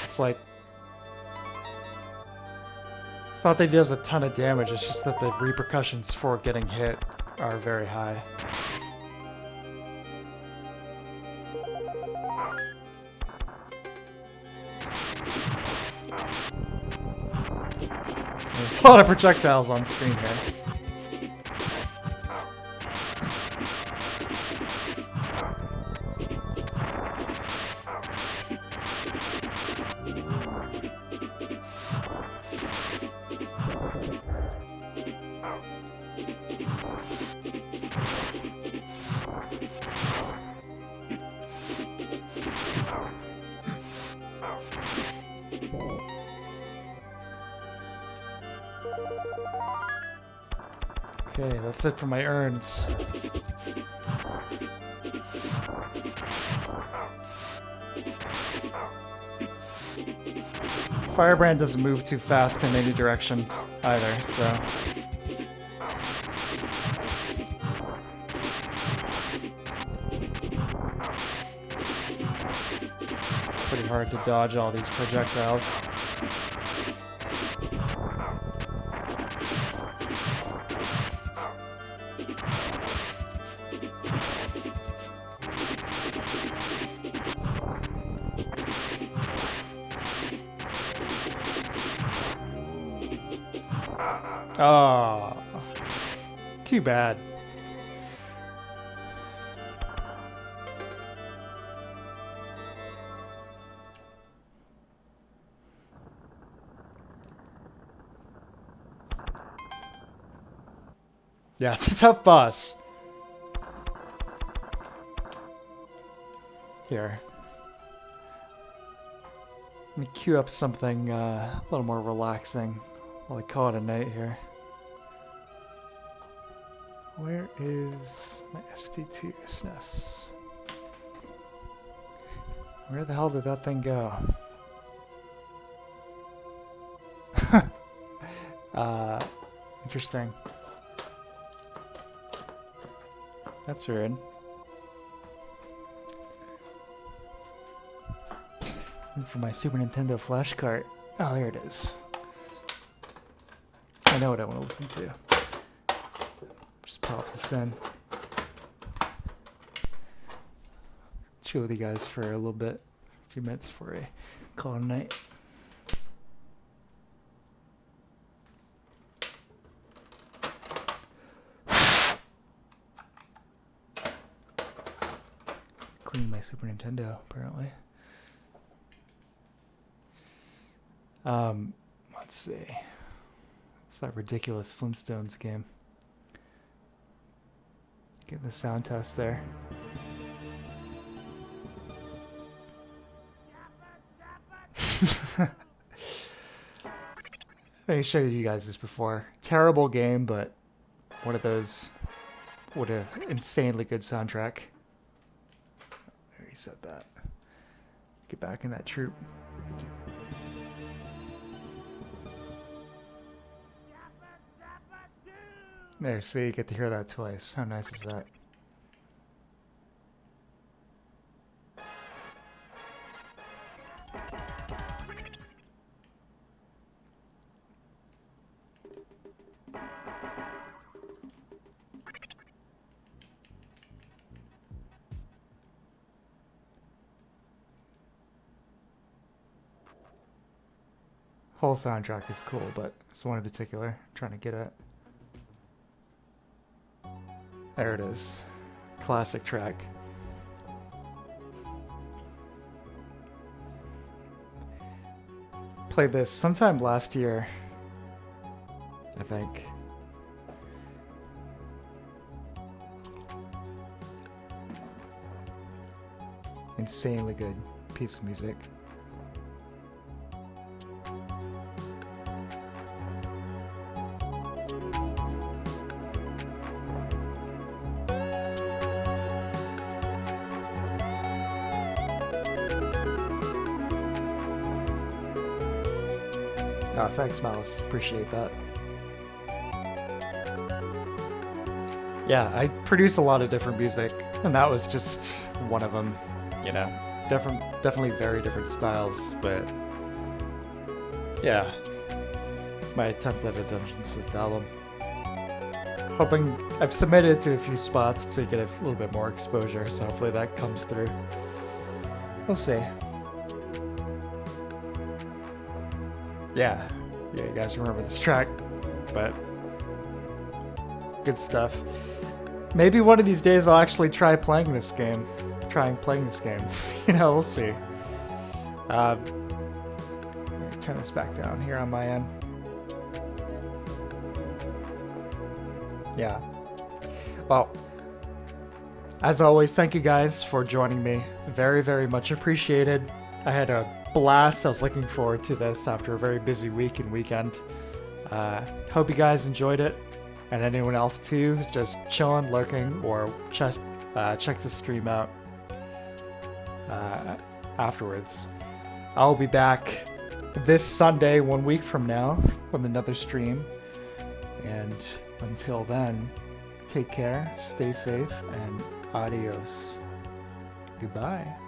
S1: It's like... It's not that he does a ton of damage, it's just that the repercussions for getting hit are very high. There's a lot of projectiles on screen here. Okay, that's it for my urns. Firebrand doesn't move too fast in any direction either, so... Pretty hard to dodge all these projectiles. Oh, too bad. Yeah, it's a tough boss. Here. Let me queue up something a little more relaxing while I call it a night here. Where is my SD2 SNES? Where the hell did that thing go? Interesting. That's weird. And for my Super Nintendo flash cart. Oh, here it is. I know what I want to listen to. Just pop this in. Chill with you guys for a little bit, a few minutes before I call it a night. Clean my Super Nintendo, apparently. Let's see. It's that ridiculous Flintstones game. Getting the sound test there. I think I showed you guys this before. Terrible game, but one of those with an insanely good soundtrack. I already said that. Get back in that troop. There, see, you get to hear that twice. How nice is that? Whole soundtrack is cool, but this one in particular, I'm trying to get at. There it is. Classic track. Played this sometime last year, I think. Insanely good piece of music. Oh, thanks, Mouse. Appreciate that. Yeah, I produce a lot of different music, and that was just one of them. You know, definitely very different styles, but yeah, my attempt at a Dungeons Synth album. Hoping I've submitted to a few spots to get a little bit more exposure, so hopefully that comes through. We'll see. Yeah, you guys remember this track, but good stuff. Maybe one of these days I'll actually try playing this game. You know, we'll see. Let me turn this back down here on my end. Yeah. Well, as always, thank you guys for joining me. Very, very much appreciated. I had a blast. I was looking forward to this after a very busy week and weekend. Hope you guys enjoyed it. and anyone else too who's just chilling, lurking, or checks the stream out afterwards. I'll be back this Sunday, 1 week from now, with another stream. And until then, take care, stay safe, and adios. Goodbye.